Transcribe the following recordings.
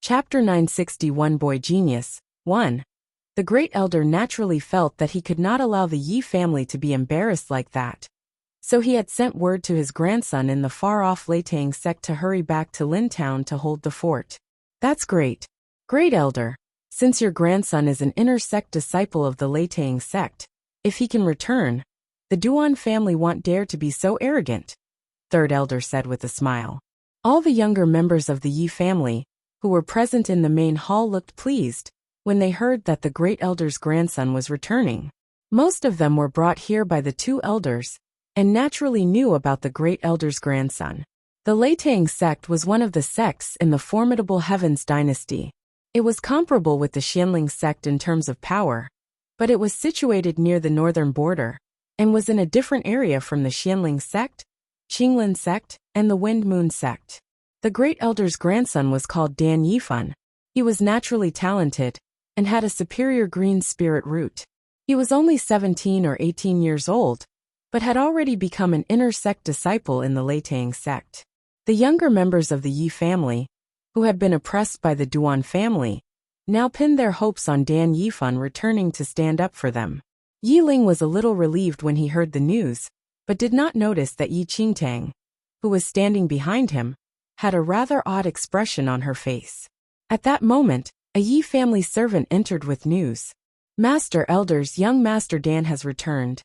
Chapter 961 Boy Genius 1. The great elder naturally felt that he could not allow the Yi family to be embarrassed like that. So he had sent word to his grandson in the far-off Leitang sect to hurry back to Lin Town to hold the fort. That's great. Great elder. Since your grandson is an inner sect disciple of the Leitang sect, if he can return, the Duan family won't dare to be so arrogant, third elder said with a smile. All the younger members of the Yi family, who were present in the main hall, looked pleased when they heard that the great elder's grandson was returning. Most of them were brought here by the two elders, and naturally knew about the great elder's grandson. The Leitang sect was one of the sects in the formidable Heavens dynasty. It was comparable with the Xianling sect in terms of power, but it was situated near the northern border, and was in a different area from the Xianling sect, Qinglin sect, and the Wind Moon sect. The great elder's grandson was called Dan Yifan. He was naturally talented, and had a superior green spirit root. He was only 17 or 18 years old, but had already become an inner sect disciple in the Leitang sect. The younger members of the Yi family, who had been oppressed by the Duan family, now pinned their hopes on Dan Yifan returning to stand up for them. Yi Ling was a little relieved when he heard the news, but did not notice that Yi Qingtang, who was standing behind him, had a rather odd expression on her face. At that moment, a Yi family servant entered with news. Master Elder's young Master Dan has returned.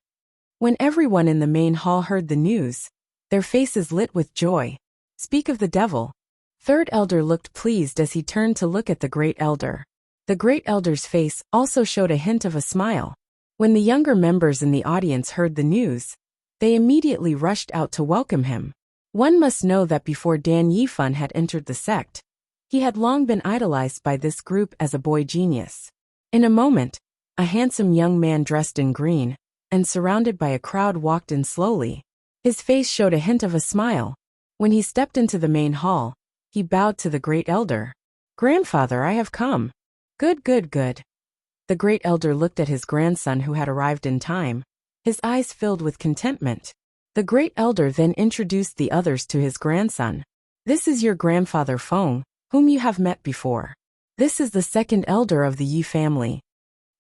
When everyone in the main hall heard the news, their faces lit with joy. Speak of the devil. Third elder looked pleased as he turned to look at the great elder. The great elder's face also showed a hint of a smile. When the younger members in the audience heard the news, they immediately rushed out to welcome him. One must know that before Dan Yifan had entered the sect, he had long been idolized by this group as a boy genius. In a moment, a handsome young man dressed in green, and surrounded by a crowd walked in slowly. His face showed a hint of a smile. When he stepped into the main hall, he bowed to the great elder. Grandfather, I have come. Good. The great elder looked at his grandson who had arrived in time. His eyes filled with contentment. The great elder then introduced the others to his grandson. This is your grandfather Feng, whom you have met before. This is the second elder of the Yi family.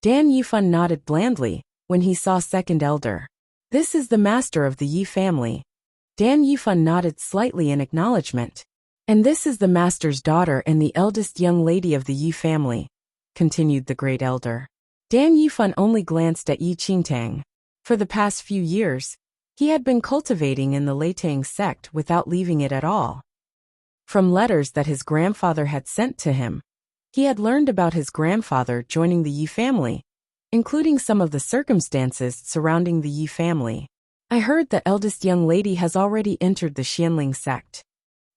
Dan Yifan nodded blandly when he saw second elder. This is the master of the Yi family. Dan Yifan nodded slightly in acknowledgement. And this is the master's daughter and the eldest young lady of the Yi family, continued the great elder. Dan Yifan only glanced at Yi Qingtang. For the past few years, he had been cultivating in the Leitang sect without leaving it at all. From letters that his grandfather had sent to him, he had learned about his grandfather joining the Yi family, including some of the circumstances surrounding the Yi family. I heard the eldest young lady has already entered the Xianling sect.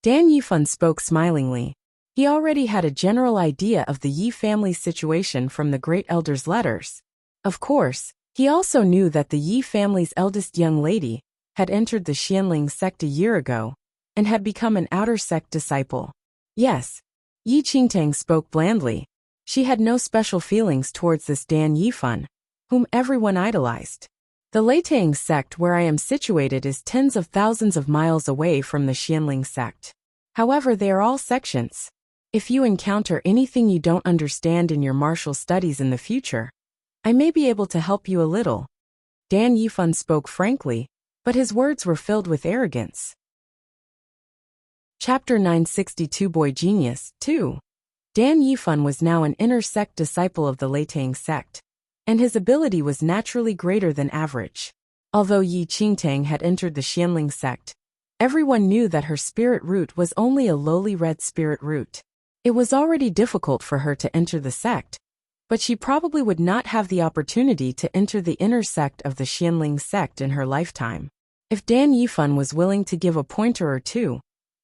Dan Yifan spoke smilingly. He already had a general idea of the Yi family's situation from the great elder's letters. Of course, he also knew that the Yi family's eldest young lady had entered the Xianling sect a year ago and had become an outer sect disciple. Yes, Yi Qingtang spoke blandly. She had no special feelings towards this Dan Yifan, whom everyone idolized. The Leitang sect where I am situated is tens of thousands of miles away from the Xianling sect. However, they are all sections. If you encounter anything you don't understand in your martial studies in the future, I may be able to help you a little. Dan Yifan spoke frankly, but his words were filled with arrogance. Chapter 962 Boy Genius 2. Dan Yifan was now an inner sect disciple of the Leitang sect, and his ability was naturally greater than average. Although Yi Qingtang had entered the Xianling sect, everyone knew that her spirit root was only a lowly red spirit root. It was already difficult for her to enter the sect, but she probably would not have the opportunity to enter the inner sect of the Xianling sect in her lifetime. If Dan Yifan was willing to give a pointer or two,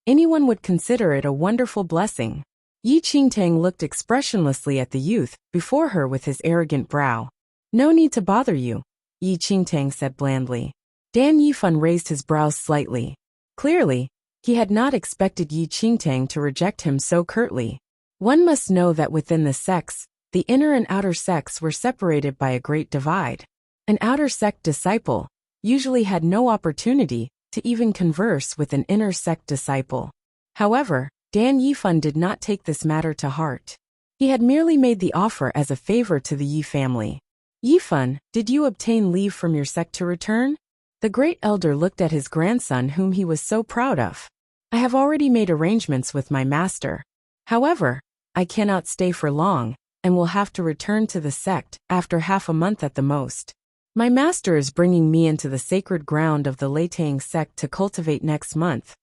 anyone would consider it a wonderful blessing. Yi Qingtang looked expressionlessly at the youth before her with his arrogant brow. No need to bother you, Yi Qingtang said blandly. Dan Yifan raised his brows slightly. Clearly, he had not expected Yi Qingtang to reject him so curtly. One must know that within the sects, the inner and outer sects were separated by a great divide. An outer sect disciple usually had no opportunity to even converse with an inner sect disciple. However, Dan Yifan did not take this matter to heart. He had merely made the offer as a favor to the Yi family. Yifan, did you obtain leave from your sect to return? The great elder looked at his grandson whom he was so proud of. I have already made arrangements with my master. However, I cannot stay for long, and will have to return to the sect after half a month at the most. My master is bringing me into the sacred ground of the Leitang sect to cultivate next month,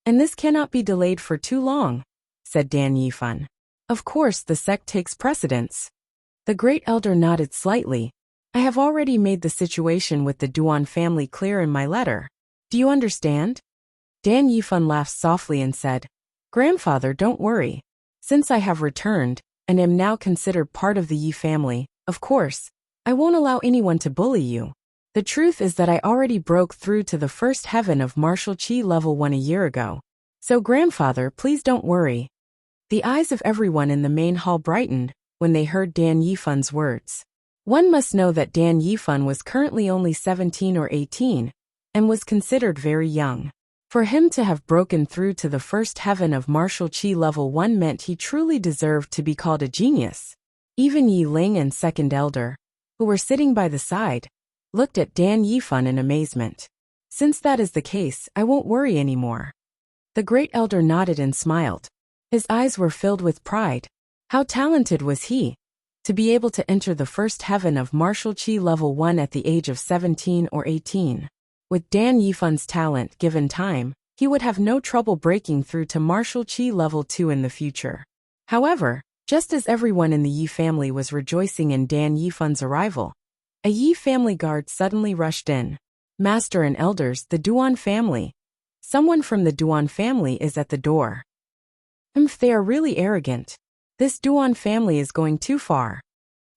and this cannot be delayed for too long, said Dan Yifan. Of course the sect takes precedence. The great elder nodded slightly. I have already made the situation with the Duan family clear in my letter. Do you understand? Dan Yifan laughed softly and said, Grandfather, don't worry. Since I have returned, and am now considered part of the Yi family, of course, I won't allow anyone to bully you. The truth is that I already broke through to the first heaven of martial chi level 1 a year ago. So grandfather, please don't worry. The eyes of everyone in the main hall brightened when they heard Dan Yifan's words. One must know that Dan Yifan was currently only 17 or 18, and was considered very young. For him to have broken through to the first heaven of martial chi level 1 meant he truly deserved to be called a genius. Even Yi Ling and second elder, who were sitting by the side, looked at Dan Yifan in amazement. Since that is the case, I won't worry anymore. The great elder nodded and smiled. His eyes were filled with pride. How talented was he, to be able to enter the first heaven of martial chi level 1 at the age of 17 or 18. With Dan Yifan's talent given time, he would have no trouble breaking through to martial chi level 2 in the future. However, just as everyone in the Yi family was rejoicing in Dan Yifan's arrival, a Yi family guard suddenly rushed in. Master and elders, the Duan family. Someone from the Duan family is at the door. They are really arrogant. This Duan family is going too far.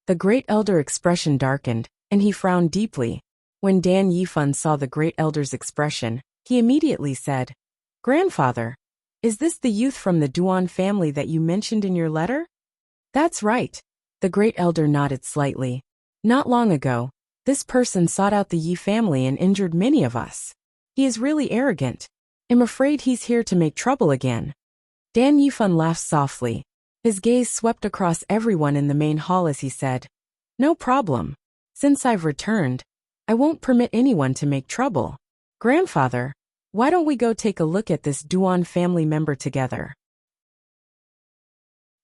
The great elder expression darkened, and he frowned deeply. When Dan Yifan saw the great elder's expression, he immediately said, Grandfather, is this the youth from the Duan family that you mentioned in your letter? That's right. The great elder nodded slightly. Not long ago, this person sought out the Yi family and injured many of us. He is really arrogant. I'm afraid he's here to make trouble again. Dan Yifan laughed softly. His gaze swept across everyone in the main hall as he said, No problem. Since I've returned, I won't permit anyone to make trouble. Grandfather, why don't we go take a look at this Duan family member together?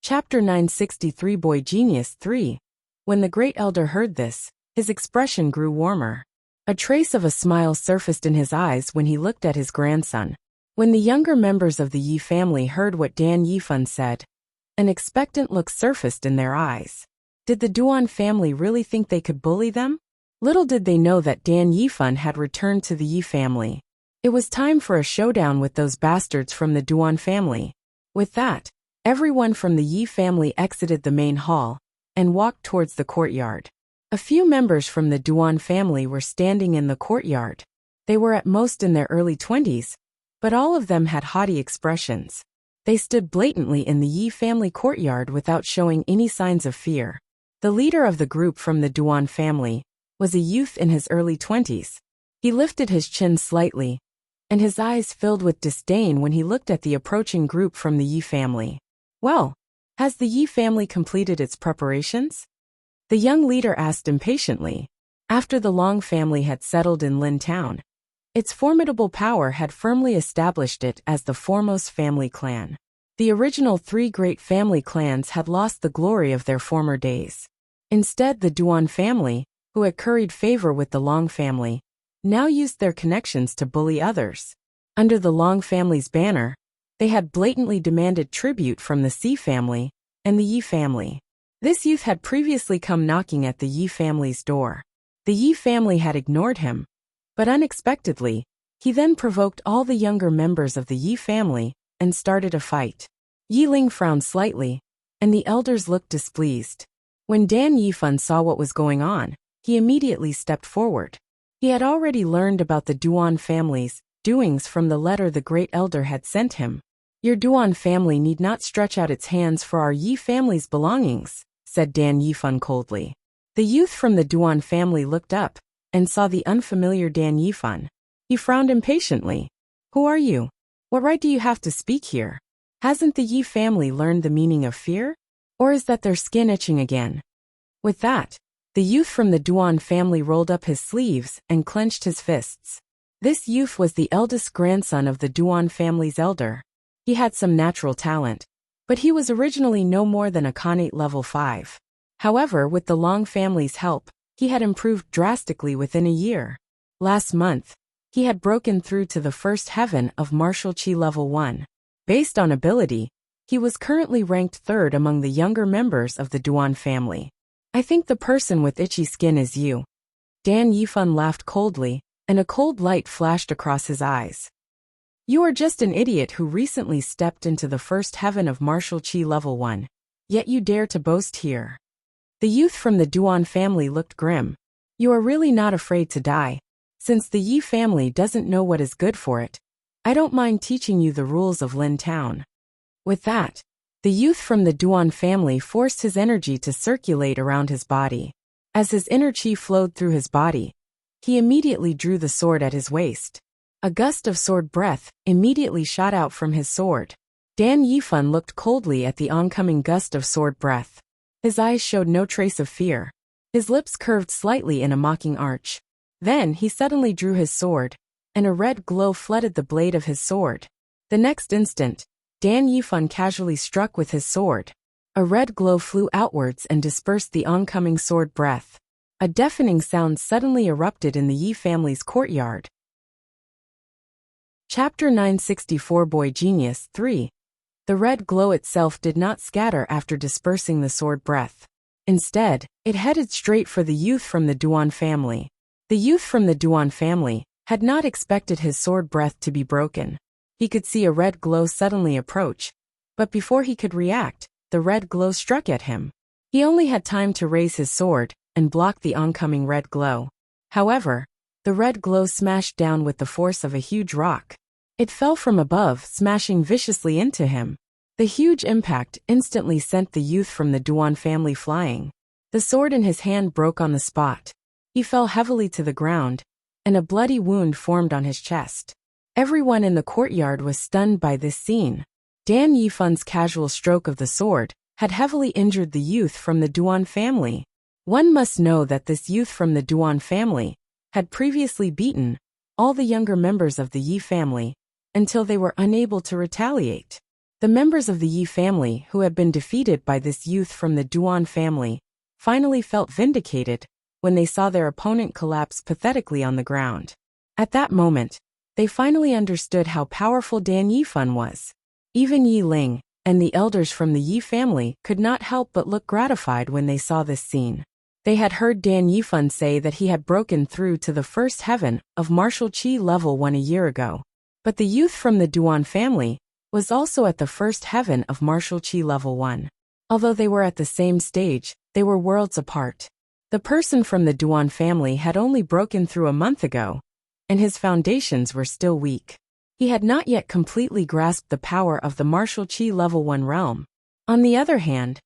Chapter 963 Boy Genius 3. When the great elder heard this, his expression grew warmer. A trace of a smile surfaced in his eyes when he looked at his grandson. When the younger members of the Yi family heard what Dan Yifan said, an expectant look surfaced in their eyes. Did the Duan family really think they could bully them? Little did they know that Dan Yifan had returned to the Yi family. It was time for a showdown with those bastards from the Duan family. With that, everyone from the Yi family exited the main hall and walked towards the courtyard. A few members from the Duan family were standing in the courtyard. They were at most in their early 20s, but all of them had haughty expressions. They stood blatantly in the Yi family courtyard without showing any signs of fear. The leader of the group from the Duan family was a youth in his early 20s. He lifted his chin slightly, and his eyes filled with disdain when he looked at the approaching group from the Yi family. Well, has the Yi family completed its preparations? The young leader asked impatiently. After the Long family had settled in Lin Town, its formidable power had firmly established it as the foremost family clan. The original 3 great family clans had lost the glory of their former days. Instead, the Duan family, who had curried favor with the Long family, now used their connections to bully others. Under the Long family's banner, they had blatantly demanded tribute from the Si family and the Yi family. This youth had previously come knocking at the Yi family's door. The Yi family had ignored him, but unexpectedly, he then provoked all the younger members of the Yi family and started a fight. Yi Ling frowned slightly, and the elders looked displeased. When Dan Yifan saw what was going on, he immediately stepped forward. He had already learned about the Duan family's doings from the letter the great elder had sent him. Your Duan family need not stretch out its hands for our Yi family's belongings, said Dan Yifan coldly. The youth from the Duan family looked up and saw the unfamiliar Dan Yifan. He frowned impatiently. Who are you? What right do you have to speak here? Hasn't the Yi family learned the meaning of fear? Or is that their skin itching again? With that, the youth from the Duan family rolled up his sleeves and clenched his fists. This youth was the eldest grandson of the Duan family's elder. He had some natural talent, but he was originally no more than a Khanate level 5. However, with the Long family's help, he had improved drastically within a year. Last month, he had broken through to the first heaven of martial chi level 1. Based on ability, he was currently ranked third among the younger members of the Duan family. I think the person with itchy skin is you. Dan Yifan laughed coldly, and a cold light flashed across his eyes. You are just an idiot who recently stepped into the first heaven of martial chi level 1. Yet you dare to boast here. The youth from the Duan family looked grim. You are really not afraid to die. Since the Yi family doesn't know what is good for it, I don't mind teaching you the rules of Lin Town. With that, the youth from the Duan family forced his energy to circulate around his body. As his inner chi flowed through his body, he immediately drew the sword at his waist. A gust of sword breath immediately shot out from his sword. Dan Yifan looked coldly at the oncoming gust of sword breath. His eyes showed no trace of fear. His lips curved slightly in a mocking arch. Then he suddenly drew his sword, and a red glow flooded the blade of his sword. The next instant, Dan Yifan casually struck with his sword. A red glow flew outwards and dispersed the oncoming sword breath. A deafening sound suddenly erupted in the Yi family's courtyard. Chapter 964 Boy Genius 3. The red glow itself did not scatter after dispersing the sword breath. Instead, it headed straight for the youth from the Duan family. The youth from the Duan family had not expected his sword breath to be broken. He could see a red glow suddenly approach, but before he could react, the red glow struck at him. He only had time to raise his sword and block the oncoming red glow. However, the red glow smashed down with the force of a huge rock. It fell from above, smashing viciously into him. The huge impact instantly sent the youth from the Duan family flying. The sword in his hand broke on the spot. He fell heavily to the ground, and a bloody wound formed on his chest. Everyone in the courtyard was stunned by this scene. Dan Yifan's casual stroke of the sword had heavily injured the youth from the Duan family. One must know that this youth from the Duan family had previously beaten all the younger members of the Yi family until they were unable to retaliate. The members of the Yi family who had been defeated by this youth from the Duan family finally felt vindicated when they saw their opponent collapse pathetically on the ground. At that moment, they finally understood how powerful Dan Yifan was. Even Yi Ling and the elders from the Yi family could not help but look gratified when they saw this scene. They had heard Dan Yifan say that he had broken through to the first heaven of martial chi level 1 a year ago. But the youth from the Duan family was also at the first heaven of martial chi level 1. Although they were at the same stage, they were worlds apart. The person from the Duan family had only broken through a month ago, and his foundations were still weak. He had not yet completely grasped the power of the martial chi level 1 realm. On the other hand,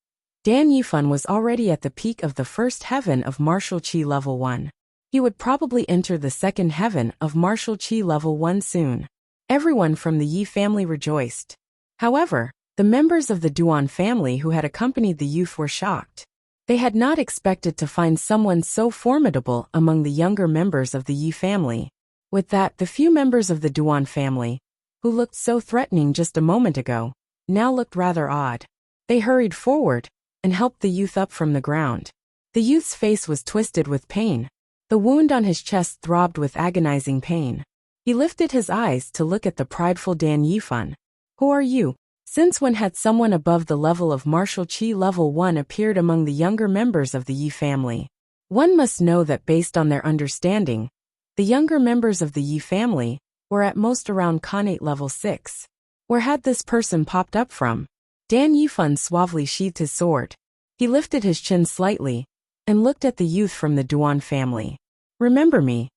Dan Yifan was already at the peak of the first heaven of martial chi level 1. He would probably enter the second heaven of martial chi level 1 soon. Everyone from the Yi family rejoiced. However, the members of the Duan family who had accompanied the youth were shocked. They had not expected to find someone so formidable among the younger members of the Yi family. With that, the few members of the Duan family, who looked so threatening just a moment ago, now looked rather odd. They hurried forward and helped the youth up from the ground. The youth's face was twisted with pain. The wound on his chest throbbed with agonizing pain. He lifted his eyes to look at the prideful Dan Yifan. Who are you? Since when had someone above the level of martial chi level 1 appeared among the younger members of the Yi family? One must know that based on their understanding, the younger members of the Yi family were at most around Khanate level 6. Where had this person popped up from? Dan Yifan suavely sheathed his sword. He lifted his chin slightly and looked at the youth from the Duan family. Remember me?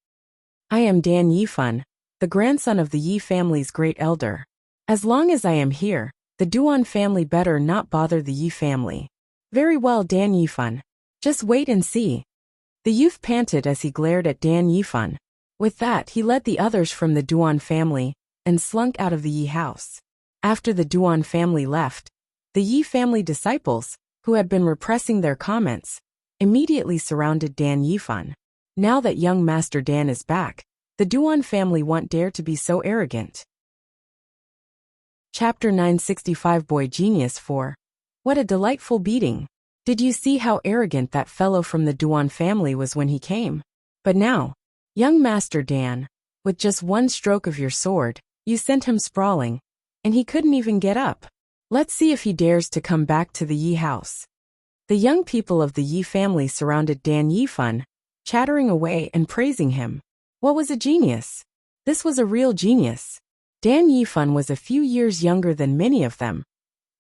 I am Dan Yifan, the grandson of the Yi family's great elder. As long as I am here, the Duan family better not bother the Yi family. Very well, Dan Yifan. Just wait and see. The youth panted as he glared at Dan Yifan. With that, he led the others from the Duan family and slunk out of the Yi house. After the Duan family left, the Yi family disciples, who had been repressing their comments, immediately surrounded Dan Yifan. Now that young Master Dan is back, the Duan family won't dare to be so arrogant. Chapter 965 Boy Genius 4. What a delightful beating. Did you see how arrogant that fellow from the Duan family was when he came? But now, young Master Dan, with just one stroke of your sword, you sent him sprawling, and he couldn't even get up. Let's see if he dares to come back to the Yi house. The young people of the Yi family surrounded Dan Yifan, chattering away and praising him. What was a genius? This was a real genius. Dan Yifan was a few years younger than many of them,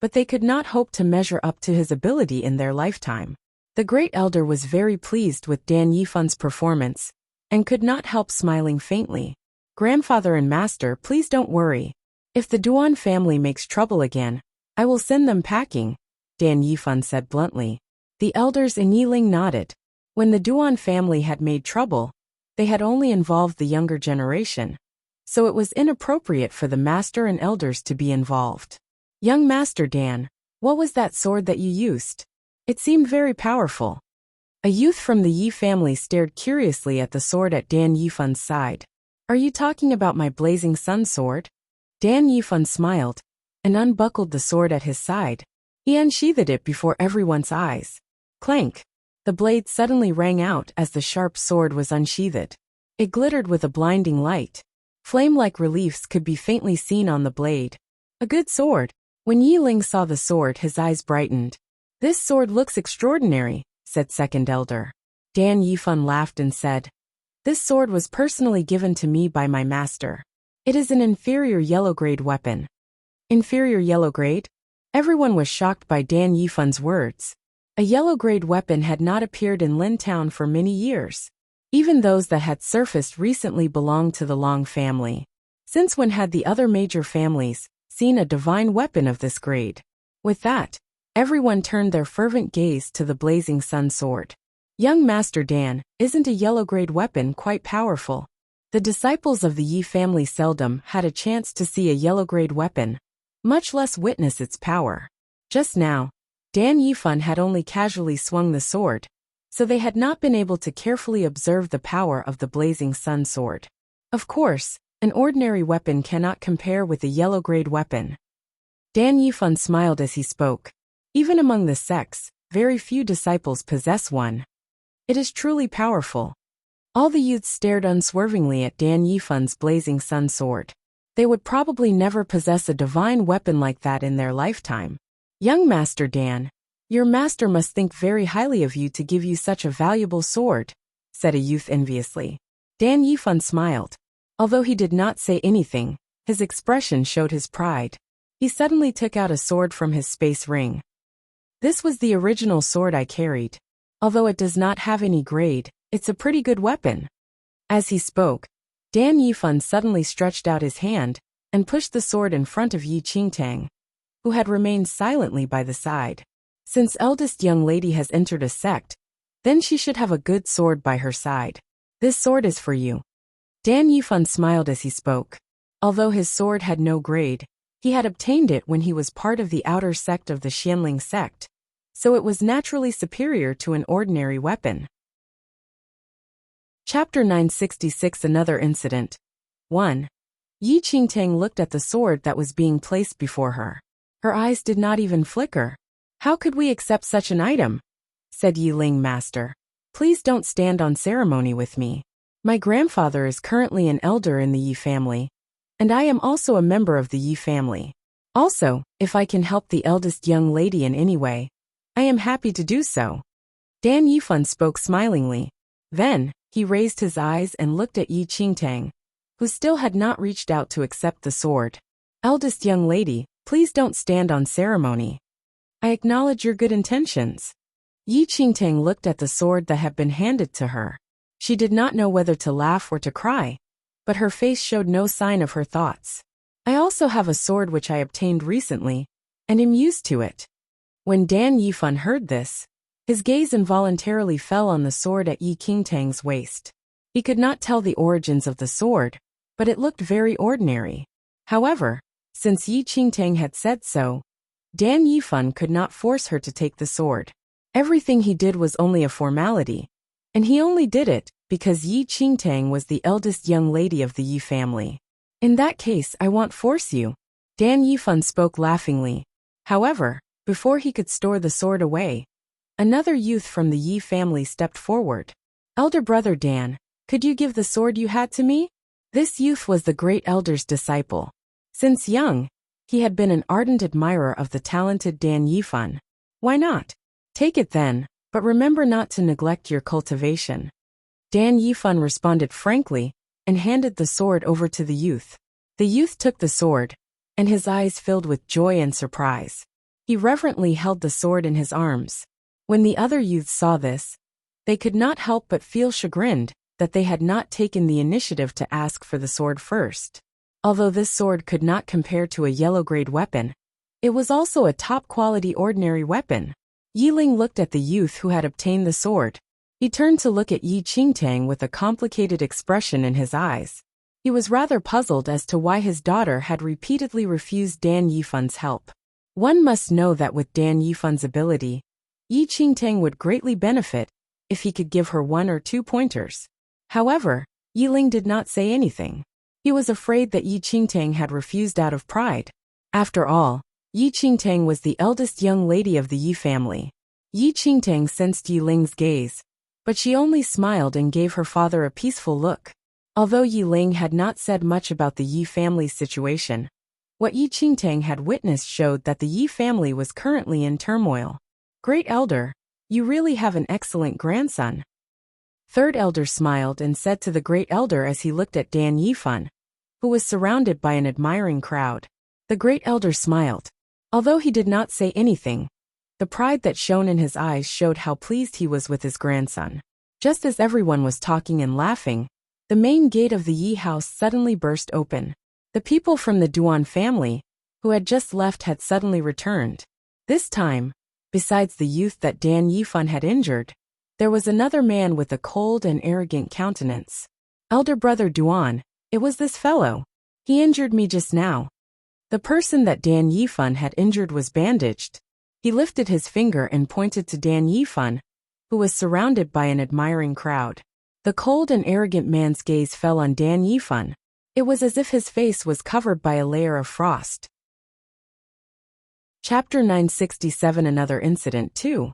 but they could not hope to measure up to his ability in their lifetime. The great elder was very pleased with Dan Yifan's performance, and could not help smiling faintly. Grandfather and master, please don't worry. If the Duan family makes trouble again, I will send them packing, Dan Yifan said bluntly. The elders in Yiling nodded. When the Duan family had made trouble, they had only involved the younger generation, so it was inappropriate for the master and elders to be involved. Young Master Dan, what was that sword that you used? It seemed very powerful. A youth from the Yi family stared curiously at the sword at Dan Yifan's side. Are you talking about my blazing sun sword? Dan Yifan smiled and unbuckled the sword at his side. He unsheathed it before everyone's eyes. Clank! The blade suddenly rang out as the sharp sword was unsheathed. It glittered with a blinding light. Flame-like reliefs could be faintly seen on the blade. A good sword. When Yi Ling saw the sword, his eyes brightened. This sword looks extraordinary, said second elder. Dan Yifan laughed and said, this sword was personally given to me by my master. It is an inferior yellow-grade weapon. Inferior yellow-grade? Everyone was shocked by Dan Yifan's words. A yellow-grade weapon had not appeared in Lin Town for many years. Even those that had surfaced recently belonged to the Long family. Since when had the other major families seen a divine weapon of this grade? With that, everyone turned their fervent gaze to the blazing sun sword. Young Master Dan, isn't a yellow-grade weapon quite powerful? The disciples of the Yi family seldom had a chance to see a yellow-grade weapon, much less witness its power. Just now, Dan Yifan had only casually swung the sword, so they had not been able to carefully observe the power of the blazing sun sword. Of course, an ordinary weapon cannot compare with a yellow-grade weapon. Dan Yifan smiled as he spoke. Even among the sects, very few disciples possess one. It is truly powerful. All the youths stared unswervingly at Dan Yifan's blazing sun sword. They would probably never possess a divine weapon like that in their lifetime. Young Master Dan, your master must think very highly of you to give you such a valuable sword, said a youth enviously. Dan Yifan smiled. Although he did not say anything, his expression showed his pride. He suddenly took out a sword from his space ring. This was the original sword I carried. Although it does not have any grade, it's a pretty good weapon. As he spoke, Dan Yifan suddenly stretched out his hand and pushed the sword in front of Yi Qingtang, who had remained silently by the side. Since eldest young lady has entered a sect, then she should have a good sword by her side. This sword is for you. Dan Yifan smiled as he spoke. Although his sword had no grade, he had obtained it when he was part of the outer sect of the Xianling sect, so it was naturally superior to an ordinary weapon. Chapter 966 Another Incident 1. Yi Qingtang looked at the sword that was being placed before her. Her eyes did not even flicker. How could we accept such an item? Said Yi Ling Master. Please don't stand on ceremony with me. My grandfather is currently an elder in the Yi family, and I am also a member of the Yi family. Also, if I can help the eldest young lady in any way, I am happy to do so. Dan Yifan spoke smilingly. Then, he raised his eyes and looked at Yi Qingtang, who still had not reached out to accept the sword. Eldest young lady, please don't stand on ceremony. I acknowledge your good intentions. Yi Qingtang looked at the sword that had been handed to her. She did not know whether to laugh or to cry, but her face showed no sign of her thoughts. I also have a sword which I obtained recently, and am used to it. When Dan Yifan heard this, his gaze involuntarily fell on the sword at Yi Qingtang's waist. He could not tell the origins of the sword, but it looked very ordinary. However, Since Yi Qingtang had said so, Dan Yifan could not force her to take the sword. Everything he did was only a formality, and he only did it because Yi Qingtang was the eldest young lady of the Yi family. In that case, I won't force you. Dan Yifan spoke laughingly. However, before he could store the sword away, another youth from the Yi family stepped forward. Elder brother Dan, could you give the sword you had to me? This youth was the great elder's disciple. Since young, he had been an ardent admirer of the talented Dan Yifan. Why not? Take it then, but remember not to neglect your cultivation. Dan Yifan responded frankly and handed the sword over to the youth. The youth took the sword, and his eyes filled with joy and surprise. He reverently held the sword in his arms. When the other youths saw this, they could not help but feel chagrined that they had not taken the initiative to ask for the sword first. Although this sword could not compare to a yellow-grade weapon, it was also a top-quality ordinary weapon. Yi Ling looked at the youth who had obtained the sword. He turned to look at Yi Qingtang with a complicated expression in his eyes. He was rather puzzled as to why his daughter had repeatedly refused Dan Yifan's help. One must know that with Dan Yifan's ability, Yi Qingtang would greatly benefit if he could give her 1 or 2 pointers. However, Yi Ling did not say anything. He was afraid that Yi Qingtang had refused out of pride. After all, Yi Qingtang was the eldest young lady of the Yi family. Yi Qingtang sensed Yi Ling's gaze, but she only smiled and gave her father a peaceful look. Although Yi Ling had not said much about the Yi family's situation, what Yi Qingtang had witnessed showed that the Yi family was currently in turmoil. Great elder, you really have an excellent grandson. Third elder smiled and said to the great elder as he looked at Dan Yifan, who was surrounded by an admiring crowd. The great elder smiled. Although he did not say anything, the pride that shone in his eyes showed how pleased he was with his grandson. Just as everyone was talking and laughing, the main gate of the Yi house suddenly burst open. The people from the Duan family, who had just left, had suddenly returned. This time, besides the youth that Dan Yifan had injured, there was another man with a cold and arrogant countenance. Elder brother Duan, it was this fellow. He injured me just now. The person that Dan Yifan had injured was bandaged. He lifted his finger and pointed to Dan Yifan, who was surrounded by an admiring crowd. The cold and arrogant man's gaze fell on Dan Yifan. It was as if his face was covered by a layer of frost. Chapter 967. Another incident too.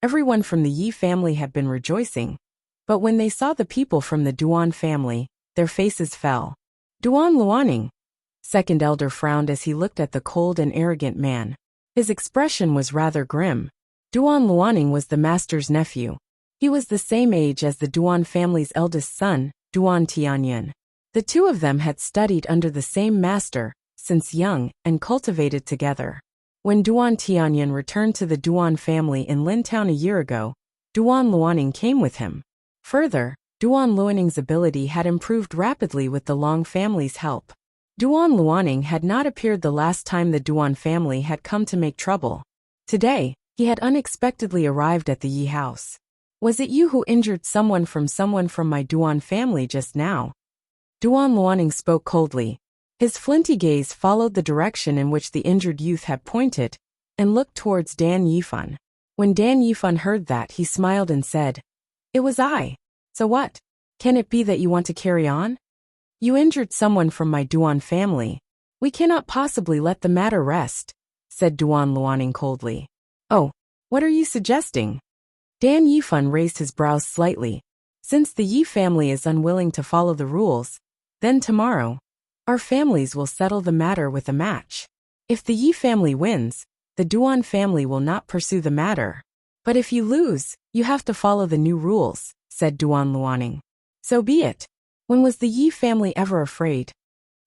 Everyone from the Yi family had been rejoicing, but when they saw the people from the Duan family, their faces fell. Duan Luaning. Second elder frowned as he looked at the cold and arrogant man. His expression was rather grim. Duan Luaning was the master's nephew. He was the same age as the Duan family's eldest son, Duan Tianyan. The two of them had studied under the same master since young and cultivated together. When Duan Tianyan returned to the Duan family in Lintown a year ago, Duan Luaning came with him. Further, Duan Luaning's ability had improved rapidly with the Long family's help. Duan Luaning had not appeared the last time the Duan family had come to make trouble. Today, he had unexpectedly arrived at the Yi house. Was it you who injured someone from my Duan family just now? Duan Luaning spoke coldly. His flinty gaze followed the direction in which the injured youth had pointed, and looked towards Dan Yifan. When Dan Yifan heard that, he smiled and said, "It was I. So what? Can it be that you want to carry on? You injured someone from my Duan family. We cannot possibly let the matter rest," said Duan Luaning coldly. "Oh, what are you suggesting?" Dan Yifan raised his brows slightly. "Since the Yi family is unwilling to follow the rules, then tomorrow, our families will settle the matter with a match. If the Yi family wins, the Duan family will not pursue the matter. But if you lose, you have to follow the new rules," said Duan Luaning. "So be it. When was the Yi family ever afraid?"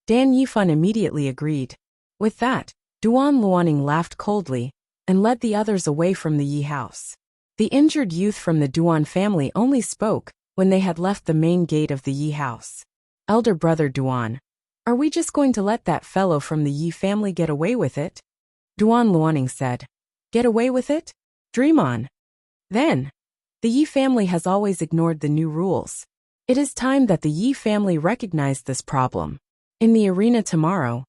Dan Yifan immediately agreed. With that, Duan Luaning laughed coldly and led the others away from the Yi house. The injured youth from the Duan family only spoke when they had left the main gate of the Yi house. "Elder brother Duan, are we just going to let that fellow from the Yi family get away with it?" Duan Luaning said. "Get away with it? Dream on. Then, the Yi family has always ignored the new rules. It is time that the Yi family recognized this problem. In the arena tomorrow,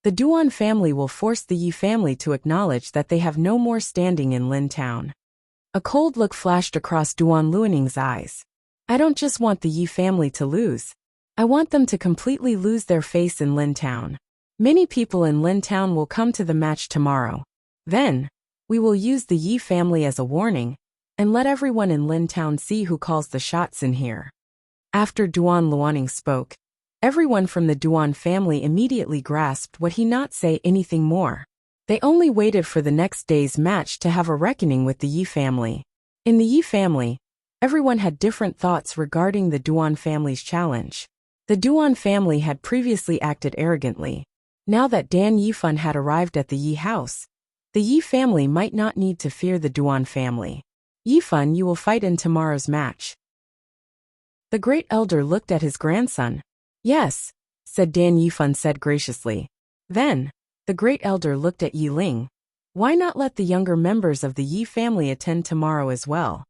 The Duan family will force the Yi family to acknowledge that they have no more standing in Lin Town. A cold look flashed across Duan Luaning's eyes. I don't just want the Yi family to lose. I want them to completely lose their face in Lin Town. Many people in Lin Town will come to the match tomorrow. Then, we will use the Yi family as a warning, and let everyone in Lin Town see who calls the shots in here. After Duan Luaning spoke, everyone from the Duan family immediately grasped what he not say anything more. They only waited for the next day's match to have a reckoning with the Yi family. In the Yi family, everyone had different thoughts regarding the Duan family's challenge. The Duan family had previously acted arrogantly. Now that Dan Yifan had arrived at the Yi house, the Yi family might not need to fear the Duan family. Yifan, you will fight in tomorrow's match. The great elder looked at his grandson. Yes, said Dan Yifan graciously. Then, the great elder looked at Yi Ling. Why not let the younger members of the Yi family attend tomorrow as well?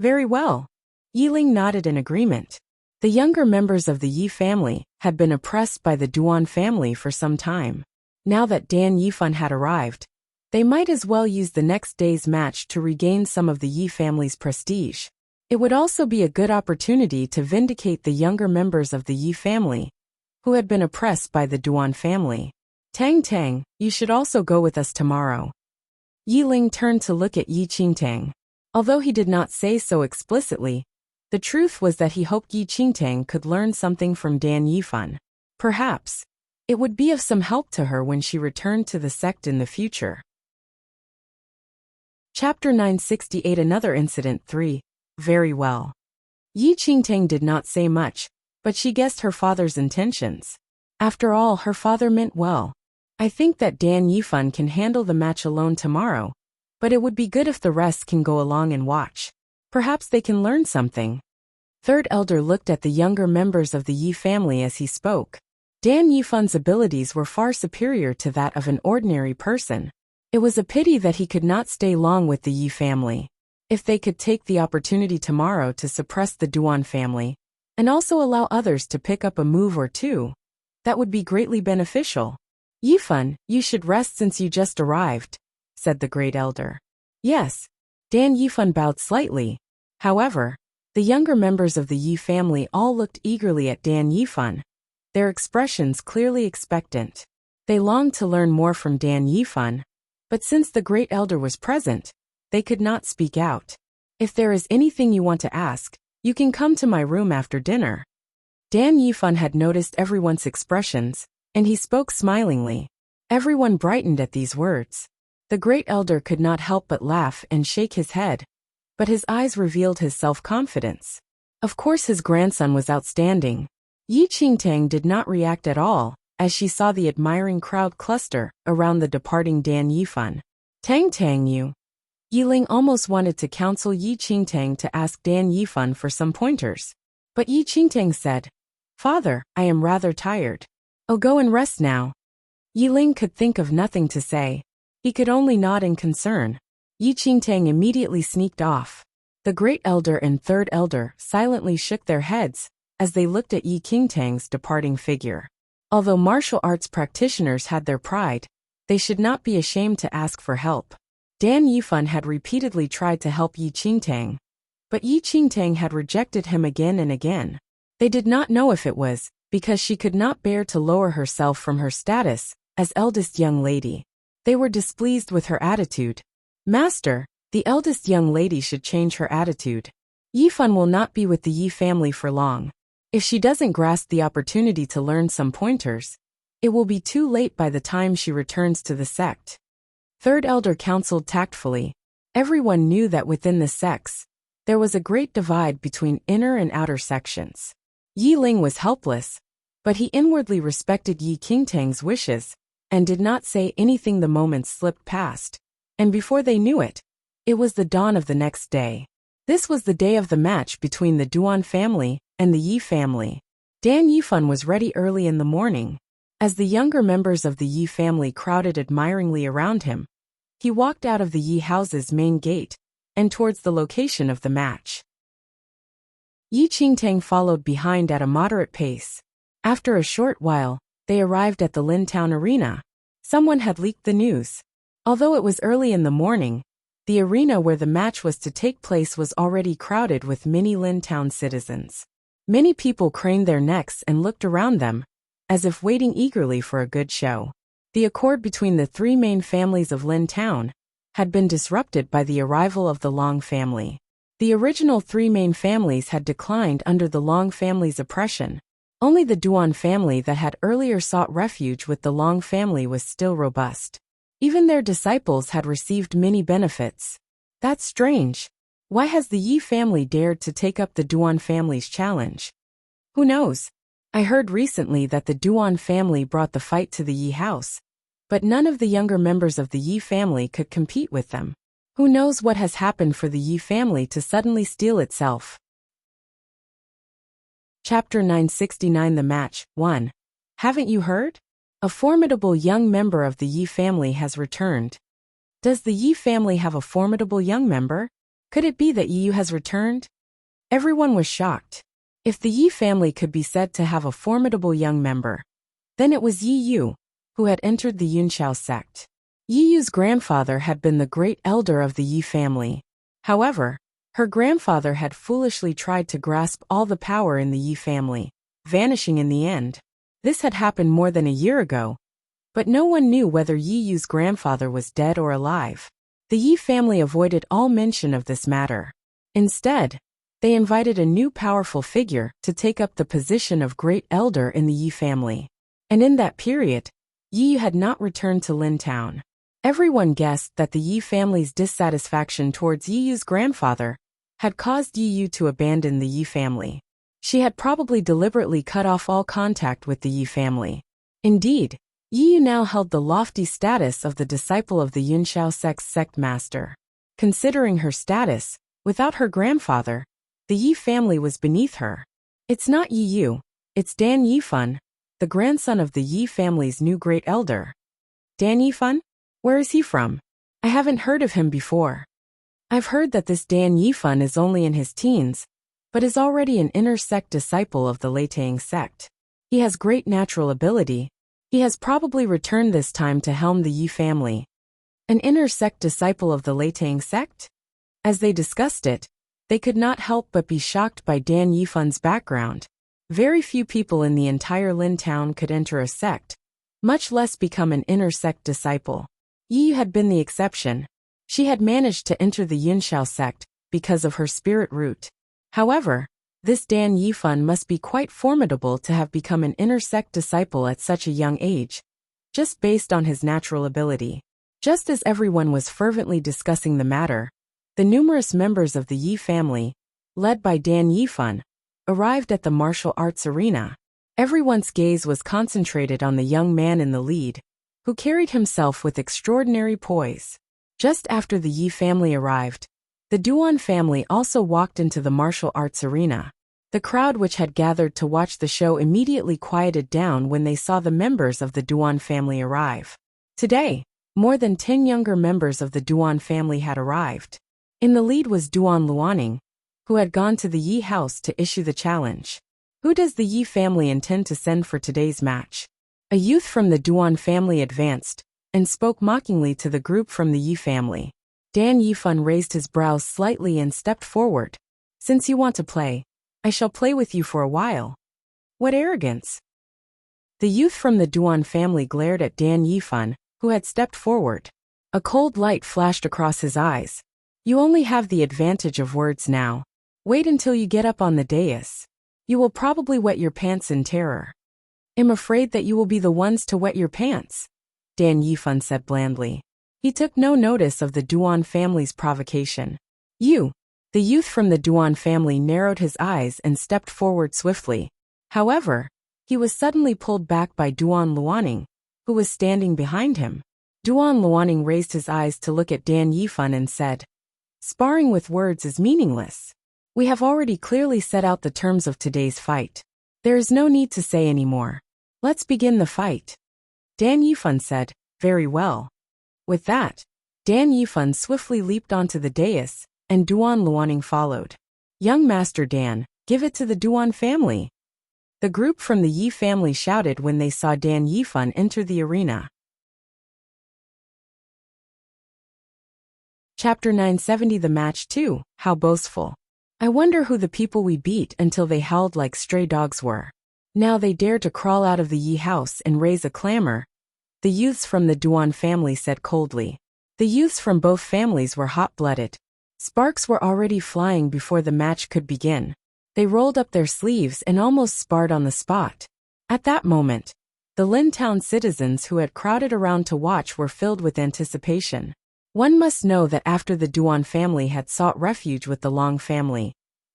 Very well. Yi Ling nodded in agreement. The younger members of the Yi family had been oppressed by the Duan family for some time. Now that Dan Yifan had arrived, they might as well use the next day's match to regain some of the Yi family's prestige. It would also be a good opportunity to vindicate the younger members of the Yi family, who had been oppressed by the Duan family. Tang Tang, you should also go with us tomorrow. Yi Ling turned to look at Yi Qingtang. Although he did not say so explicitly, the truth was that he hoped Yi Qingtang could learn something from Dan Yifan. Perhaps, it would be of some help to her when she returned to the sect in the future. Chapter 968 Another Incident 3. Very well. Yi Qingtang did not say much, but she guessed her father's intentions. After all, her father meant well. I think that Dan Yifan can handle the match alone tomorrow, but it would be good if the rest can go along and watch. Perhaps they can learn something. Third elder looked at the younger members of the Yi family as he spoke. Dan Yifan's abilities were far superior to that of an ordinary person. It was a pity that he could not stay long with the Yi family. If they could take the opportunity tomorrow to suppress the Duan family, and also allow others to pick up a move or two, that would be greatly beneficial. Yifan, you should rest since you just arrived, said the great elder. Yes. Dan Yifan bowed slightly. However, the younger members of the Yi family all looked eagerly at Dan Yifan, their expressions clearly expectant. They longed to learn more from Dan Yifan, but since the great elder was present, they could not speak out. If there is anything you want to ask, you can come to my room after dinner. Dan Yifan had noticed everyone's expressions, and he spoke smilingly. Everyone brightened at these words. The great elder could not help but laugh and shake his head, but his eyes revealed his self-confidence. Of course his grandson was outstanding. Yi Qingtang did not react at all, as she saw the admiring crowd cluster around the departing Dan Yifan. Tang Tang you. Yi Ling almost wanted to counsel Yi Qingtang to ask Dan Yifan for some pointers. But Yi Qingtang said, Father, I am rather tired. Oh, go and rest now. Yi Ling could think of nothing to say. He could only nod in concern. Yi Qingtang immediately sneaked off. The great elder and third elder silently shook their heads as they looked at Yi Qingtang's departing figure. Although martial arts practitioners had their pride, they should not be ashamed to ask for help. Dan Yifan had repeatedly tried to help Yi Qingtang, but Yi Qingtang had rejected him again and again. They did not know if it was because she could not bear to lower herself from her status as eldest young lady. They were displeased with her attitude. Master, the eldest young lady should change her attitude. Yifan will not be with the Yi family for long. If she doesn't grasp the opportunity to learn some pointers, it will be too late by the time she returns to the sect. Third elder counseled tactfully. Everyone knew that within the sects, there was a great divide between inner and outer sections. Yi Ling was helpless, but he inwardly respected Yi Qingtang's wishes, and did not say anything. The moments slipped past, and before they knew it, it was the dawn of the next day. This was the day of the match between the Duan family and the Yi family. Dan Yifan was ready early in the morning. As the younger members of the Yi family crowded admiringly around him, he walked out of the Yi house's main gate and towards the location of the match. Yi Qingtang followed behind at a moderate pace. After a short while, they arrived at the Lin Town arena. Someone had leaked the news. Although it was early in the morning, the arena where the match was to take place was already crowded with many Lin Town citizens. Many people craned their necks and looked around them, as if waiting eagerly for a good show. The accord between the three main families of Lin Town had been disrupted by the arrival of the Long family. The original three main families had declined under the Long family's oppression. Only the Duan family that had earlier sought refuge with the Long family was still robust. Even their disciples had received many benefits. That's strange. Why has the Yi family dared to take up the Duan family's challenge? Who knows? I heard recently that the Duan family brought the fight to the Yi house, but none of the younger members of the Yi family could compete with them. Who knows what has happened for the Yi family to suddenly steel itself? Chapter 969 The Match 1. Haven't you heard? A formidable young member of the Yi family has returned. Does the Yi family have a formidable young member? Could it be that Yi has returned? Everyone was shocked. If the Yi family could be said to have a formidable young member, then it was Yi Yu, who had entered the Yunxiao sect. Yi Yu's grandfather had been the great elder of the Yi family. However, her grandfather had foolishly tried to grasp all the power in the Yi family, vanishing in the end. This had happened more than a year ago, but no one knew whether Yi Yu's grandfather was dead or alive. The Yi family avoided all mention of this matter. Instead, they invited a new powerful figure to take up the position of great elder in the Yi family. And in that period, Yi Yu had not returned to Lin Town. Everyone guessed that the Yi family's dissatisfaction towards Yi Yu's grandfather had caused Yi Yu to abandon the Yi family. She had probably deliberately cut off all contact with the Yi family. Indeed, Yi Yu now held the lofty status of the disciple of the Yunxiao sect's sect master. Considering her status, without her grandfather, the Yi family was beneath her. It's not Yi Yu, it's Dan Yifan, the grandson of the Yi family's new great elder. Dan Yifan? Where is he from? I haven't heard of him before. I've heard that this Dan Yifan is only in his teens, but is already an inner sect disciple of the Leitang sect. He has great natural ability. He has probably returned this time to helm the Yi family. An inner sect disciple of the Leitang sect? As they discussed it, they could not help but be shocked by Dan Yifan's background. Very few people in the entire Lin town could enter a sect, much less become an inner sect disciple. Yi had been the exception. She had managed to enter the Yunxiao sect because of her spirit root. However, this Dan Yifan must be quite formidable to have become an inner sect disciple at such a young age, just based on his natural ability. Just as everyone was fervently discussing the matter, the numerous members of the Yi family, led by Dan Yifan, arrived at the martial arts arena. Everyone's gaze was concentrated on the young man in the lead, who carried himself with extraordinary poise. Just after the Yi family arrived, the Duan family also walked into the martial arts arena. The crowd which had gathered to watch the show immediately quieted down when they saw the members of the Duan family arrive. Today, more than 10 younger members of the Duan family had arrived. In the lead was Duan Luaning, who had gone to the Yi house to issue the challenge. Who does the Yi family intend to send for today's match? A youth from the Duan family advanced and spoke mockingly to the group from the Yi family. Dan Yifan raised his brows slightly and stepped forward. Since you want to play, I shall play with you for a while. What arrogance! The youth from the Duan family glared at Dan Yifan, who had stepped forward. A cold light flashed across his eyes. You only have the advantage of words now. Wait until you get up on the dais. You will probably wet your pants in terror. I'm afraid that you will be the ones to wet your pants, Dan Yifan said blandly. He took no notice of the Duan family's provocation. You! The youth from the Duan family narrowed his eyes and stepped forward swiftly. However, he was suddenly pulled back by Duan Luaning, who was standing behind him. Duan Luaning raised his eyes to look at Dan Yifan and said, Sparring with words is meaningless. We have already clearly set out the terms of today's fight. There is no need to say any more. Let's begin the fight. Dan Yifan said, Very well. With that, Dan Yifan swiftly leaped onto the dais, and Duan Luaning followed. Young Master Dan, give it to the Duan family. The group from the Yi family shouted when they saw Dan Yifan enter the arena. Chapter 970 The Match 2, How Boastful. I wonder who the people we beat until they howled like stray dogs were. Now they dare to crawl out of the Yi house and raise a clamor, the youths from the Duan family said coldly. The youths from both families were hot-blooded. Sparks were already flying before the match could begin. They rolled up their sleeves and almost sparred on the spot. At that moment, the Lin Town citizens who had crowded around to watch were filled with anticipation. One must know that after the Duan family had sought refuge with the Long family,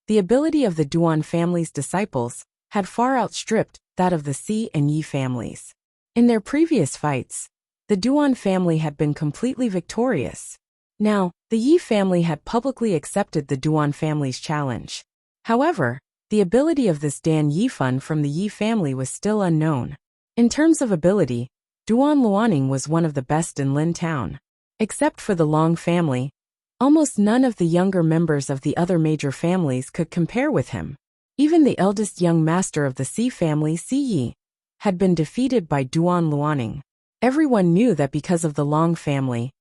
the ability of the Duan family's disciples had far outstripped that of the Si and Yi families. In their previous fights, the Duan family had been completely victorious. Now, the Yi family had publicly accepted the Duan family's challenge. However, the ability of this Dan Yifan from the Yi family was still unknown. In terms of ability, Duan Luaning was one of the best in Lin Town. Except for the Long family, almost none of the younger members of the other major families could compare with him. Even the eldest young master of the Si family, Si Yi, had been defeated by Duan Luaning. Everyone knew that because of the Long family,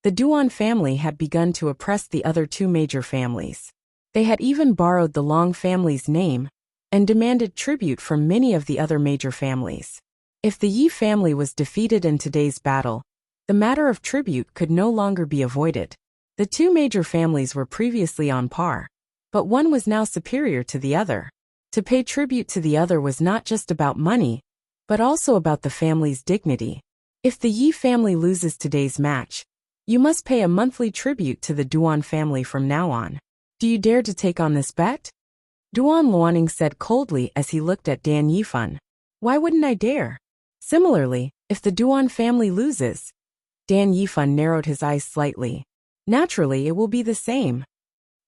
the Duan family had begun to oppress the other two major families. They had even borrowed the Long family's name and demanded tribute from many of the other major families. If the Yi family was defeated in today's battle, the matter of tribute could no longer be avoided. The two major families were previously on par, but one was now superior to the other. To pay tribute to the other was not just about money, but also about the family's dignity. If the Yi family loses today's match, you must pay a monthly tribute to the Duan family from now on. Do you dare to take on this bet? Duan Luaning said coldly as he looked at Dan Yifan. Why wouldn't I dare? Similarly, if the Duan family loses, Dan Yifan narrowed his eyes slightly. Naturally, it will be the same.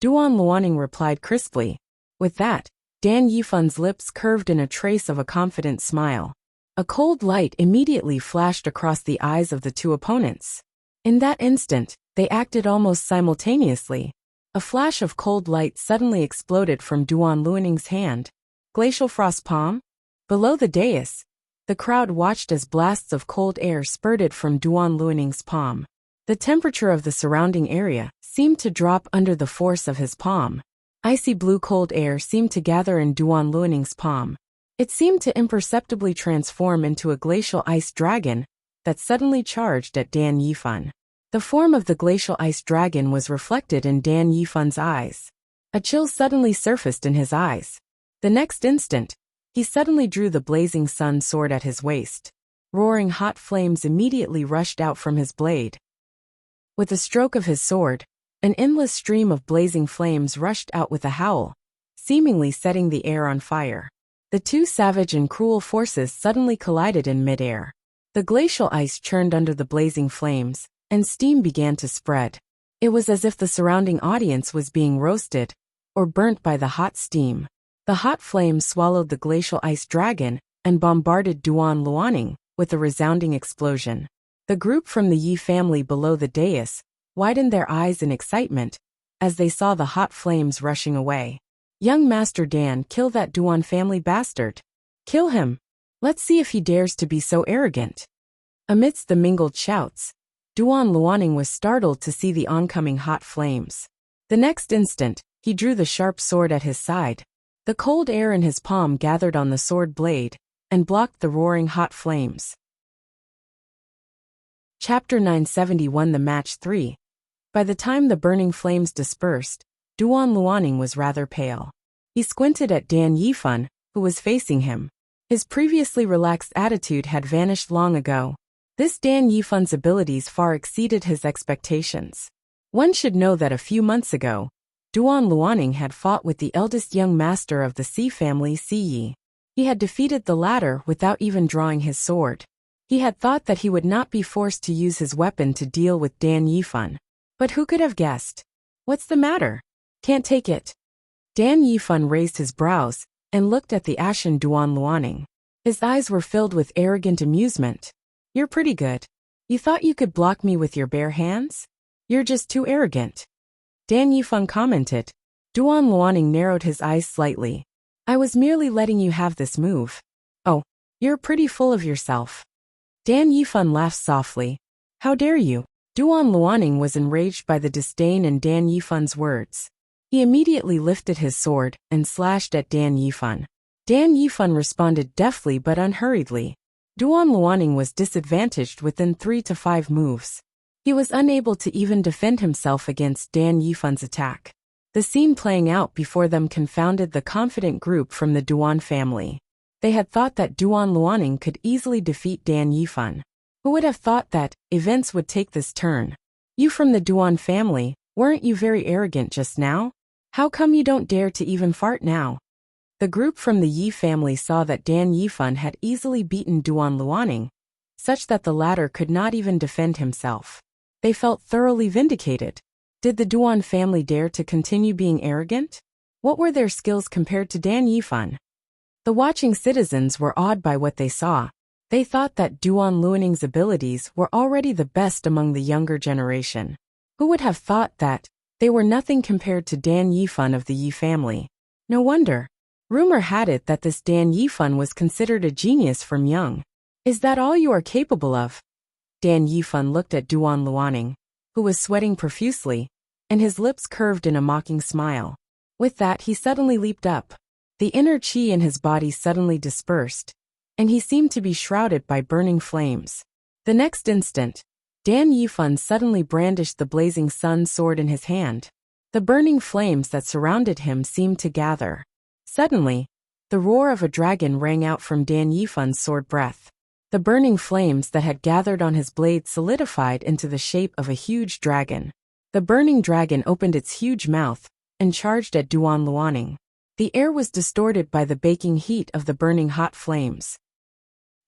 Duan Luaning replied crisply. With that, Dan Yifan's lips curved in a trace of a confident smile. A cold light immediately flashed across the eyes of the two opponents. In that instant, they acted almost simultaneously. A flash of cold light suddenly exploded from Duan Luaning's hand. Glacial frost palm? Below the dais, the crowd watched as blasts of cold air spurted from Duan Luaning's palm. The temperature of the surrounding area seemed to drop under the force of his palm. Icy blue cold air seemed to gather in Duan Luaning's palm. It seemed to imperceptibly transform into a glacial ice dragon that suddenly charged at Dan Yifan. The form of the glacial ice dragon was reflected in Dan Yifan's eyes. A chill suddenly surfaced in his eyes. The next instant, he suddenly drew the blazing sun sword at his waist. Roaring hot flames immediately rushed out from his blade. With a stroke of his sword, an endless stream of blazing flames rushed out with a howl, seemingly setting the air on fire. The two savage and cruel forces suddenly collided in midair. The glacial ice churned under the blazing flames, and steam began to spread. It was as if the surrounding audience was being roasted or burnt by the hot steam. The hot flames swallowed the glacial ice dragon and bombarded Duan Luaning with a resounding explosion. The group from the Yi family below the dais widened their eyes in excitement as they saw the hot flames rushing away. Young Master Dan, kill that Duan family bastard. Kill him. Let's see if he dares to be so arrogant. Amidst the mingled shouts, Duan Luaning was startled to see the oncoming hot flames. The next instant, he drew the sharp sword at his side. The cold air in his palm gathered on the sword blade and blocked the roaring hot flames. Chapter 971 The Match 3. By the time the burning flames dispersed, Duan Luaning was rather pale. He squinted at Dan Yifan, who was facing him. His previously relaxed attitude had vanished long ago. This Dan Yifan's abilities far exceeded his expectations. One should know that a few months ago, Duan Luaning had fought with the eldest young master of the Si family, Si Yi. He had defeated the latter without even drawing his sword. He had thought that he would not be forced to use his weapon to deal with Dan Yifan. But who could have guessed? What's the matter? Can't take it. Dan Yifan raised his brows and looked at the ashen Duan Luaning. His eyes were filled with arrogant amusement. You're pretty good. You thought you could block me with your bare hands? You're just too arrogant. Dan Yifan commented. Duan Luaning narrowed his eyes slightly. I was merely letting you have this move. Oh, you're pretty full of yourself. Dan Yifan laughed softly. How dare you? Duan Luaning was enraged by the disdain in Dan Yifan's words. He immediately lifted his sword and slashed at Dan Yifan. Dan Yifan responded deftly but unhurriedly. Duan Luaning was disadvantaged within 3 to 5 moves. He was unable to even defend himself against Dan Yifan's attack. The scene playing out before them confounded the confident group from the Duan family. They had thought that Duan Luaning could easily defeat Dan Yifan. Who would have thought that events would take this turn? You from the Duan family, weren't you very arrogant just now? How come you don't dare to even fart now? The group from the Yi family saw that Dan Yifan had easily beaten Duan Luaning, such that the latter could not even defend himself. They felt thoroughly vindicated. Did the Duan family dare to continue being arrogant? What were their skills compared to Dan Yifan? The watching citizens were awed by what they saw. They thought that Duan Luaning's abilities were already the best among the younger generation. Who would have thought that they were nothing compared to Dan Yifan of the Yi family? No wonder. Rumor had it that this Dan Yifan was considered a genius from young. Is that all you are capable of? Dan Yifan looked at Duan Luaning, who was sweating profusely, and his lips curved in a mocking smile. With that, he suddenly leaped up. The inner qi in his body suddenly dispersed, and he seemed to be shrouded by burning flames. The next instant, Dan Yifan suddenly brandished the blazing sun sword in his hand. The burning flames that surrounded him seemed to gather. Suddenly, the roar of a dragon rang out from Dan Yifan's sword breath. The burning flames that had gathered on his blade solidified into the shape of a huge dragon. The burning dragon opened its huge mouth and charged at Duan Luaning. The air was distorted by the baking heat of the burning hot flames.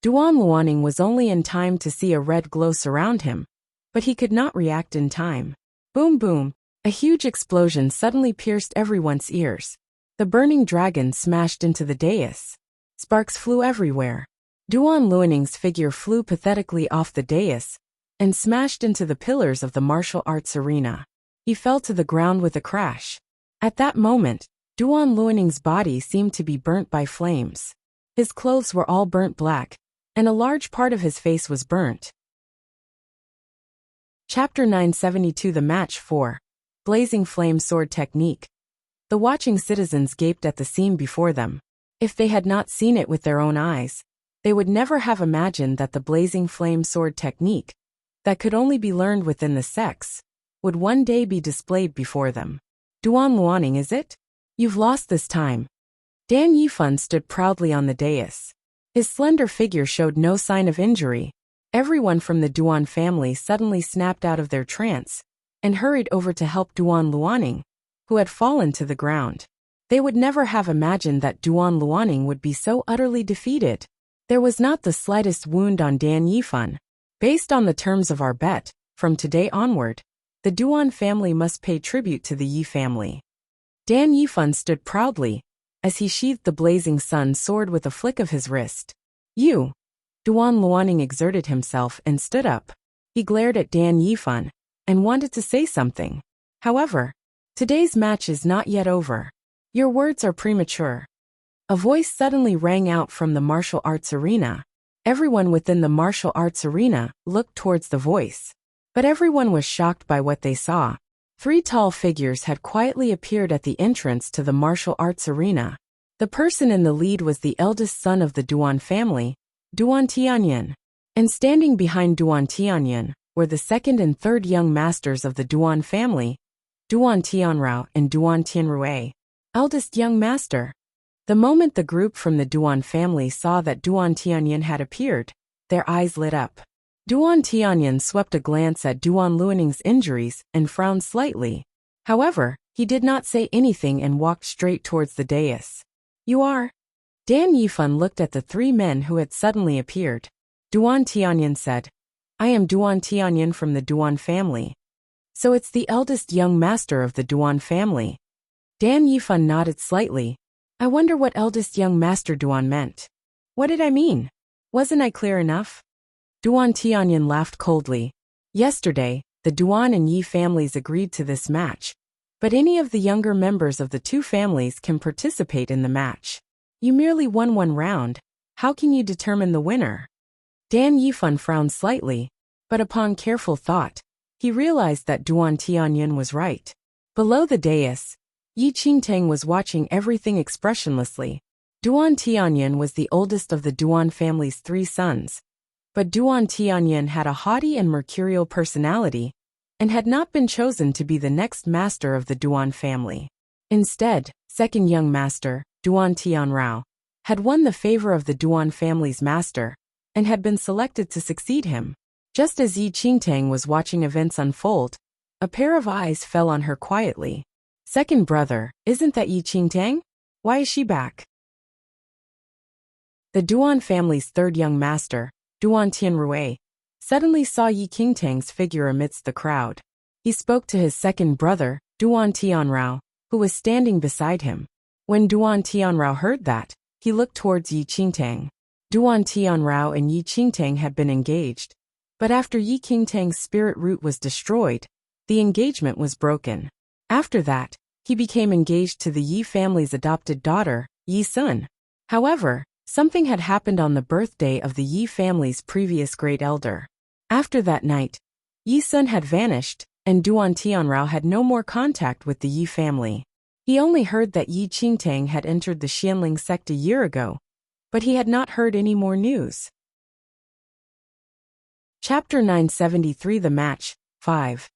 Duan Luaning was only in time to see a red glow surround him, but he could not react in time. Boom boom! A huge explosion suddenly pierced everyone's ears. The burning dragon smashed into the dais. Sparks flew everywhere. Duan Luaning's figure flew pathetically off the dais and smashed into the pillars of the martial arts arena. He fell to the ground with a crash. At that moment, Duan Luaning's body seemed to be burnt by flames. His clothes were all burnt black, and a large part of his face was burnt. Chapter 972 The Match 4. Blazing Flame Sword Technique. The watching citizens gaped at the scene before them. If they had not seen it with their own eyes, they would never have imagined that the blazing flame sword technique, that could only be learned within the sects, would one day be displayed before them. Duan Luaning, is it? You've lost this time. Dan Yifan stood proudly on the dais. His slender figure showed no sign of injury. Everyone from the Duan family suddenly snapped out of their trance and hurried over to help Duan Luaning, who had fallen to the ground. They would never have imagined that Duan Luaning would be so utterly defeated. There was not the slightest wound on Dan Yifan. Based on the terms of our bet, from today onward, the Duan family must pay tribute to the Yi family. Dan Yifan stood proudly as he sheathed the blazing sun sword with a flick of his wrist. You! Duan Luaning exerted himself and stood up. He glared at Dan Yifan and wanted to say something. However, today's match is not yet over. Your words are premature. A voice suddenly rang out from the martial arts arena. Everyone within the martial arts arena looked towards the voice. But everyone was shocked by what they saw. 3 tall figures had quietly appeared at the entrance to the martial arts arena. The person in the lead was the eldest son of the Duan family, Duan Tianyan. And standing behind Duan Tianyan were the second and third young masters of the Duan family, Duan Tianrao and Duan Tianrue. Eldest young master. The moment the group from the Duan family saw that Duan Tianyan had appeared, their eyes lit up. Duan Tianyan swept a glance at Duan Luaning's injuries and frowned slightly. However, he did not say anything and walked straight towards the dais. You are? Dan Yifan looked at the 3 men who had suddenly appeared. Duan Tianyan said, I am Duan Tianyan from the Duan family. So it's the eldest young master of the Duan family. Dan Yifan nodded slightly. I wonder what eldest young master Duan meant. What did I mean? Wasn't I clear enough? Duan Tianyan laughed coldly. Yesterday, the Duan and Yi families agreed to this match, but any of the younger members of the 2 families can participate in the match. You merely won 1 round. How can you determine the winner? Dan Yifan frowned slightly, but upon careful thought, he realized that Duan Tianyin was right. Below the dais, Yi Qingtang was watching everything expressionlessly. Duan Tianyin was the oldest of the Duan family's 3 sons. But Duan Tianyin had a haughty and mercurial personality, and had not been chosen to be the next master of the Duan family. Instead, second young master, Duan Tianrao, had won the favor of the Duan family's master, and had been selected to succeed him. Just as Yi Qingtang was watching events unfold, a pair of eyes fell on her quietly. Second brother, isn't that Yi Qingtang? Why is she back? The Duan family's third young master, Duan Tianrui, suddenly saw Yi Qingtang's figure amidst the crowd. He spoke to his second brother, Duan Tianrao, who was standing beside him. When Duan Tianrao heard that, he looked towards Yi Qingtang. Duan Tianrao and Yi Qingtang had been engaged, but after Yi Qingtang's spirit root was destroyed, the engagement was broken. After that, he became engaged to the Yi family's adopted daughter, Yi Sun. However, something had happened on the birthday of the Yi family's previous great elder. After that night, Yi Sun had vanished, and Duan Tianrao had no more contact with the Yi family. He only heard that Yi Qingtang had entered the Xianling sect a year ago, but he had not heard any more news. Chapter 973 The Match, 5.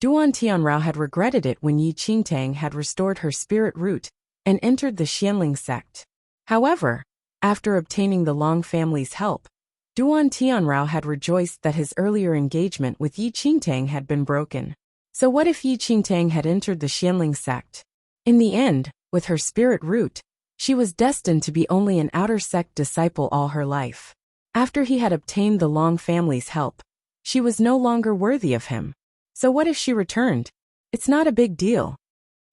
Duan Tianrao had regretted it when Yi Qingtang had restored her spirit root and entered the Xianling sect. However, after obtaining the Long family's help, Duan Tianrao had rejoiced that his earlier engagement with Yi Qingtang had been broken. So what if Yi Qingtang had entered the Xianling sect? In the end, with her spirit root, she was destined to be only an outer sect disciple all her life. After he had obtained the Long family's help, she was no longer worthy of him. So what if she returned? It's not a big deal.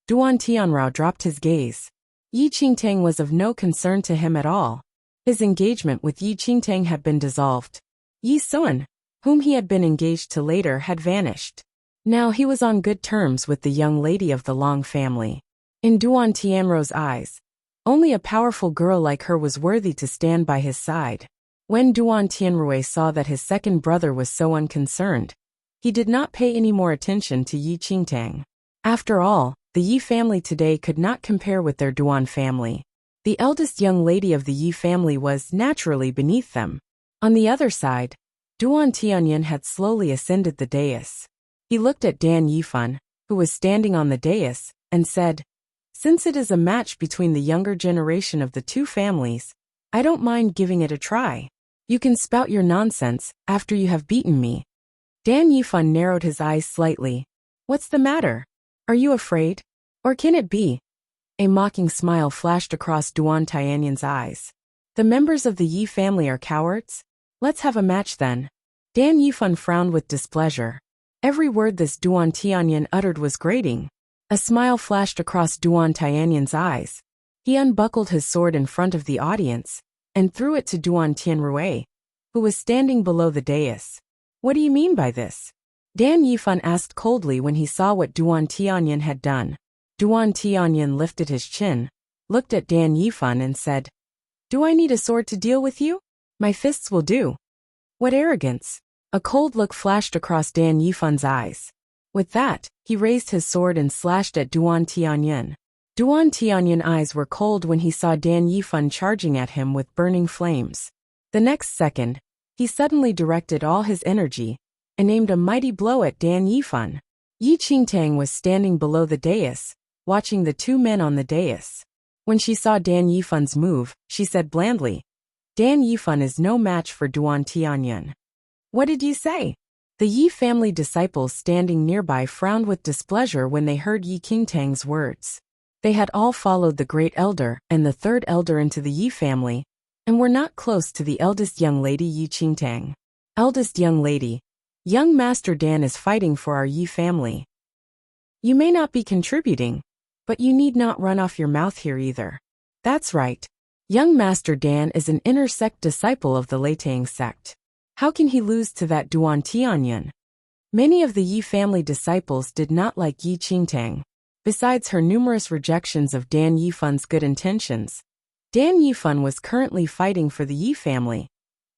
Duan Tianrao dropped his gaze. Yi Qingtang was of no concern to him at all. His engagement with Yi Qingtang had been dissolved. Yi Sun, whom he had been engaged to later, had vanished. Now he was on good terms with the young lady of the Long family. In Duan Tianrao's eyes, only a powerful girl like her was worthy to stand by his side. When Duan Tianrui saw that his second brother was so unconcerned, he did not pay any more attention to Yi Qingtang. After all, the Yi family today could not compare with their Duan family. The eldest young lady of the Yi family was naturally beneath them. On the other side, Duan Tianyin had slowly ascended the dais. He looked at Dan Yifan, who was standing on the dais, and said, "Since it is a match between the younger generation of the 2 families, I don't mind giving it a try. You can spout your nonsense after you have beaten me." Dan Yifan narrowed his eyes slightly. "What's the matter? Are you afraid? Or can it be?" A mocking smile flashed across Duan Tianyin's eyes. "The members of the Yi family are cowards? Let's have a match then." Dan Yifan frowned with displeasure. Every word this Duan Tianyin uttered was grating. A smile flashed across Duan Tianyin's eyes. He unbuckled his sword in front of the audience and threw it to Duan Tianrui, who was standing below the dais. "What do you mean by this?" Dan Yifan asked coldly when he saw what Duan Tianyin had done. Duan Tianyin lifted his chin, looked at Dan Yifan and said, "Do I need a sword to deal with you? My fists will do." "What arrogance!" A cold look flashed across Dan Yifan's eyes. With that, he raised his sword and slashed at Duan Tianyin. Duan Tianyin's eyes were cold when he saw Dan Yifan charging at him with burning flames. The next second, he suddenly directed all his energy and aimed a mighty blow at Dan Yifan. Yi Qingtang was standing below the dais, watching the 2 men on the dais. When she saw Dan Yifan's move, she said blandly, "Dan Yifan is no match for Duan Tianyin." "What did you say?" The Yi family disciples standing nearby frowned with displeasure when they heard Yi Qingtang's words. They had all followed the great elder and the third elder into the Yi family, and were not close to the eldest young lady Yi Qingtang. "Eldest young lady, young Master Dan is fighting for our Yi family. You may not be contributing, but you need not run off your mouth here either." "That's right. Young Master Dan is an inner sect disciple of the Leitang sect. How can he lose to that Duan Tianyin?" Many of the Yi family disciples did not like Yi Qingtang. Besides her numerous rejections of Dan Yifan's good intentions, Dan Yifan was currently fighting for the Yi family,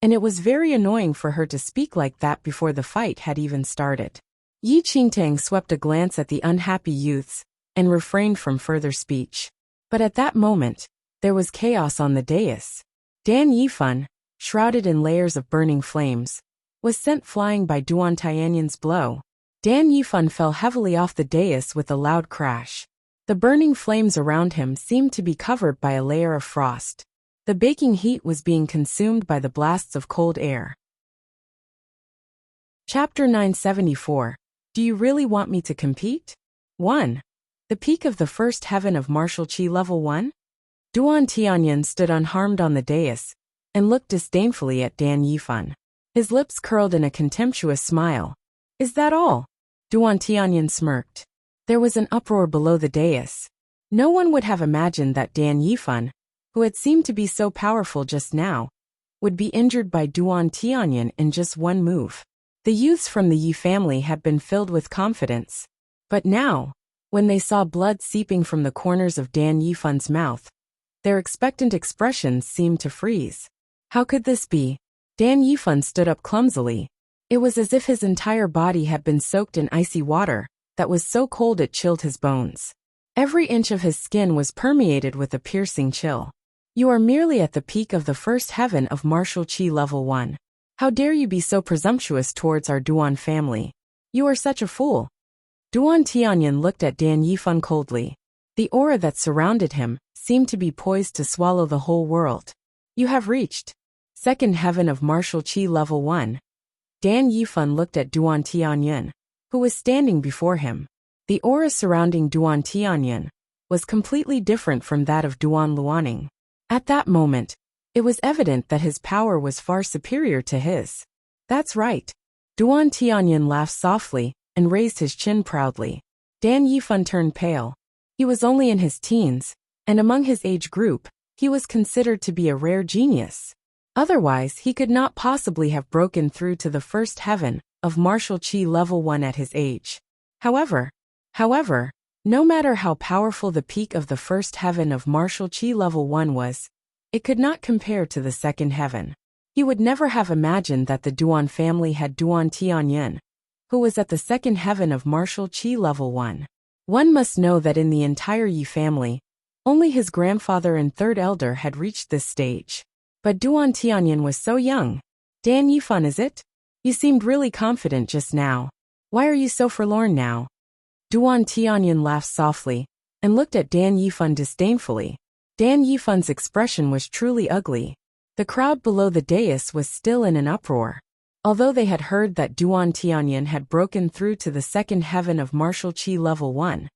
and it was very annoying for her to speak like that before the fight had even started. Yi Qingtang swept a glance at the unhappy youths and refrained from further speech. But at that moment, there was chaos on the dais. Dan Yifan, shrouded in layers of burning flames, was sent flying by Duan Tianyan's blow. Dan Yifan fell heavily off the dais with a loud crash. The burning flames around him seemed to be covered by a layer of frost. The baking heat was being consumed by the blasts of cold air. Chapter 974. Do you really want me to compete? 1. The peak of the first heaven of martial qi level 1? Duan Tianyan stood unharmed on the dais and looked disdainfully at Dan Yifan. His lips curled in a contemptuous smile. Is that all? Duan Tianyan smirked. There was an uproar below the dais. No one would have imagined that Dan Yifan, who had seemed to be so powerful just now, would be injured by Duan Tianyan in just one move. The youths from the Yi family had been filled with confidence. But now, when they saw blood seeping from the corners of Dan Yifan's mouth, their expectant expressions seemed to freeze. How could this be? Dan Yifan stood up clumsily. It was as if his entire body had been soaked in icy water that was so cold it chilled his bones. Every inch of his skin was permeated with a piercing chill. You are merely at the peak of the first heaven of martial qi level 1. How dare you be so presumptuous towards our Duan family? You are such a fool. Duan Tianyan looked at Dan Yifan coldly. The aura that surrounded him seemed to be poised to swallow the whole world. You have reached second heaven of martial qi level 1. Dan Yifan looked at Duan Tianyan, who was standing before him. The aura surrounding Duan Tianyan was completely different from that of Duan Luaning. At that moment, it was evident that his power was far superior to his. That's right. Duan Tianyan laughed softly and raised his chin proudly. Dan Yifan turned pale. He was only in his teens, and among his age group, he was considered to be a rare genius. Otherwise, he could not possibly have broken through to the first heaven of martial qi level 1 at his age. However, no matter how powerful the peak of the first heaven of martial qi level 1 was, it could not compare to the second heaven. He would never have imagined that the Duan family had Duan Tianyan, who was at the second heaven of martial qi level 1. One must know that in the entire Yi family, only his grandfather and third elder had reached this stage. But Duan Tianyan was so young. Dan Yifan, is it? You seemed really confident just now. Why are you so forlorn now? Duan Tianyan laughed softly and looked at Dan Yifan disdainfully. Dan Yifan's expression was truly ugly. The crowd below the dais was still in an uproar. Although they had heard that Duan Tianyan had broken through to the second heaven of martial qi level 1,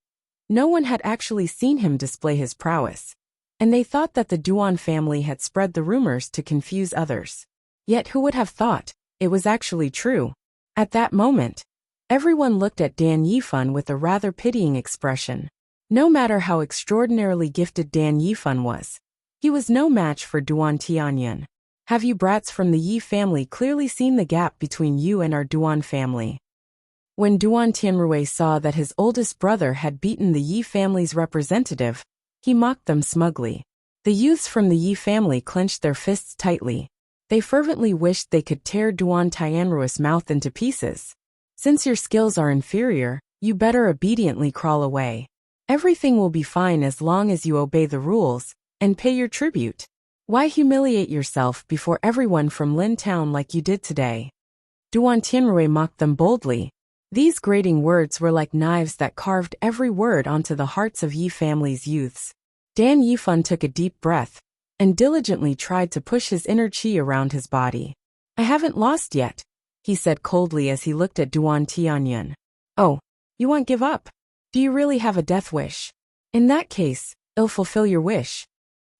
no one had actually seen him display his prowess, and they thought that the Duan family had spread the rumors to confuse others. Yet who would have thought it was actually true? At that moment, everyone looked at Dan Yifan with a rather pitying expression. No matter how extraordinarily gifted Dan Yifan was, he was no match for Duan Tianyan. Have you brats from the Yi family clearly seen the gap between you and our Duan family? When Duan Tianrui saw that his oldest brother had beaten the Yi family's representative, he mocked them smugly. The youths from the Yi family clenched their fists tightly. They fervently wished they could tear Duan Tianrui's mouth into pieces. Since your skills are inferior, you better obediently crawl away. Everything will be fine as long as you obey the rules and pay your tribute. Why humiliate yourself before everyone from Lin Town like you did today? Duan Tianrui mocked them boldly. These grating words were like knives that carved every word onto the hearts of Yi family's youths. Dan Yifan took a deep breath and diligently tried to push his inner qi around his body. I haven't lost yet, he said coldly as he looked at Duan Tianyan. Oh, you won't give up? Do you really have a death wish? In that case, I'll fulfill your wish.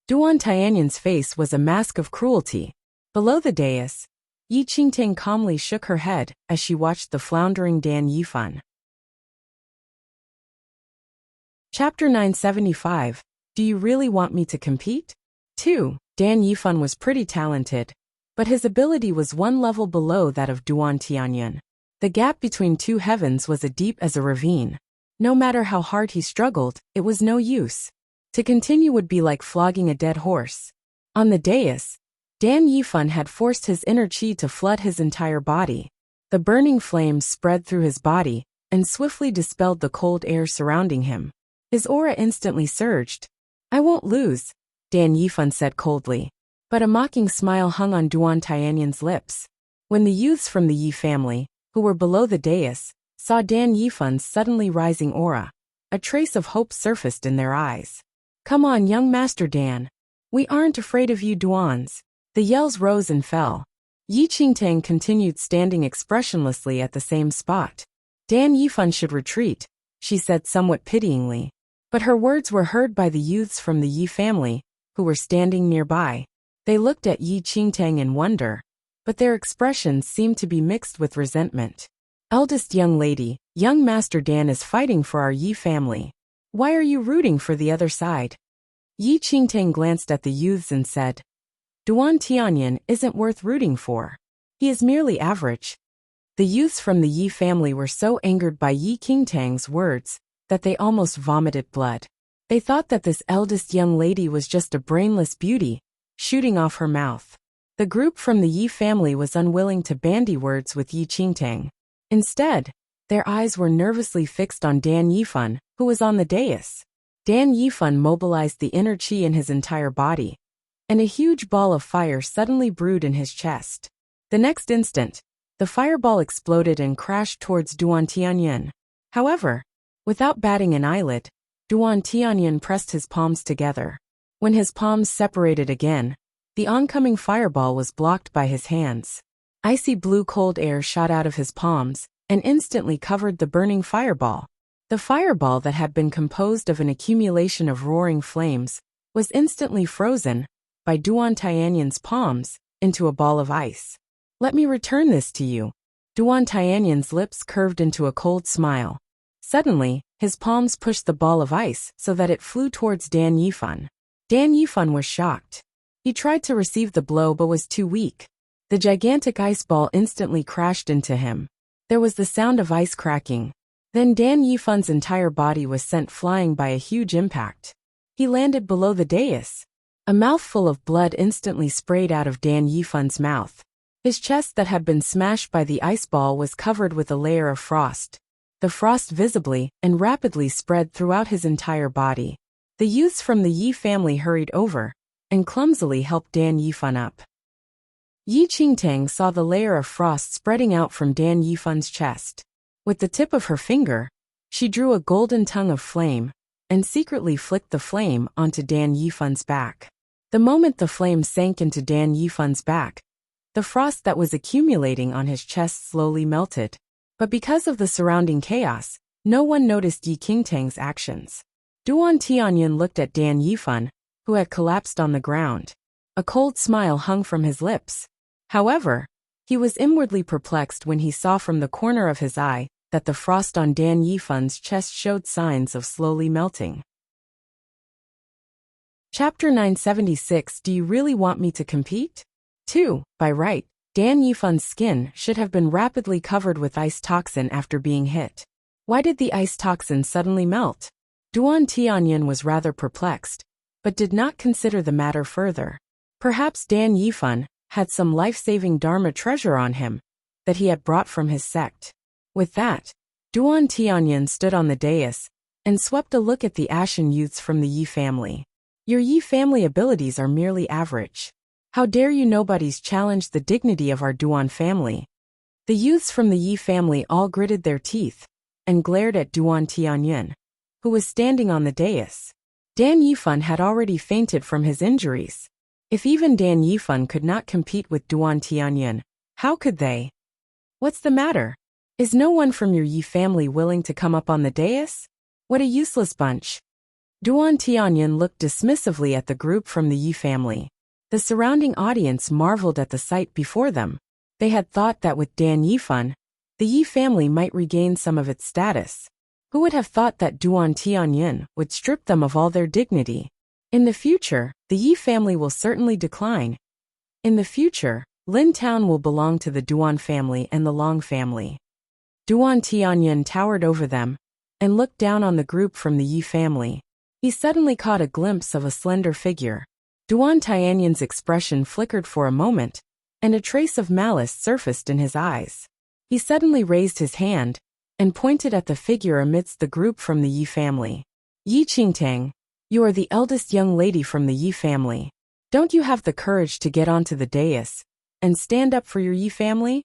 Duan Tianyan's face was a mask of cruelty. Below the dais, Yi Qingtang calmly shook her head as she watched the floundering Dan Yifan. Chapter 975. Do you really want me to compete? 2. Dan Yifan was pretty talented, but his ability was one level below that of Duan Tianyan. The gap between two heavens was as deep as a ravine. No matter how hard he struggled, it was no use. To continue would be like flogging a dead horse. On the dais, Dan Yifan had forced his inner qi to flood his entire body. The burning flames spread through his body and swiftly dispelled the cold air surrounding him. His aura instantly surged. "I won't lose," Dan Yifan said coldly. But a mocking smile hung on Duan Tianyan's lips. When the youths from the Yi family, who were below the dais, saw Dan Yifan's suddenly rising aura, a trace of hope surfaced in their eyes. "Come on, young Master Dan. We aren't afraid of you Duans." The yells rose and fell. Yi Qingtang continued standing expressionlessly at the same spot. "Dan Yifan should retreat," she said somewhat pityingly. But her words were heard by the youths from the Yi family, who were standing nearby. They looked at Yi Qingtang in wonder, but their expressions seemed to be mixed with resentment. "Eldest young lady, young Master Dan is fighting for our Yi family. Why are you rooting for the other side?" Yi Qingtang glanced at the youths and said, "Duan Tianyan isn't worth rooting for. He is merely average." The youths from the Yi family were so angered by Yi Qingtang's words that they almost vomited blood. They thought that this eldest young lady was just a brainless beauty, shooting off her mouth. The group from the Yi family was unwilling to bandy words with Yi Qingtang. Instead, their eyes were nervously fixed on Dan Yifan, who was on the dais. Dan Yifan mobilized the inner qi in his entire body, and a huge ball of fire suddenly brewed in his chest. The next instant, the fireball exploded and crashed towards Duan Tianyan. However, without batting an eyelid, Duan Tianyan pressed his palms together. When his palms separated again, the oncoming fireball was blocked by his hands. Icy blue cold air shot out of his palms and instantly covered the burning fireball. The fireball that had been composed of an accumulation of roaring flames was instantly frozen by Duan Tianyan's palms into a ball of ice. "Let me return this to you." Duan Tianyan's lips curved into a cold smile. Suddenly, his palms pushed the ball of ice so that it flew towards Dan Yifan. Dan Yifan was shocked. He tried to receive the blow but was too weak. The gigantic ice ball instantly crashed into him. There was the sound of ice cracking. Then Dan Yifan's entire body was sent flying by a huge impact. He landed below the dais. A mouthful of blood instantly sprayed out of Dan Yifan's mouth. His chest that had been smashed by the ice ball was covered with a layer of frost. The frost visibly and rapidly spread throughout his entire body. The youths from the Yi family hurried over and clumsily helped Dan Yifan up. Yi Qingtang saw the layer of frost spreading out from Dan Yifan's chest. With the tip of her finger, she drew a golden tongue of flame and secretly flicked the flame onto Dan Yifan's back. The moment the flame sank into Dan Yifan's back, the frost that was accumulating on his chest slowly melted. But because of the surrounding chaos, no one noticed Yi Qingtang's actions. Duan Tianyan looked at Dan Yifan, who had collapsed on the ground. A cold smile hung from his lips. However, he was inwardly perplexed when he saw from the corner of his eye that the frost on Dan Yifan's chest showed signs of slowly melting. Chapter 976. Do you really want me to compete? 2. By right, Dan Yifan's skin should have been rapidly covered with ice toxin after being hit. Why did the ice toxin suddenly melt? Duan Tianyan was rather perplexed, but did not consider the matter further. Perhaps Dan Yifan had some life-saving Dharma treasure on him that he had brought from his sect. With that, Duan Tianyan stood on the dais and swept a look at the ashen youths from the Yi family. "Your Yi family abilities are merely average. How dare you nobodies challenge the dignity of our Duan family?" The youths from the Yi family all gritted their teeth and glared at Duan Tianyan, who was standing on the dais. Dan Yifan had already fainted from his injuries. If even Dan Yifan could not compete with Duan Tianyan, how could they? "What's the matter? Is no one from your Yi family willing to come up on the dais? What a useless bunch." Duan Tianyan looked dismissively at the group from the Yi family. The surrounding audience marveled at the sight before them. They had thought that with Dan Yifan, the Yi family might regain some of its status. Who would have thought that Duan Tianyan would strip them of all their dignity? In the future, the Yi family will certainly decline. In the future, Lin Town will belong to the Duan family and the Long family. Duan Tianyan towered over them and looked down on the group from the Yi family. He suddenly caught a glimpse of a slender figure. Duan Tianyan's expression flickered for a moment, and a trace of malice surfaced in his eyes. He suddenly raised his hand and pointed at the figure amidst the group from the Yi family. Yi Qingtang, you are the eldest young lady from the Yi family. Don't you have the courage to get onto the dais and stand up for your Yi family?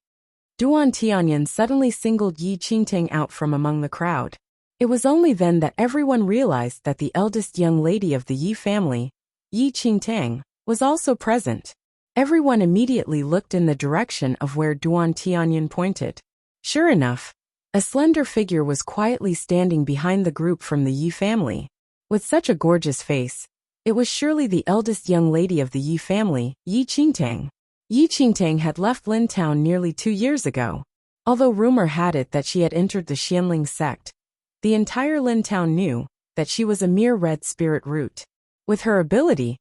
Duan Tianyan suddenly singled Yi Qingtang out from among the crowd. It was only then that everyone realized that the eldest young lady of the Yi family, Yi Qingtang, was also present. Everyone immediately looked in the direction of where Duan Tianyan pointed. Sure enough, a slender figure was quietly standing behind the group from the Yi family. With such a gorgeous face, it was surely the eldest young lady of the Yi family, Yi Qingtang. Yi Qingtang had left Lin Town nearly 2 years ago. Although rumor had it that she had entered the Xianling sect, the entire Lin Town knew that she was a mere red spirit root. With her ability,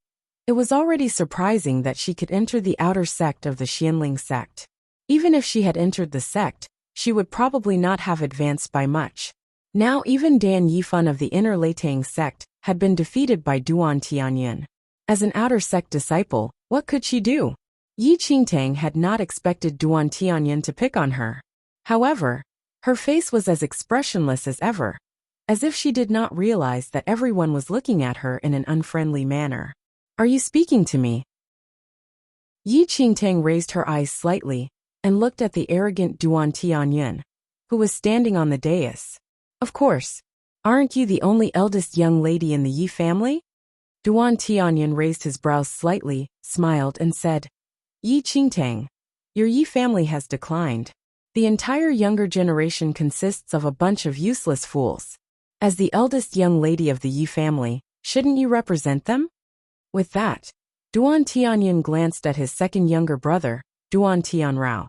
it was already surprising that she could enter the outer sect of the Xianling sect. Even if she had entered the sect, she would probably not have advanced by much. Now even Dan Yifan of the inner Leitang sect had been defeated by Duan Tianyan. As an outer sect disciple, what could she do? Yi Qingtang had not expected Duan Tianyan to pick on her. However, her face was as expressionless as ever, as if she did not realize that everyone was looking at her in an unfriendly manner. Are you speaking to me? Yi Qingtang raised her eyes slightly and looked at the arrogant Duan Tianyan, who was standing on the dais. Of course, aren't you the only eldest young lady in the Yi family? Duan Tianyan raised his brows slightly, smiled and said, Yi Qingtang, your Yi family has declined. The entire younger generation consists of a bunch of useless fools. As the eldest young lady of the Yi family, shouldn't you represent them? With that, Duan Tianyan glanced at his second younger brother, Duan Tianrao,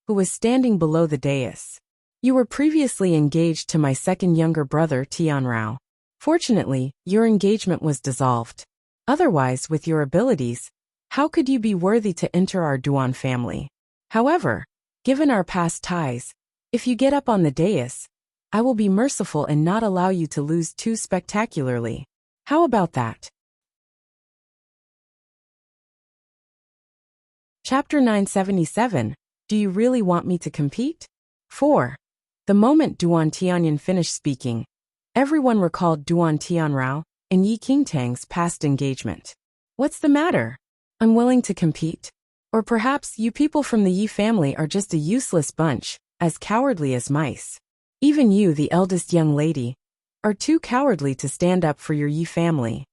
who was standing below the dais. You were previously engaged to my second younger brother, Tianrao. Fortunately, your engagement was dissolved. Otherwise, with your abilities, how could you be worthy to enter our Duan family? However, given our past ties, if you get up on the dais, I will be merciful and not allow you to lose too spectacularly. How about that? Chapter 977. Do you really want me to compete? 4. The moment Duan Tianyan finished speaking, everyone recalled Duan Tianrao and Yi Qingtang's past engagement. What's the matter? Unwilling to compete? Or perhaps you people from the Yi family are just a useless bunch, as cowardly as mice. Even you, the eldest young lady, are too cowardly to stand up for your Yi family.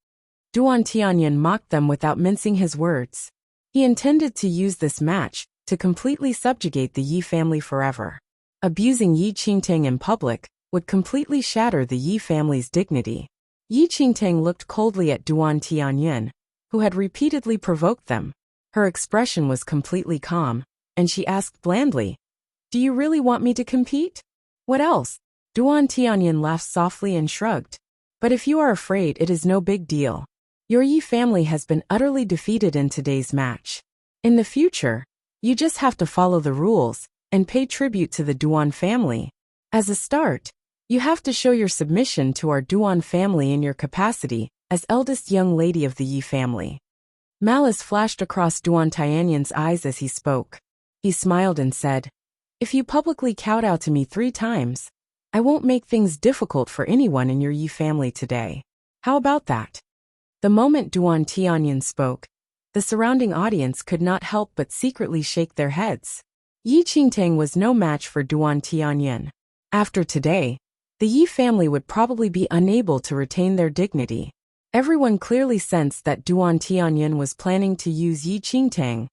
Duan Tianyan mocked them without mincing his words. He intended to use this match to completely subjugate the Yi family forever. Abusing Yi Qingtang in public would completely shatter the Yi family's dignity. Yi Qingtang looked coldly at Duan Tianyan, who had repeatedly provoked them. Her expression was completely calm, and she asked blandly, Do you really want me to compete? What else? Duan Tianyan laughed softly and shrugged. But if you are afraid, it is no big deal. Your Yi family has been utterly defeated in today's match. In the future, you just have to follow the rules and pay tribute to the Duan family. As a start, you have to show your submission to our Duan family in your capacity as eldest young lady of the Yi family. Malice flashed across Duan Tianyan's eyes as he spoke. He smiled and said, If you publicly kowtow to me 3 times, I won't make things difficult for anyone in your Yi family today. How about that? The moment Duan Tianyan spoke, the surrounding audience could not help but secretly shake their heads. Yi Qingtang was no match for Duan Tianyan. After today, the Yi family would probably be unable to retain their dignity. Everyone clearly sensed that Duan Tianyan was planning to use Yi Qingtang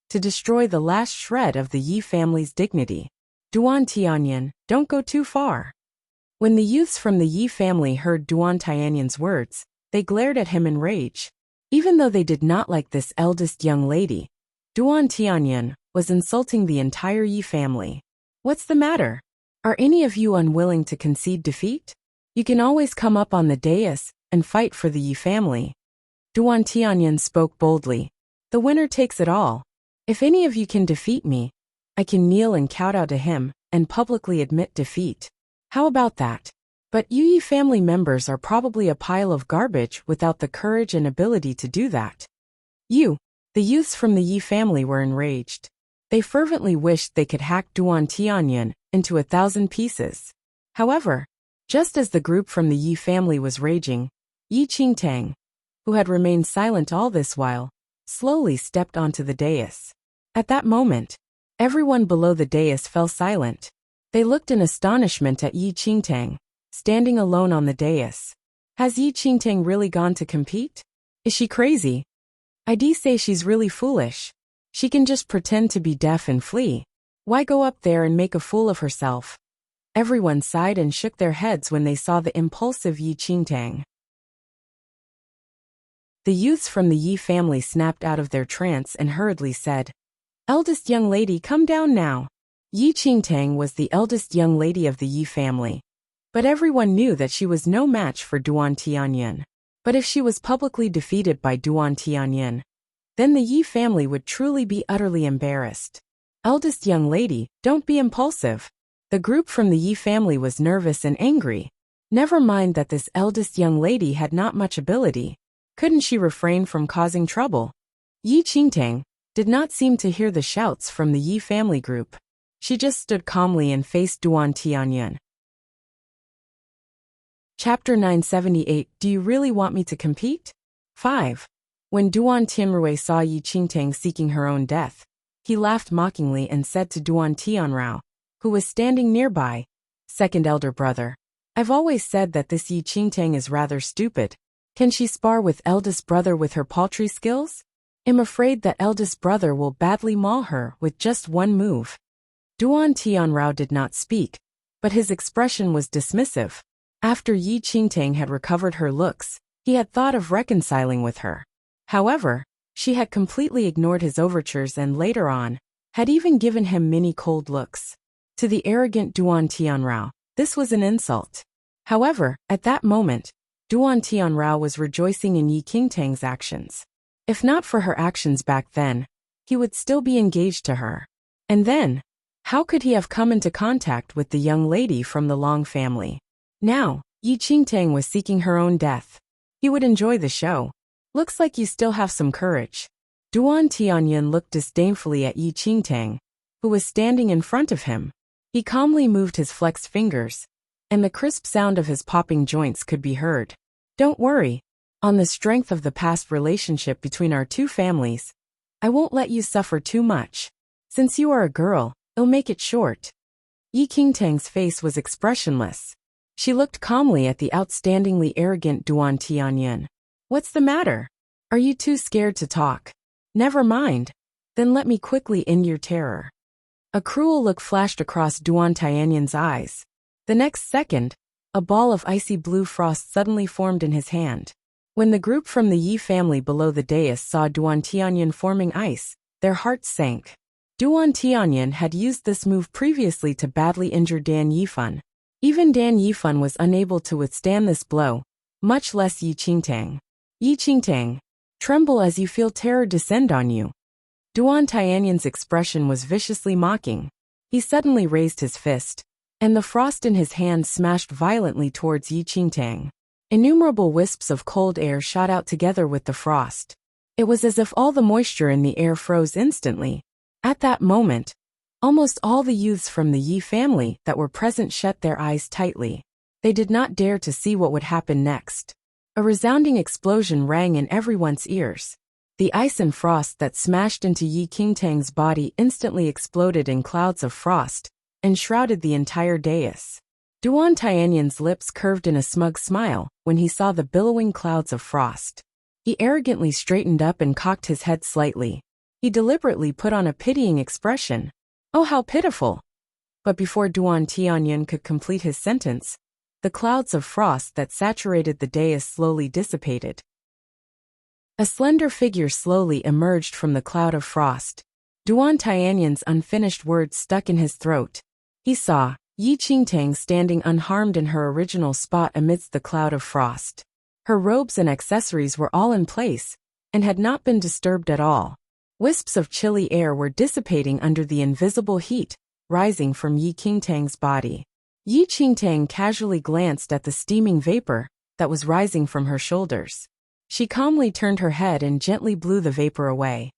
to destroy the last shred of the Yi family's dignity. Duan Tianyan, don't go too far. When the youths from the Yi family heard Duan Tianyan's words, they glared at him in rage. Even though they did not like this eldest young lady, Duan Tianyan was insulting the entire Yi family. What's the matter? Are any of you unwilling to concede defeat? You can always come up on the dais and fight for the Yi family. Duan Tianyan spoke boldly. The winner takes it all. If any of you can defeat me, I can kneel and kowtow to him and publicly admit defeat. How about that? But you Yi family members are probably a pile of garbage without the courage and ability to do that. The youths from the Yi family were enraged. They fervently wished they could hack Duan Tianyan into 1,000 pieces. However, just as the group from the Yi family was raging, Yi Qingtang, who had remained silent all this while, slowly stepped onto the dais. At that moment, everyone below the dais fell silent. They looked in astonishment at Yi Qingtang, standing alone on the dais. Has Yi Qingtang really gone to compete? Is she crazy? I'd say she's really foolish. She can just pretend to be deaf and flee. Why go up there and make a fool of herself? Everyone sighed and shook their heads when they saw the impulsive Yi Qingtang. The youths from the Yi family snapped out of their trance and hurriedly said, "Eldest young lady, come down now." Yi Qingtang was the eldest young lady of the Yi family, but everyone knew that she was no match for Duan Tianyin. But if she was publicly defeated by Duan Tianyin, then the Yi family would truly be utterly embarrassed. Eldest young lady, don't be impulsive. The group from the Yi family was nervous and angry. Never mind that this eldest young lady had not much ability. Couldn't she refrain from causing trouble? Yi Qingtang did not seem to hear the shouts from the Yi family group. She just stood calmly and faced Duan Tianyin. Chapter 978. Do you really want me to compete? 5. When Duan Tianrui saw Yi Qingtang seeking her own death, he laughed mockingly and said to Duan Tianrao, who was standing nearby, "Second elder brother, I've always said that this Yi Qingtang is rather stupid. Can she spar with eldest brother with her paltry skills? I'm afraid that eldest brother will badly maul her with just one move." Duan Tianrao did not speak, but his expression was dismissive. After Yi Qingtang had recovered her looks, he had thought of reconciling with her. However, she had completely ignored his overtures and later on, had even given him many cold looks. To the arrogant Duan Tianrao, this was an insult. However, at that moment, Duan Tianrao was rejoicing in Yi Qingtang's actions. If not for her actions back then, he would still be engaged to her. And then, how could he have come into contact with the young lady from the Long family? Now, Yi Qingtang was seeking her own death. He would enjoy the show. Looks like you still have some courage. Duan Tianyin looked disdainfully at Yi Qingtang, who was standing in front of him. He calmly moved his flexed fingers, and the crisp sound of his popping joints could be heard. Don't worry. On the strength of the past relationship between our two families, I won't let you suffer too much. Since you are a girl, I'll make it short. Yi Qingtang's face was expressionless. She looked calmly at the outstandingly arrogant Duan Tianyin. What's the matter? Are you too scared to talk? Never mind. Then let me quickly end your terror. A cruel look flashed across Duan Tianyin's eyes. The next second, a ball of icy blue frost suddenly formed in his hand. When the group from the Yi family below the dais saw Duan Tianyin forming ice, their hearts sank. Duan Tianyin had used this move previously to badly injure Dan Yifan. Even Dan Yifan was unable to withstand this blow, much less Yi Qingtang. Yi Qingtang, tremble as you feel terror descend on you. Duan Tianyin's expression was viciously mocking. He suddenly raised his fist, and the frost in his hand smashed violently towards Yi Qingtang. Innumerable wisps of cold air shot out together with the frost. It was as if all the moisture in the air froze instantly. At that moment, almost all the youths from the Yi family that were present shut their eyes tightly. They did not dare to see what would happen next. A resounding explosion rang in everyone's ears. The ice and frost that smashed into Yi Qingtang's body instantly exploded in clouds of frost and shrouded the entire dais. Duan Tianyin's lips curved in a smug smile when he saw the billowing clouds of frost. He arrogantly straightened up and cocked his head slightly. He deliberately put on a pitying expression. Oh, how pitiful! But before Duan Tianyin could complete his sentence, the clouds of frost that saturated the dais slowly dissipated. A slender figure slowly emerged from the cloud of frost. Duan Tianyin's unfinished words stuck in his throat. He saw Yi Qingtang standing unharmed in her original spot amidst the cloud of frost. Her robes and accessories were all in place, and had not been disturbed at all. Wisps of chilly air were dissipating under the invisible heat, rising from Yi Qingtang's body. Yi Qingtang casually glanced at the steaming vapor that was rising from her shoulders. She calmly turned her head and gently blew the vapor away.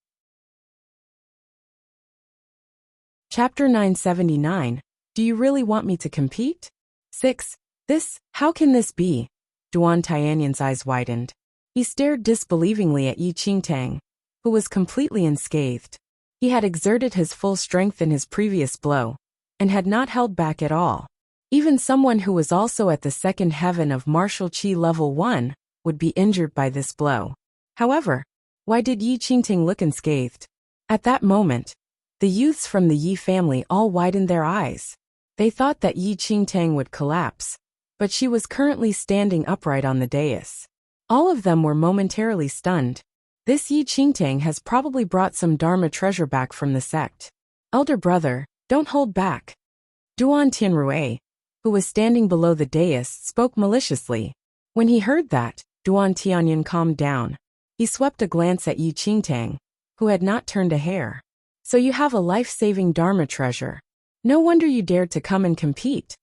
Chapter 979. Do you really want me to compete? 6. How can this be? Duan Tianyan's eyes widened. He stared disbelievingly at Yi Qingtang, who was completely unscathed. He had exerted his full strength in his previous blow, and had not held back at all. Even someone who was also at the second heaven of martial qi level 1 would be injured by this blow. However, why did Yi Qingtang look unscathed? At that moment, the youths from the Yi family all widened their eyes. They thought that Yi Qingtang would collapse, but she was currently standing upright on the dais. All of them were momentarily stunned. This Yi Qingtang has probably brought some Dharma treasure back from the sect. Elder brother, don't hold back. Duan Tianrui, who was standing below the dais, spoke maliciously. When he heard that, Duan Tianyan calmed down. He swept a glance at Yi Qingtang, who had not turned a hair. So you have a life-saving Dharma treasure. No wonder you dared to come and compete.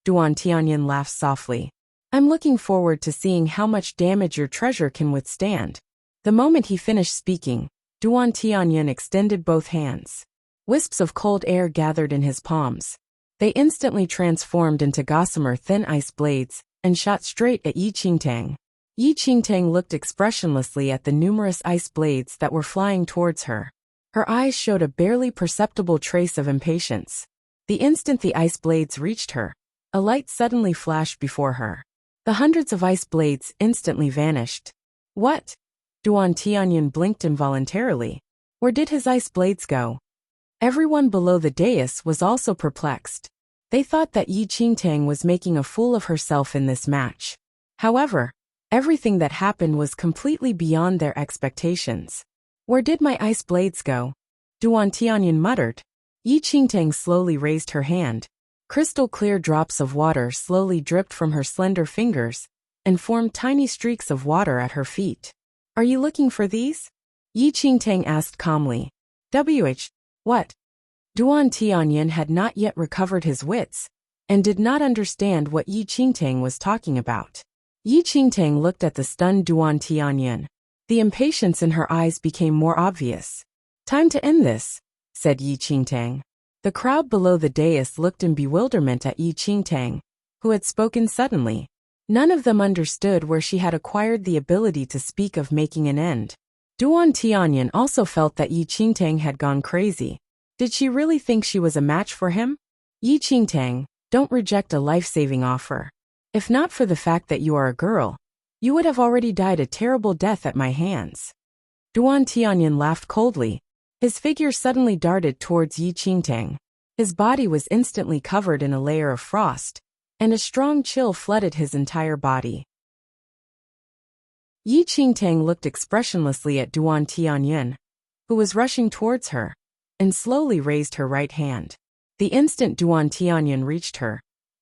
Duan Tianyan laughed softly. I'm looking forward to seeing how much damage your treasure can withstand. The moment he finished speaking, Duan Tianyan extended both hands. Wisps of cold air gathered in his palms. They instantly transformed into gossamer thin ice blades and shot straight at Yi Qingtang. Yi Qingtang looked expressionlessly at the numerous ice blades that were flying towards her. Her eyes showed a barely perceptible trace of impatience. The instant the ice blades reached her, a light suddenly flashed before her. The hundreds of ice blades instantly vanished. What? Duan Tianyan blinked involuntarily. Where did his ice blades go? Everyone below the dais was also perplexed. They thought that Yi Qingtang was making a fool of herself in this match. However, everything that happened was completely beyond their expectations. Where did my ice blades go? Duan Tianyan muttered. Yi Qingtang slowly raised her hand. Crystal clear drops of water slowly dripped from her slender fingers and formed tiny streaks of water at her feet. Are you looking for these? Yi Qingtang asked calmly. What? Duan Tianyan had not yet recovered his wits and did not understand what Yi Qingtang was talking about. Yi Qingtang looked at the stunned Duan Tianyan. The impatience in her eyes became more obvious. Time to end this, said Yi Qingtang. The crowd below the dais looked in bewilderment at Yi Qingtang, who had spoken suddenly. None of them understood where she had acquired the ability to speak of making an end. Duan Tianyan also felt that Yi Qingtang had gone crazy. Did she really think she was a match for him? Yi Qingtang, don't reject a life-saving offer. If not for the fact that you are a girl, you would have already died a terrible death at my hands. Duan Tianyan laughed coldly. His figure suddenly darted towards Yi Qingtang. His body was instantly covered in a layer of frost, and a strong chill flooded his entire body. Yi Qingtang looked expressionlessly at Duan Tianyan, who was rushing towards her, and slowly raised her right hand. The instant Duan Tianyan reached her,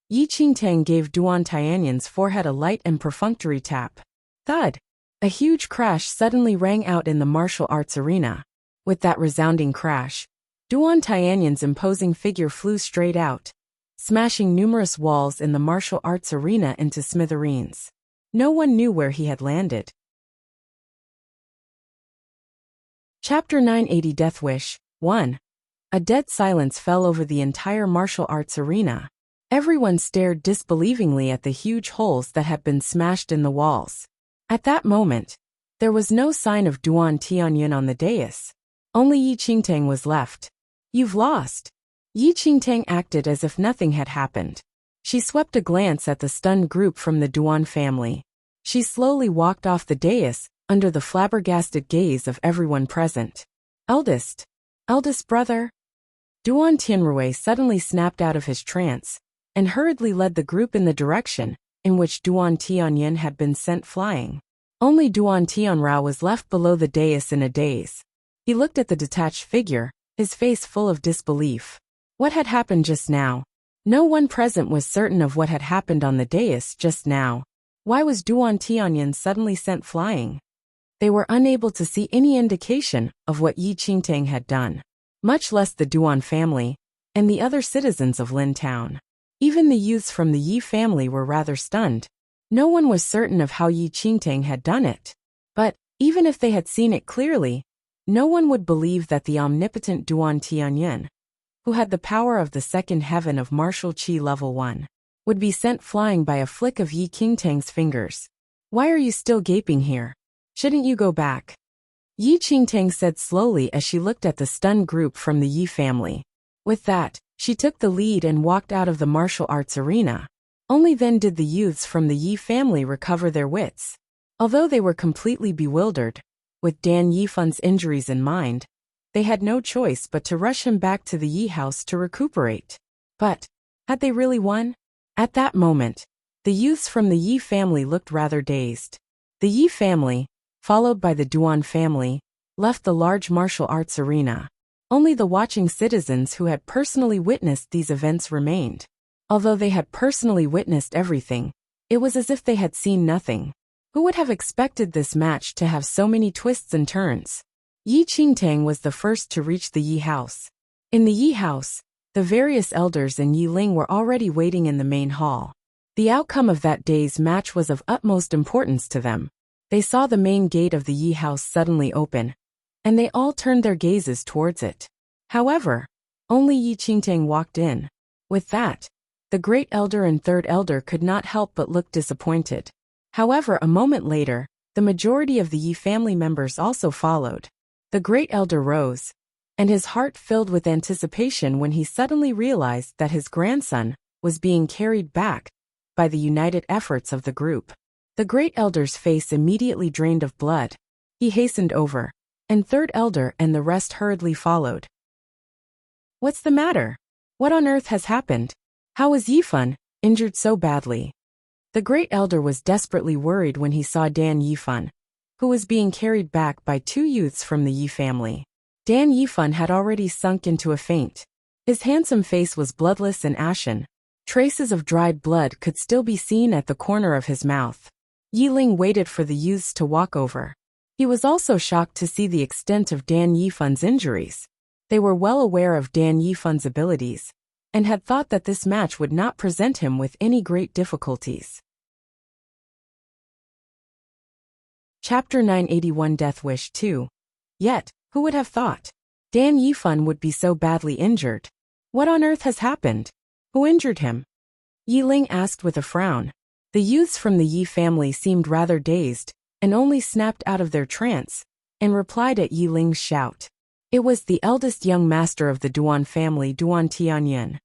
Yi Qingtang gave Duan Tianyan's forehead a light and perfunctory tap. Thud! A huge crash suddenly rang out in the martial arts arena. With that resounding crash, Duan Tianyan's imposing figure flew straight out, smashing numerous walls in the martial arts arena into smithereens. No one knew where he had landed. Chapter 980 Death Wish 1. A dead silence fell over the entire martial arts arena. Everyone stared disbelievingly at the huge holes that had been smashed in the walls. At that moment, there was no sign of Duan Tianyan on the dais. Only Yi Qingtang was left. You've lost. Yi Qingtang acted as if nothing had happened. She swept a glance at the stunned group from the Duan family. She slowly walked off the dais, under the flabbergasted gaze of everyone present. Eldest brother? Duan Tianrui suddenly snapped out of his trance, and hurriedly led the group in the direction in which Duan Tianyan had been sent flying. Only Duan Tianrao was left below the dais in a daze. He looked at the detached figure, his face full of disbelief. What had happened just now? No one present was certain of what had happened on the dais just now. Why was Duan Tianyan suddenly sent flying? They were unable to see any indication of what Yi Qingtang had done, much less the Duan family and the other citizens of Lin Town. Even the youths from the Yi family were rather stunned. No one was certain of how Yi Qingtang had done it. But, even if they had seen it clearly, no one would believe that the omnipotent Duan Tianyan, who had the power of the second heaven of martial qi level 1, would be sent flying by a flick of Yi Qingtang's fingers. Why are you still gaping here? Shouldn't you go back? Yi Qingtang said slowly as she looked at the stunned group from the Yi family. With that, she took the lead and walked out of the martial arts arena. Only then did the youths from the Yi family recover their wits. Although they were completely bewildered, with Dan Yifan's injuries in mind, they had no choice but to rush him back to the Yi house to recuperate. But, had they really won? At that moment, the youths from the Yi family looked rather dazed. The Yi family, followed by the Duan family, left the large martial arts arena. Only the watching citizens who had personally witnessed these events remained. Although they had personally witnessed everything, it was as if they had seen nothing. Who would have expected this match to have so many twists and turns? Yi Qingtang was the first to reach the Yi house. In the Yi house, the various elders and Yi Ling were already waiting in the main hall. The outcome of that day's match was of utmost importance to them. They saw the main gate of the Yi house suddenly open, and they all turned their gazes towards it. However, only Yi Qingtang walked in. With that, the great elder and third elder could not help but look disappointed. However, a moment later, the majority of the Yi family members also followed. The great elder rose, and his heart filled with anticipation when he suddenly realized that his grandson was being carried back by the united efforts of the group. The great elder's face immediately drained of blood. He hastened over, and third elder and the rest hurriedly followed. What's the matter? What on earth has happened? How was Yifan injured so badly? The great elder was desperately worried when he saw Dan Yifan, who was being carried back by two youths from the Yi family. Dan Yifan had already sunk into a faint. His handsome face was bloodless and ashen. Traces of dried blood could still be seen at the corner of his mouth. Yi Ling waited for the youths to walk over. He was also shocked to see the extent of Dan Yifan's injuries. They were well aware of Dan Yifan's abilities, and had thought that this match would not present him with any great difficulties. Chapter 981 Death Wish 2. Yet, who would have thought? Dan Yifan would be so badly injured. What on earth has happened? Who injured him? Yi Ling asked with a frown. The youths from the Yi family seemed rather dazed, and only snapped out of their trance, and replied at Yi Ling's shout. It was the eldest young master of the Duan family, Duan Tianyan.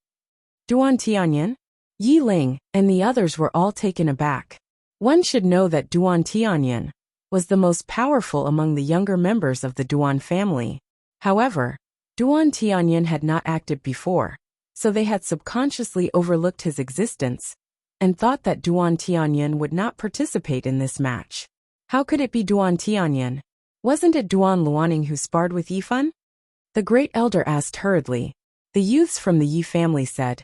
Duan Tianyan? Yi Ling and the others were all taken aback. One should know that Duan Tianyan was the most powerful among the younger members of the Duan family. However, Duan Tianyan had not acted before, so they had subconsciously overlooked his existence, and thought that Duan Tianyan would not participate in this match. How could it be Duan Tianyan? Wasn't it Duan Luaning who sparred with Yifan? The great elder asked hurriedly. The youths from the Yi family said,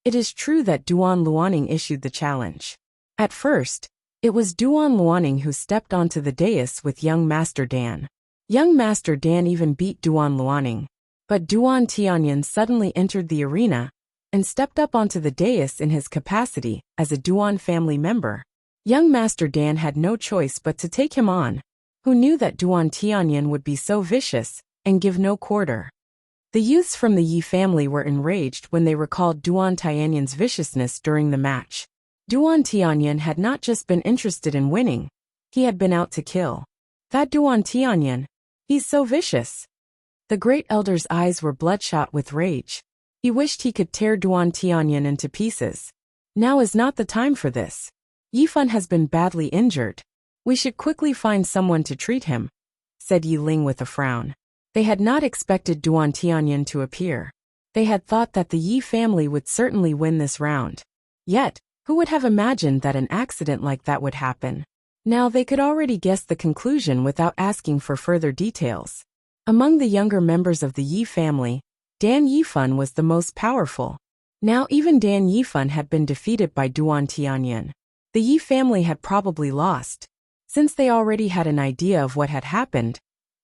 "It is true that Duan Luaning issued the challenge." At first, it was Duan Luaning who stepped onto the dais with young Master Dan. Young Master Dan even beat Duan Luaning. But Duan Tianyan suddenly entered the arena and stepped up onto the dais in his capacity as a Duan family member. Young Master Dan had no choice but to take him on. Who knew that Duan Tianyan would be so vicious and give no quarter? The youths from the Yi family were enraged when they recalled Duan Tianyan's viciousness during the match. Duan Tianyan had not just been interested in winning, he had been out to kill. That Duan Tianyan, he's so vicious. The great elder's eyes were bloodshot with rage. He wished he could tear Duan Tianyan into pieces. Now is not the time for this. Yifan has been badly injured. We should quickly find someone to treat him, said Yi Ling with a frown. They had not expected Duan Tianyan to appear. They had thought that the Yi family would certainly win this round. Yet, who would have imagined that an accident like that would happen? Now they could already guess the conclusion without asking for further details. Among the younger members of the Yi family, Dan Yifan was the most powerful. Now even Dan Yifan had been defeated by Duan Tianyan. The Yi family had probably lost. Since they already had an idea of what had happened,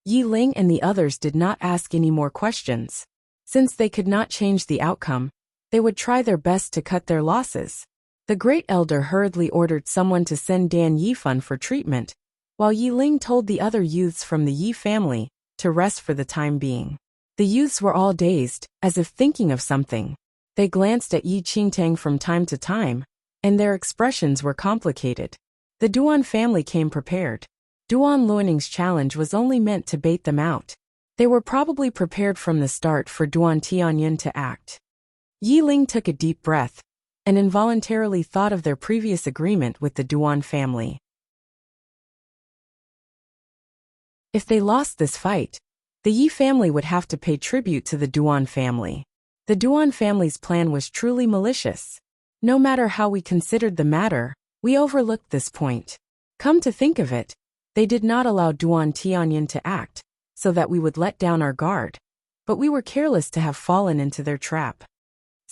Yi Ling and the others did not ask any more questions. Since they could not change the outcome, they would try their best to cut their losses. The great elder hurriedly ordered someone to send Dan Yifan for treatment, while Yi Ling told the other youths from the Yi family to rest for the time being. The youths were all dazed, as if thinking of something. They glanced at Yi Qingtang from time to time, and their expressions were complicated. The Duan family came prepared. Duan Luoning's challenge was only meant to bait them out. They were probably prepared from the start for Duan Tianyin to act. Yi Ling took a deep breath and involuntarily thought of their previous agreement with the Duan family. If they lost this fight, the Yi family would have to pay tribute to the Duan family. The Duan family's plan was truly malicious. No matter how we considered the matter, we overlooked this point. Come to think of it, they did not allow Duan Tianyin to act, so that we would let down our guard. But we were careless to have fallen into their trap.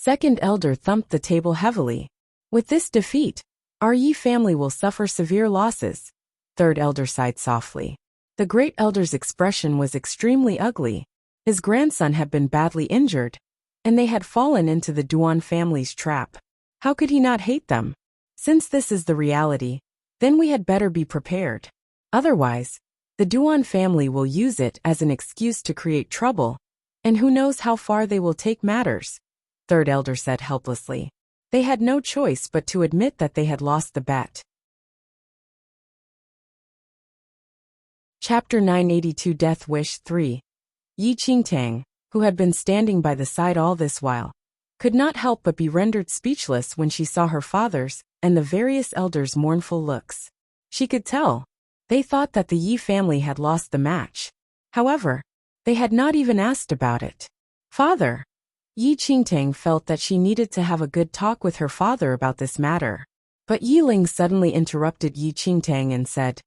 Second elder thumped the table heavily. With this defeat, our Yi family will suffer severe losses. Third elder sighed softly. The great elder's expression was extremely ugly. His grandson had been badly injured, and they had fallen into the Duan family's trap. How could he not hate them? Since this is the reality, then we had better be prepared. Otherwise, the Duan family will use it as an excuse to create trouble, and who knows how far they will take matters, Third elder said helplessly. They had no choice but to admit that they had lost the bet. Chapter 982 Death Wish 3. Yi Qingtang, who had been standing by the side all this while, could not help but be rendered speechless when she saw her father's and the various elders' mournful looks. She could tell. They thought that the Yi family had lost the match. However, they had not even asked about it. Father! Yi Qingtang felt that she needed to have a good talk with her father about this matter. But Yi Ling suddenly interrupted Yi Qingtang and said,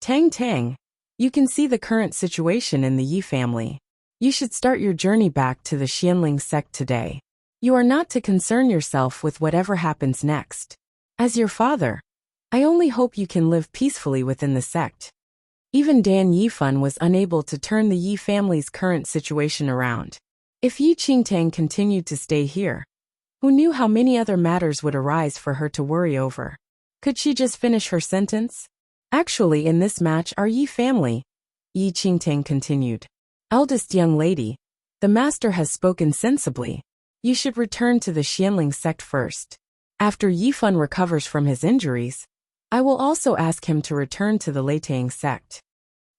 Tang Tang, you can see the current situation in the Yi family. You should start your journey back to the Xianling sect today. You are not to concern yourself with whatever happens next. As your father, I only hope you can live peacefully within the sect. Even Dan Yifan was unable to turn the Yi family's current situation around. If Yi Qingtang continued to stay here, who knew how many other matters would arise for her to worry over? Could she just finish her sentence? Actually, in this match, our Yi family, Yi Qingtang continued. Eldest young lady, the master has spoken sensibly. You should return to the Xianling sect first. After Yifan recovers from his injuries, I will also ask him to return to the Leitang sect.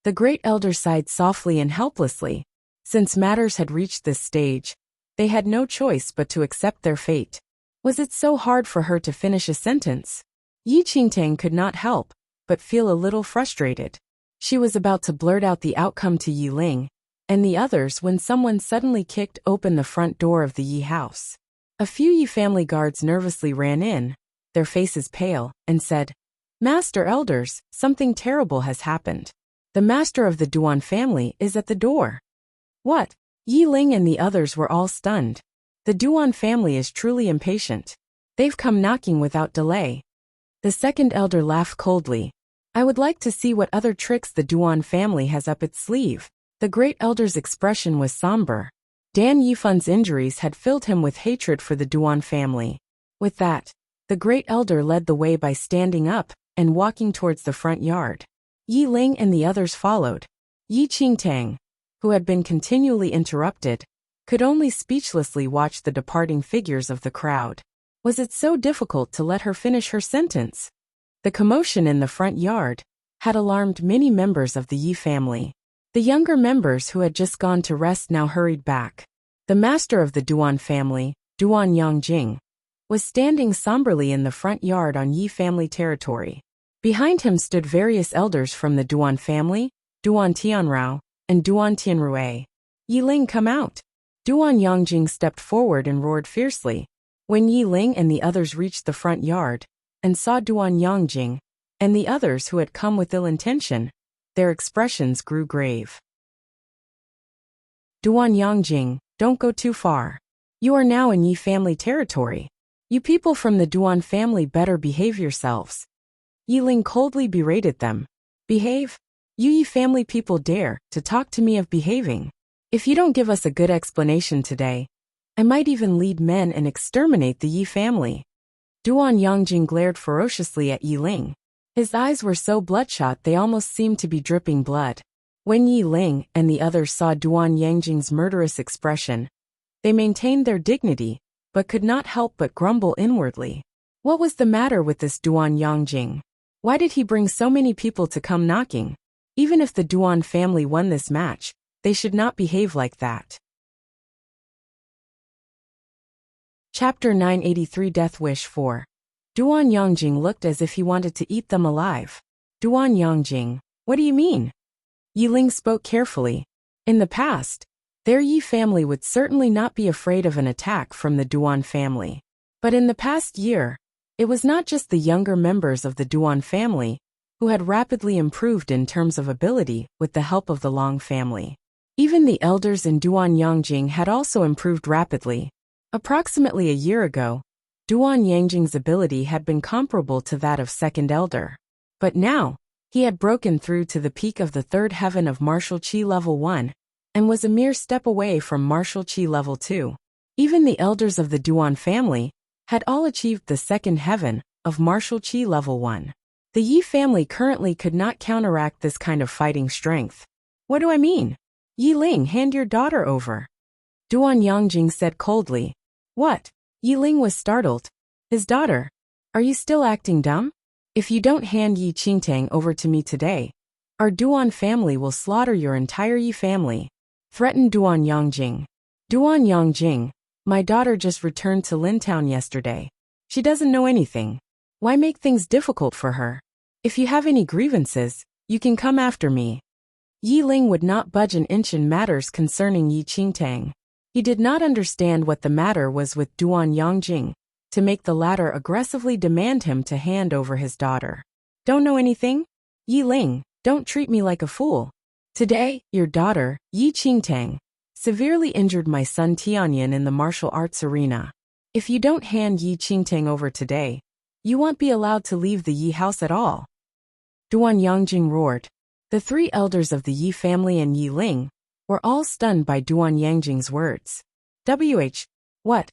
The great elder sighed softly and helplessly. Since matters had reached this stage, they had no choice but to accept their fate. Was it so hard for her to finish a sentence? Yi Qingtang could not help but feel a little frustrated. She was about to blurt out the outcome to Yi Ling and the others when someone suddenly kicked open the front door of the Yi house. A few Yi family guards nervously ran in, their faces pale, and said, Master elders, something terrible has happened. The master of the Duan family is at the door. What? Yi Ling and the others were all stunned. The Duan family is truly impatient. They've come knocking without delay. The second elder laughed coldly. I would like to see what other tricks the Duan family has up its sleeve. The great elder's expression was somber. Dan Yifan's injuries had filled him with hatred for the Duan family. With that, the great elder led the way by standing up and walking towards the front yard. Yi Ling and the others followed. Yi Qingtang, who had been continually interrupted, could only speechlessly watch the departing figures of the crowd. Was it so difficult to let her finish her sentence? The commotion in the front yard had alarmed many members of the Yi family. The younger members who had just gone to rest now hurried back. The master of the Duan family, Duan Yangjing, was standing somberly in the front yard on Yi family territory. Behind him stood various elders from the Duan family, Duan Tianrao, and Duan Tianrui. Yi Ling, come out! Duan Yangjing stepped forward and roared fiercely. When Yi Ling and the others reached the front yard and saw Duan Yangjing and the others who had come with ill intention, their expressions grew grave. Duan Yangjing, don't go too far. You are now in Yi family territory. You people from the Duan family better behave yourselves. Yi Ling coldly berated them. Behave? You Yi family people dare to talk to me of behaving? If you don't give us a good explanation today, I might even lead men and exterminate the Yi family. Duan Yangjing glared ferociously at Yi Ling. His eyes were so bloodshot they almost seemed to be dripping blood. When Yi Ling and the others saw Duan Yangjing's murderous expression, they maintained their dignity, but could not help but grumble inwardly. What was the matter with this Duan Yongjing? Why did he bring so many people to come knocking? Even if the Duan family won this match, they should not behave like that. Chapter 983 Death Wish 4. Duan Yongjing looked as if he wanted to eat them alive. Duan Yongjing, what do you mean? Yi Ling spoke carefully. In the past, their Yi family would certainly not be afraid of an attack from the Duan family. But in the past year, it was not just the younger members of the Duan family who had rapidly improved in terms of ability with the help of the Long family. Even the elders in Duan Yongjing had also improved rapidly. Approximately a year ago, Duan Yangjing's ability had been comparable to that of second elder. But now, he had broken through to the peak of the third heaven of martial chi level 1, and was a mere step away from martial chi level 2. Even the elders of the Duan family had all achieved the second heaven of martial chi level 1. The Yi family currently could not counteract this kind of fighting strength. What do I mean? Yi Ling, hand your daughter over. Duan Yongjing said coldly. What? Yi Ling was startled. His daughter? Are you still acting dumb? If you don't hand Yi Qingtang over to me today, our Duan family will slaughter your entire Yi family, threatened Duan Yongjing. Duan Yongjing, my daughter just returned to Lintown yesterday. She doesn't know anything. Why make things difficult for her? If you have any grievances, you can come after me. Yi Ling would not budge an inch in matters concerning Yi Qingtang. He did not understand what the matter was with Duan Yongjing to make the latter aggressively demand him to hand over his daughter. Don't know anything? Yi Ling, don't treat me like a fool. Today, your daughter, Yi Qingtang, severely injured my son Tianyan in the martial arts arena. If you don't hand Yi Qingtang over today, you won't be allowed to leave the Yi house at all. Duan Yongjing roared. The three elders of the Yi family and Yi Ling were all stunned by Duan Yongjing's words. What?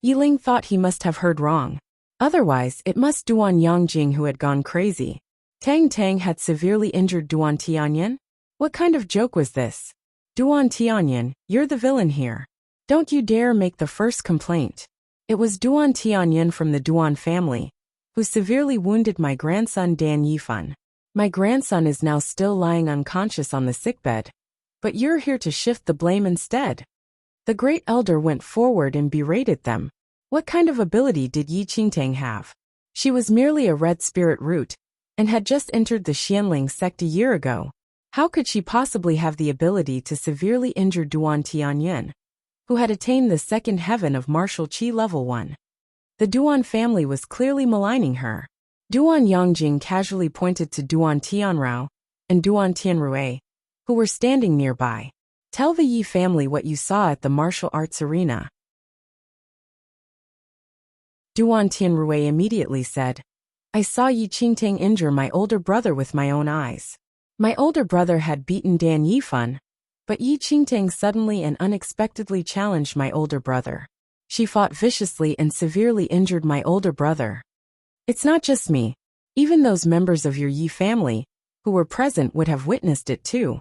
Yi Ling thought he must have heard wrong. Otherwise, it must Duan Yongjing who had gone crazy. Tang Tang had severely injured Duan Tianyan? What kind of joke was this? Duan Tianyan, you're the villain here. Don't you dare make the first complaint. It was Duan Tianyan from the Duan family who severely wounded my grandson Dan Yifan. My grandson is now still lying unconscious on the sickbed, but you're here to shift the blame instead. The great elder went forward and berated them. What kind of ability did Yi Qingtang have? She was merely a red spirit root, and had just entered the Xianling sect a year ago. How could she possibly have the ability to severely injure Duan Tianyan, who had attained the second heaven of martial chi level 1? The Duan family was clearly maligning her. Duan Yongjing casually pointed to Duan Tianrao and Duan Tianrui, who were standing nearby. Tell the Yi family what you saw at the martial arts arena. Duan Tianrui immediately said, I saw Yi Qingtang injure my older brother with my own eyes. My older brother had beaten Dan Yifan, but Yi Qingtang suddenly and unexpectedly challenged my older brother. She fought viciously and severely injured my older brother. It's not just me. Even those members of your Yi family who were present would have witnessed it too.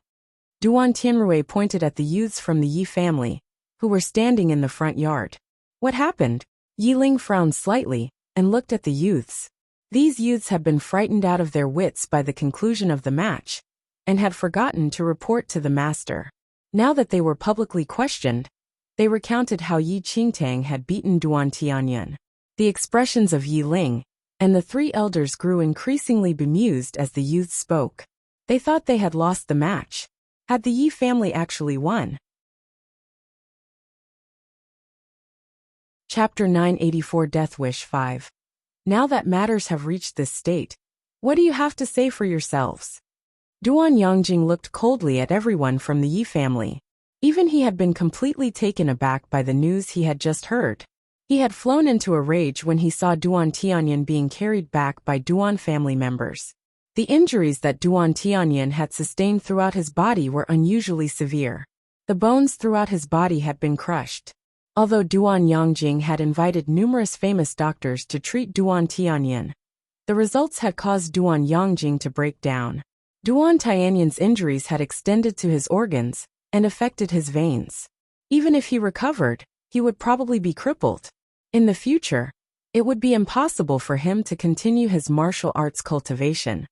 Duan Tianrui pointed at the youths from the Yi family who were standing in the front yard. What happened? Yi Ling frowned slightly and looked at the youths. These youths had been frightened out of their wits by the conclusion of the match and had forgotten to report to the master. Now that they were publicly questioned, they recounted how Yi Qingtang had beaten Duan Tianyan. The expressions of Yi Ling and the three elders grew increasingly bemused as the youths spoke. They thought they had lost the match. Had the Yi family actually won? Chapter 984 Death Wish 5. Now that matters have reached this state, what do you have to say for yourselves? Duan Yongjing looked coldly at everyone from the Yi family. Even he had been completely taken aback by the news he had just heard. He had flown into a rage when he saw Duan Tianyan being carried back by Duan family members. The injuries that Duan Tianyan had sustained throughout his body were unusually severe. The bones throughout his body had been crushed. Although Duan Yongjing had invited numerous famous doctors to treat Duan Tianyan, the results had caused Duan Yongjing to break down. Duan Tianyan's injuries had extended to his organs and affected his veins. Even if he recovered, he would probably be crippled. In the future, It would be impossible for him to continue his martial arts cultivation,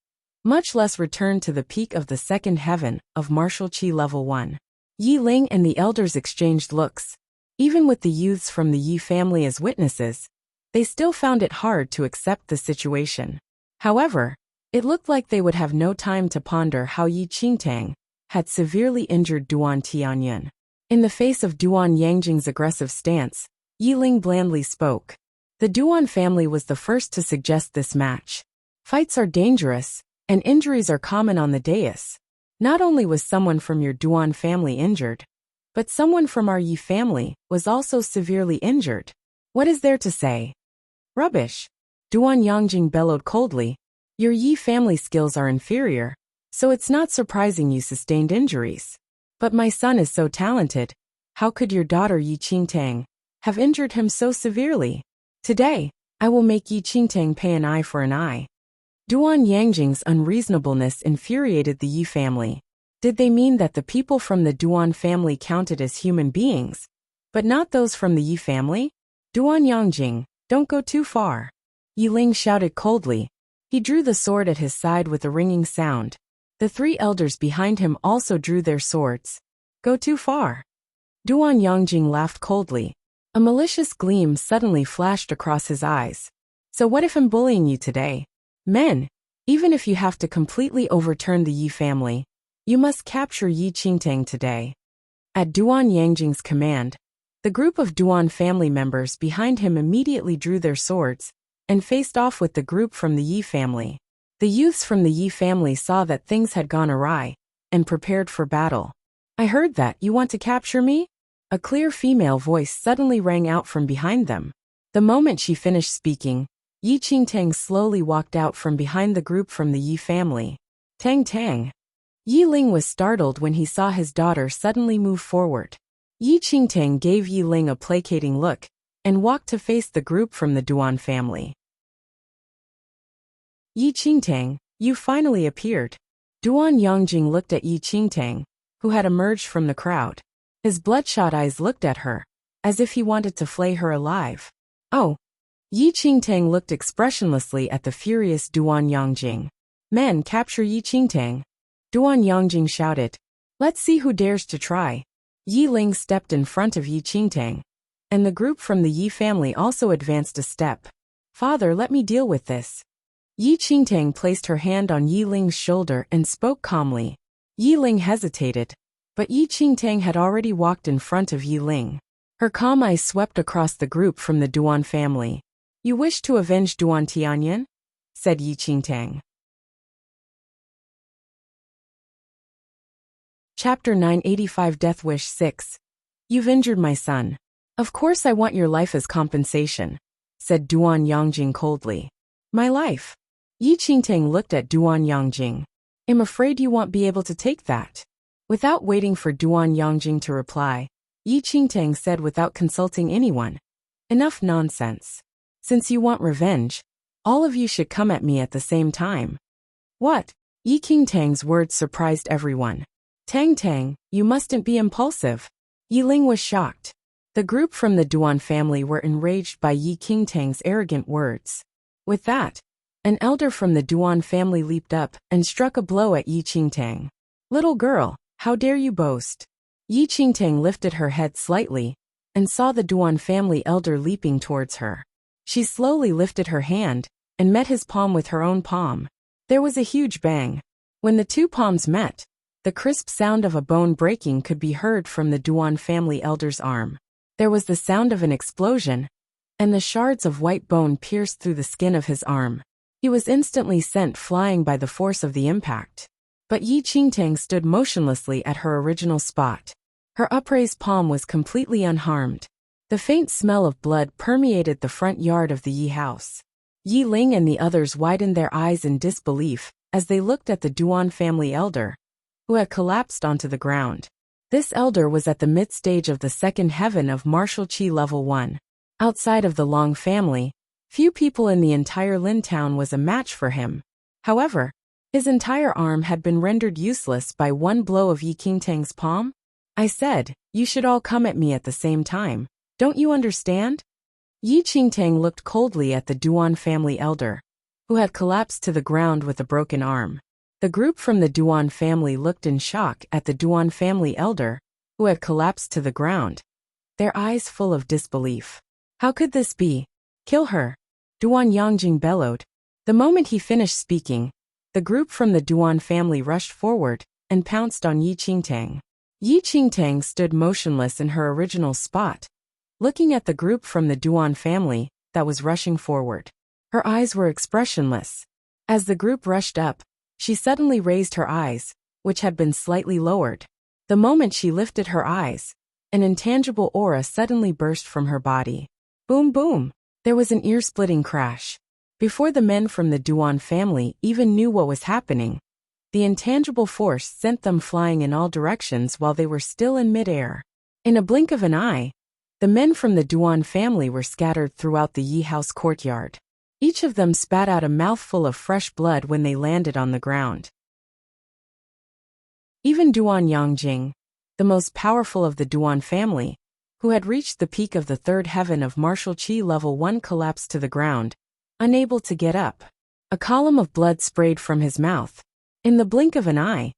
much less return to the peak of the second heaven of martial chi level 1. Yi Ling and the elders exchanged looks. Even with the youths from the Yi family as witnesses, they still found it hard to accept the situation. However, it looked like they would have no time to ponder how Yi Qingtang had severely injured Duan Tianyun. In the face of Duan Yangjing's aggressive stance, Yi Ling blandly spoke. The Duan family was the first to suggest this match. Fights are dangerous, and injuries are common on the dais. Not only was someone from your Duan family injured, but someone from our Yi family was also severely injured. What is there to say? Rubbish. Duan Yangjing bellowed coldly. Your Yi family skills are inferior, so it's not surprising you sustained injuries. But my son is so talented. How could your daughter Yi Qingtang have injured him so severely? Today, I will make Yi Qingtang pay an eye for an eye. Duan Yangjing's unreasonableness infuriated the Yi family. Did they mean that the people from the Duan family counted as human beings, but not those from the Yi family? Duan Yangjing, don't go too far. Yi Ling shouted coldly. He drew the sword at his side with a ringing sound. The three elders behind him also drew their swords. Go too far. Duan Yangjing laughed coldly. A malicious gleam suddenly flashed across his eyes. So what if I'm bullying you today? Men, even if you have to completely overturn the Yi family, you must capture Yi Qingtang today. At Duan Yangjing's command, the group of Duan family members behind him immediately drew their swords and faced off with the group from the Yi family. The youths from the Yi family saw that things had gone awry and prepared for battle. I heard that you want to capture me? A clear female voice suddenly rang out from behind them. The moment she finished speaking, Yi Qingtang slowly walked out from behind the group from the Yi family. Tang Tang. Yi Ling was startled when he saw his daughter suddenly move forward. Yi Qingtang gave Yi Ling a placating look and walked to face the group from the Duan family. Yi Qingtang, you finally appeared. Duan Yangjing looked at Yi Qingtang, who had emerged from the crowd. His bloodshot eyes looked at her, as if he wanted to flay her alive. Oh! Yi Qingtang looked expressionlessly at the furious Duan Yangjing. Men, capture Yi Qingtang. Duan Yangjing shouted. Let's see who dares to try. Yi Ling stepped in front of Yi Qingtang, and the group from the Yi family also advanced a step. Father, let me deal with this. Yi Qingtang placed her hand on Yi Ling's shoulder and spoke calmly. Yi Ling hesitated, but Yi Qingtang had already walked in front of Yi Ling. Her calm eyes swept across the group from the Duan family. You wish to avenge Duan Tianyun? Said Yi Qingtang. Chapter 985 Death Wish 6. You've injured my son. Of course I want your life as compensation, said Duan Yangjing coldly. My life? Yi Qingtang looked at Duan Yangjing. I'm afraid you won't be able to take that. Without waiting for Duan Yangjing to reply, Yi Qingtang said without consulting anyone. Enough nonsense. Since you want revenge, all of you should come at me at the same time. What? Yi Qingtang's words surprised everyone. Tang Tang, you mustn't be impulsive. Yi Ling was shocked. The group from the Duan family were enraged by Yi Qingtang's arrogant words. With that, an elder from the Duan family leaped up and struck a blow at Yi Qingtang. Little girl, how dare you boast? Yi Qingtang lifted her head slightly and saw the Duan family elder leaping towards her. She slowly lifted her hand and met his palm with her own palm. There was a huge bang. When the two palms met, the crisp sound of a bone breaking could be heard from the Duan family elder's arm. There was the sound of an explosion, and the shards of white bone pierced through the skin of his arm. He was instantly sent flying by the force of the impact. But Yi Qingtang stood motionlessly at her original spot. Her upraised palm was completely unharmed. The faint smell of blood permeated the front yard of the Yi house. Yi Ling and the others widened their eyes in disbelief as they looked at the Duan family elder, who had collapsed onto the ground. This elder was at the mid-stage of the second heaven of martial chi level 1. Outside of the Long family, few people in the entire Lin town was a match for him. However, his entire arm had been rendered useless by one blow of Yi Qingtang's palm. I said, you should all come at me at the same time. Don't you understand? Yi Qingtang looked coldly at the Duan family elder, who had collapsed to the ground with a broken arm. The group from the Duan family looked in shock at the Duan family elder, who had collapsed to the ground, their eyes full of disbelief. How could this be? Kill her! Duan Yangjing bellowed. The moment he finished speaking, the group from the Duan family rushed forward and pounced on Yi Qingtang. Yi Qingtang stood motionless in her original spot, looking at the group from the Duan family that was rushing forward. Her eyes were expressionless. As the group rushed up, she suddenly raised her eyes, which had been slightly lowered. The moment she lifted her eyes, an intangible aura suddenly burst from her body. Boom boom! There was an ear-splitting crash. Before the men from the Duan family even knew what was happening, the intangible force sent them flying in all directions while they were still in midair. In a blink of an eye, the men from the Duan family were scattered throughout the Yi house courtyard. Each of them spat out a mouthful of fresh blood when they landed on the ground. Even Duan Yangjing, the most powerful of the Duan family, who had reached the peak of the third heaven of martial qi level 1, collapsed to the ground, unable to get up. A column of blood sprayed from his mouth. In the blink of an eye,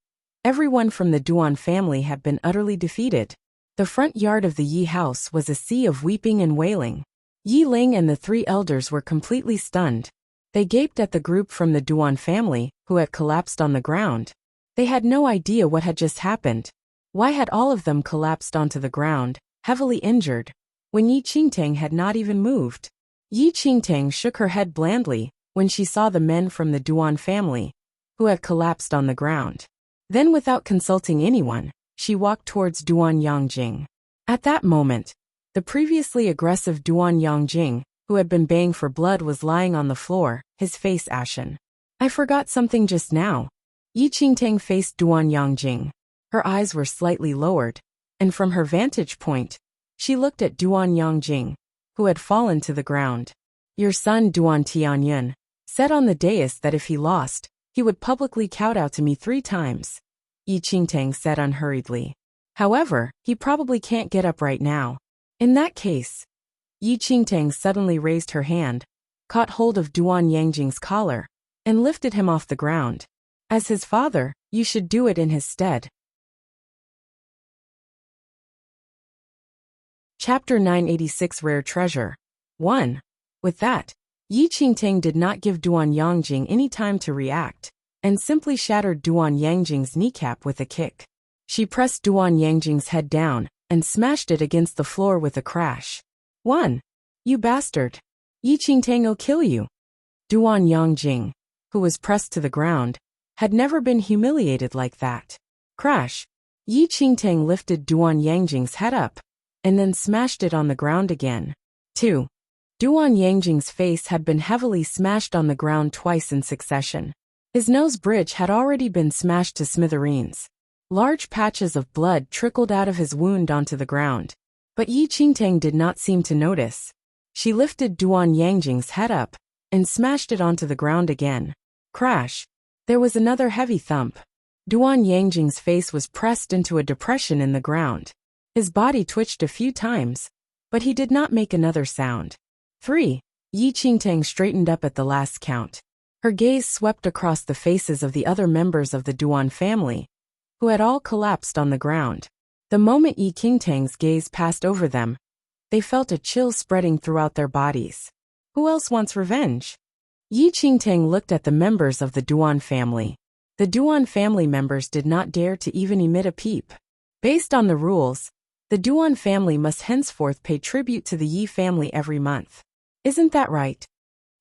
everyone from the Duan family had been utterly defeated. The front yard of the Yi house was a sea of weeping and wailing. Yi Ling and the three elders were completely stunned. They gaped at the group from the Duan family, who had collapsed on the ground. They had no idea what had just happened. Why had all of them collapsed onto the ground, heavily injured, when Yi Qingtang had not even moved? Yi Qingtang shook her head blandly when she saw the men from the Duan family, who had collapsed on the ground. Then, without consulting anyone, she walked towards Duan Yangjing. At that moment, the previously aggressive Duan Yangjing, who had been baying for blood, was lying on the floor, his face ashen. I forgot something just now. Yi Qingtang faced Duan Yangjing. Her eyes were slightly lowered, and from her vantage point, she looked at Duan Yangjing, who had fallen to the ground. Your son Duan Tianyun said on the dais that if he lost, he would publicly kowtow to me 3 times. Yi Qingtang said unhurriedly. However, he probably can't get up right now. In that case, Yi Qingtang suddenly raised her hand, caught hold of Duan Yangjing's collar, and lifted him off the ground. As his father, you should do it in his stead. Chapter 986, Rare Treasure 1. With that, Yi Qingtang did not give Duan Yangjing any time to react, and simply shattered Duan Yangjing's kneecap with a kick. She pressed Duan Yangjing's head down and smashed it against the floor with a crash. 1. You bastard! Yi Qingtang'll kill you! Duan Yangjing, who was pressed to the ground, had never been humiliated like that. Crash! Yi Qingtang lifted Duan Yangjing's head up, and then smashed it on the ground again. 2. Duan Yangjing's face had been heavily smashed on the ground twice in succession. His nose bridge had already been smashed to smithereens. Large patches of blood trickled out of his wound onto the ground. But Yi Qingtang did not seem to notice. She lifted Duan Yangjing's head up and smashed it onto the ground again. Crash! There was another heavy thump. Duan Yangjing's face was pressed into a depression in the ground. His body twitched a few times, but he did not make another sound. 3. Yi Qingtang straightened up at the last count. Her gaze swept across the faces of the other members of the Duan family, who had all collapsed on the ground. The moment Yi Qingtang's gaze passed over them, they felt a chill spreading throughout their bodies. Who else wants revenge? Yi Qingtang looked at the members of the Duan family. The Duan family members did not dare to even emit a peep. Based on the rules, the Duan family must henceforth pay tribute to the Yi family every month. Isn't that right?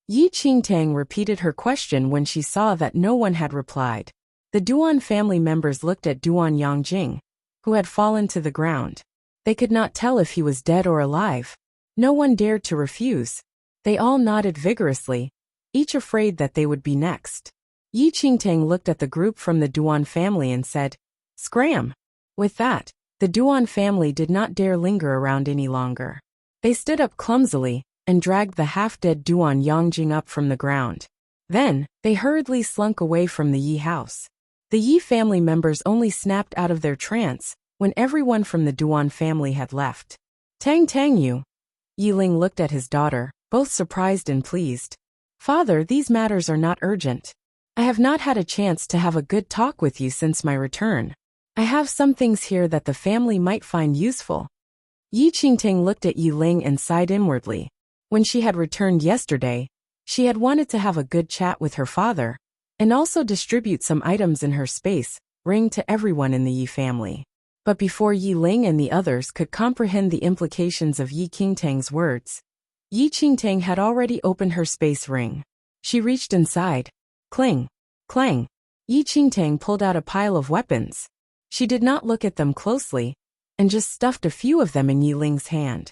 Yi Qingtang repeated her question when she saw that no one had replied. The Duan family members looked at Duan Yangjing, who had fallen to the ground. They could not tell if he was dead or alive. No one dared to refuse. They all nodded vigorously, each afraid that they would be next. Yi Qingtang looked at the group from the Duan family and said, "Scram!" With that, the Duan family did not dare linger around any longer. They stood up clumsily and dragged the half-dead Duan Yangjing up from the ground. Then, they hurriedly slunk away from the Yi house. The Yi family members only snapped out of their trance when everyone from the Duan family had left. Tang you! Yiling looked at his daughter, both surprised and pleased. Father, these matters are not urgent. I have not had a chance to have a good talk with you since my return. I have some things here that the family might find useful. Yi Qingting looked at Yiling and sighed inwardly. When she had returned yesterday, she had wanted to have a good chat with her father, and also distribute some items in her space ring to everyone in the Yi family. But before Yiling and the others could comprehend the implications of Yi Qingtang's words, Yi Qingtang had already opened her space ring. She reached inside. Cling, clang. Yi Qingtang pulled out a pile of weapons. She did not look at them closely, and just stuffed a few of them in Yiling's hand.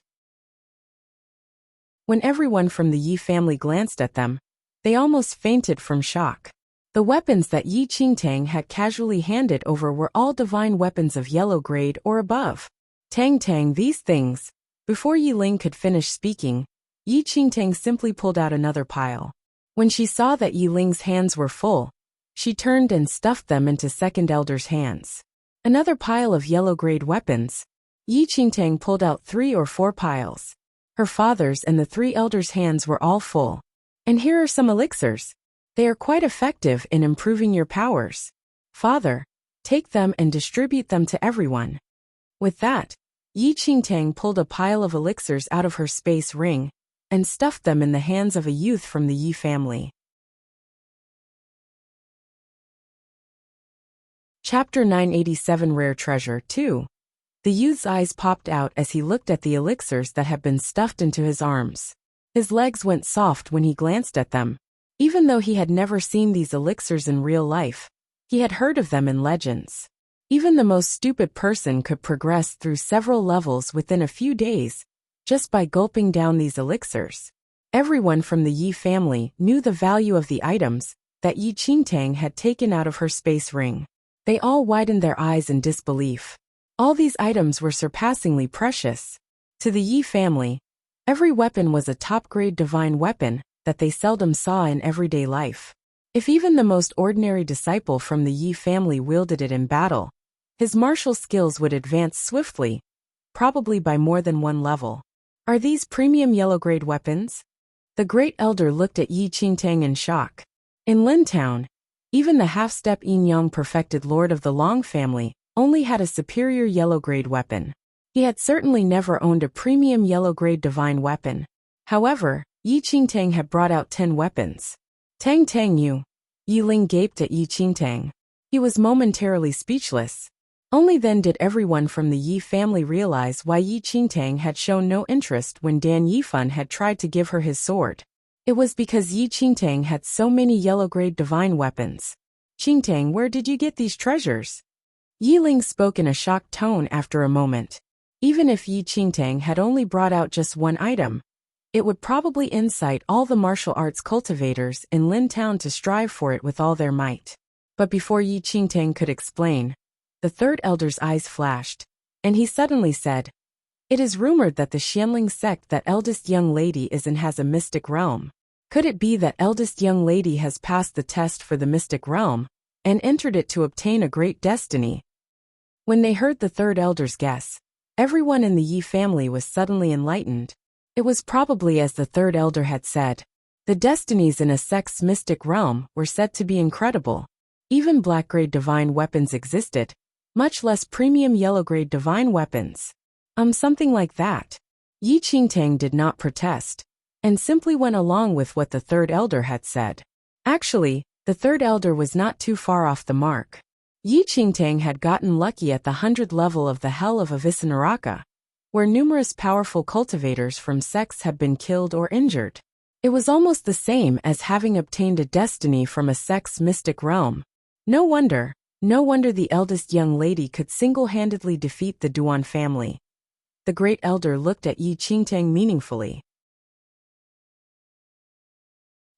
When everyone from the Yi family glanced at them, they almost fainted from shock. The weapons that Yi Qingtang had casually handed over were all divine weapons of yellow grade or above. Tang, these things. Before Yiling could finish speaking, Yi Qingtang simply pulled out another pile. When she saw that Yiling's hands were full, she turned and stuffed them into second elder's hands. Another pile of yellow grade weapons. Yi Qingtang pulled out 3 or 4 piles. Her father's and the 3 elders' hands were all full. And here are some elixirs. They are quite effective in improving your powers. Father, take them and distribute them to everyone. With that, Yi Qingtang pulled a pile of elixirs out of her space ring and stuffed them in the hands of a youth from the Yi family. Chapter 987 Rare Treasure 2. The youth's eyes popped out as he looked at the elixirs that had been stuffed into his arms. His legs went soft when he glanced at them. Even though he had never seen these elixirs in real life, he had heard of them in legends. Even the most stupid person could progress through several levels within a few days, just by gulping down these elixirs. Everyone from the Yi family knew the value of the items that Yi Qingtang had taken out of her space ring. They all widened their eyes in disbelief. All these items were surpassingly precious. To the Yi family, every weapon was a top-grade divine weapon that they seldom saw in everyday life. If even the most ordinary disciple from the Yi family wielded it in battle, his martial skills would advance swiftly, probably by more than one level. Are these premium yellow-grade weapons? The great elder looked at Yi Qingtang in shock. In Lin Town, even the half-step Yin-Yang perfected lord of the Long family only had a superior yellow-grade weapon. He had certainly never owned a premium yellow-grade divine weapon. However, Yi Qingtang had brought out 10 weapons. Tang you. Yiling gaped at Yi Qingtang. He was momentarily speechless. Only then did everyone from the Yi family realize why Yi Qingtang had shown no interest when Dan Yifan had tried to give her his sword. It was because Yi Qingtang had so many yellow-grade divine weapons. Qingtang, where did you get these treasures? Yiling spoke in a shocked tone after a moment. Even if Yi Qingtang had only brought out just one item, it would probably incite all the martial arts cultivators in Lin Town to strive for it with all their might. But before Yi Qingtang could explain, the third elder's eyes flashed, and he suddenly said, "It is rumored that the Xianling sect that eldest young lady is in has a mystic realm. Could it be that eldest young lady has passed the test for the mystic realm and entered it to obtain a great destiny?" When they heard the third elder's guess, everyone in the Yi family was suddenly enlightened. It was probably as the third elder had said. The destinies in a sect's mystic realm were said to be incredible. Even black-grade divine weapons existed, much less premium yellow-grade divine weapons. Something like that. Yi Qingtang did not protest, and simply went along with what the third elder had said. Actually, the third elder was not too far off the mark. Yi Qingtang had gotten lucky at the 100th level of the Hell of Avicenaraka, where numerous powerful cultivators from sects had been killed or injured. It was almost the same as having obtained a destiny from a sect's mystic realm. No wonder the eldest young lady could single-handedly defeat the Duan family. The great elder looked at Yi Qingtang meaningfully.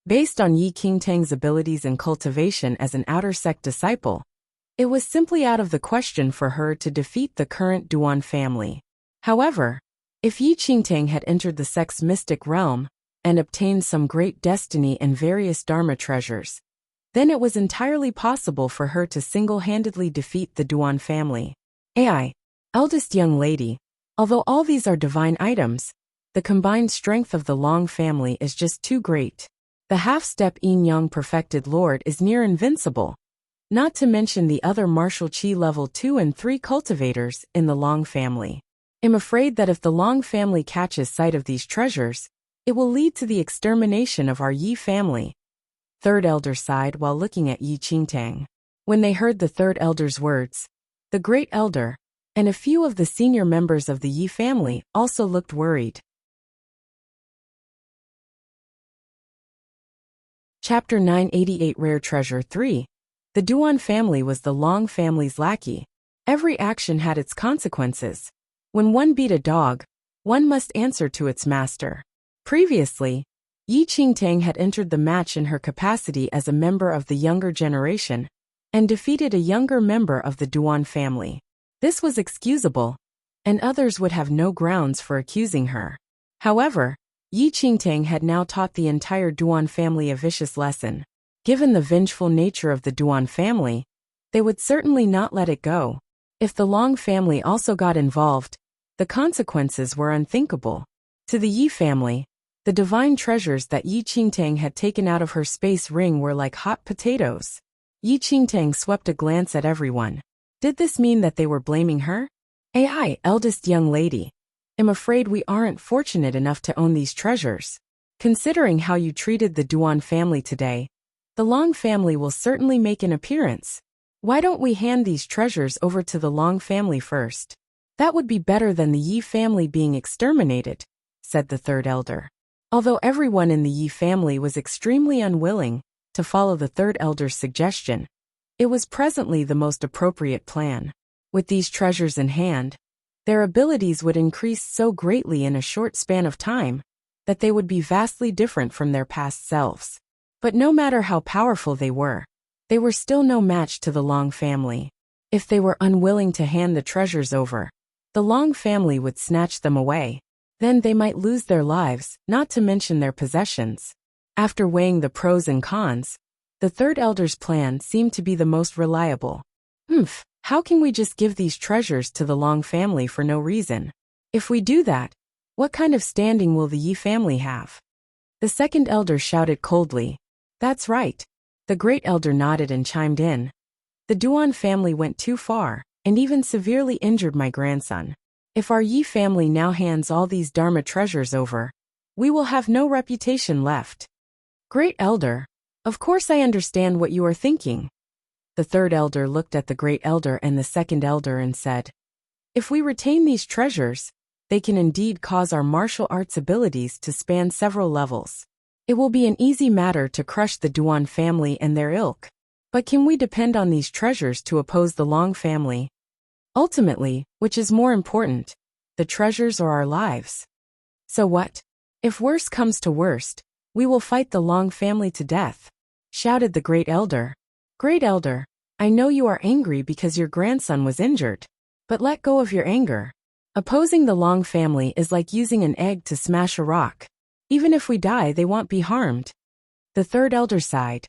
Based on Yi Qingtang's abilities and cultivation as an outer sect disciple, it was simply out of the question for her to defeat the current Duan family. However, if Yi Qingtang had entered the sect's mystic realm and obtained some great destiny and various Dharma treasures, then it was entirely possible for her to single-handedly defeat the Duan family. Eldest young lady, although all these are divine items, the combined strength of the Long family is just too great. The half-step yin-yang perfected lord is near invincible. Not to mention the other martial qi level 2 and 3 cultivators in the Long family. I'm afraid that if the Long family catches sight of these treasures, it will lead to the extermination of our Yi family. Third elder sighed while looking at Yi Qingtang. When they heard the third elder's words, the great elder, and a few of the senior members of the Yi family also looked worried. Chapter 988 Rare Treasure 3. The Duan family was the Long family's lackey. Every action had its consequences. When one beat a dog, one must answer to its master. Previously, Yi Qingtang had entered the match in her capacity as a member of the younger generation and defeated a younger member of the Duan family. This was excusable, and others would have no grounds for accusing her. However, Yi Qingtang had now taught the entire Duan family a vicious lesson. Given the vengeful nature of the Duan family, they would certainly not let it go. If the Long family also got involved, the consequences were unthinkable. To the Yi family, the divine treasures that Yi Qingtang had taken out of her space ring were like hot potatoes. Yi Qingtang swept a glance at everyone. Did this mean that they were blaming her? Ai, eldest young lady. I'm afraid we aren't fortunate enough to own these treasures. Considering how you treated the Duan family today, the Long family will certainly make an appearance. Why don't we hand these treasures over to the Long family first? That would be better than the Yi family being exterminated, said the third elder. Although everyone in the Yi family was extremely unwilling to follow the third elder's suggestion, it was presently the most appropriate plan. With these treasures in hand, their abilities would increase so greatly in a short span of time that they would be vastly different from their past selves. But no matter how powerful they were still no match to the Long family. If they were unwilling to hand the treasures over, the Long family would snatch them away. Then they might lose their lives, not to mention their possessions. After weighing the pros and cons, the third elder's plan seemed to be the most reliable. How can we just give these treasures to the Long family for no reason? If we do that, what kind of standing will the Yi family have? The second elder shouted coldly. That's right. The great elder nodded and chimed in. The Duan family went too far, and even severely injured my grandson. If our Yi family now hands all these Dharma treasures over, we will have no reputation left. Great elder, of course I understand what you are thinking. The third elder looked at the great elder and the second elder and said, if we retain these treasures, they can indeed cause our martial arts abilities to span several levels. It will be an easy matter to crush the Duan family and their ilk. But can we depend on these treasures to oppose the Long family? Ultimately, which is more important, the treasures or our lives? So what? If worst comes to worst, we will fight the Long family to death, shouted the great elder. Great elder, I know you are angry because your grandson was injured. But let go of your anger. Opposing the Long family is like using an egg to smash a rock. Even if we die, they won't be harmed. The third elder sighed.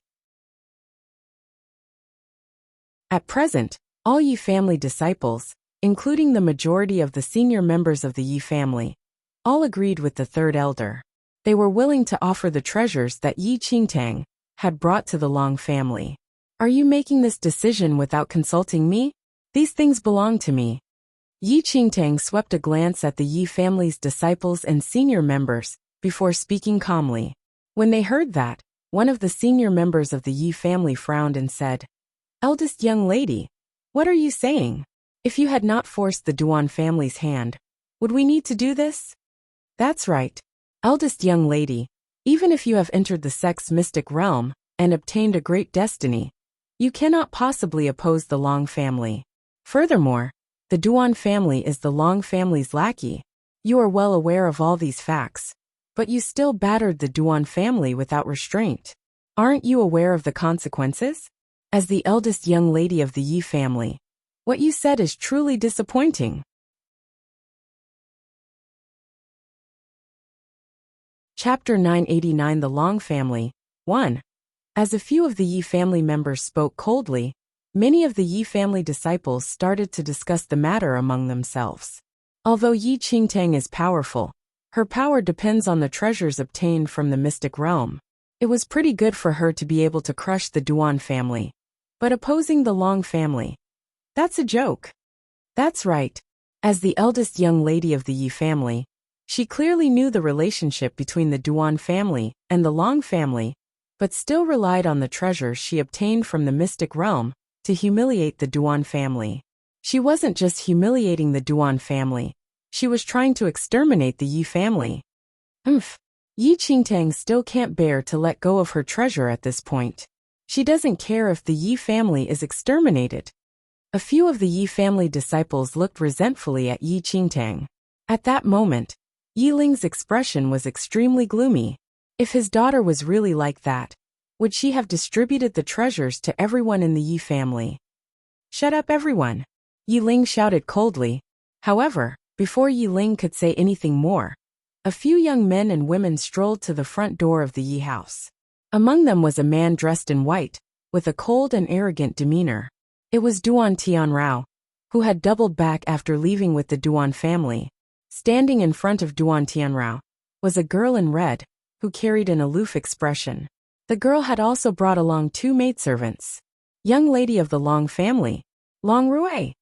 At present, all Yi family disciples, including the majority of the senior members of the Yi family, all agreed with the third elder. They were willing to offer the treasures that Yi Qingtang had brought to the Long family. Are you making this decision without consulting me? These things belong to me. Yi Qingtang swept a glance at the Yi family's disciples and senior members before speaking calmly. When they heard that, one of the senior members of the Yi family frowned and said, Eldest young lady, what are you saying? If you had not forced the Duan family's hand, would we need to do this? That's right. Eldest young lady, even if you have entered the sex mystic realm and obtained a great destiny, you cannot possibly oppose the Long family. Furthermore, the Duan family is the Long family's lackey. You are well aware of all these facts, but you still battered the Duan family without restraint. Aren't you aware of the consequences? As the eldest young lady of the Yi family, what you said is truly disappointing. Chapter 989 The Long Family 1. As a few of the Yi family members spoke coldly, many of the Yi family disciples started to discuss the matter among themselves. Although Yi Qingtang is powerful, Her power depends on the treasures obtained from the mystic realm. It was pretty good for her to be able to crush the Duan family. But opposing the Long family, that's a joke. That's right. As the eldest young lady of the Yi family, she clearly knew the relationship between the Duan family and the Long family, but still relied on the treasures she obtained from the mystic realm to humiliate the Duan family. She wasn't just humiliating the Duan family, she was trying to exterminate the Yi family. Yi Qingtang still can't bear to let go of her treasure at this point. She doesn't care if the Yi family is exterminated. A few of the Yi family disciples looked resentfully at Yi Qingtang. At that moment, Yi Ling's expression was extremely gloomy. If his daughter was really like that, would she have distributed the treasures to everyone in the Yi family? Shut up, everyone! Yi Ling shouted coldly. However, before Yi Ling could say anything more, a few young men and women strolled to the front door of the Yi house. Among them was a man dressed in white, with a cold and arrogant demeanor. It was Duan Tianrao, who had doubled back after leaving with the Duan family. Standing in front of Duan Tianrao was a girl in red, who carried an aloof expression. The girl had also brought along 2 maidservants. Young lady of the Long family, Long Rui.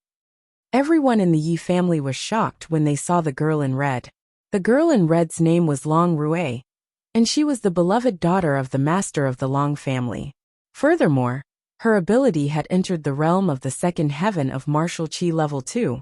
Everyone in the Yi family was shocked when they saw the girl in red. The girl in red's name was Long Rui, and she was the beloved daughter of the master of the Long family. Furthermore, her ability had entered the realm of the second heaven of martial qi level 2,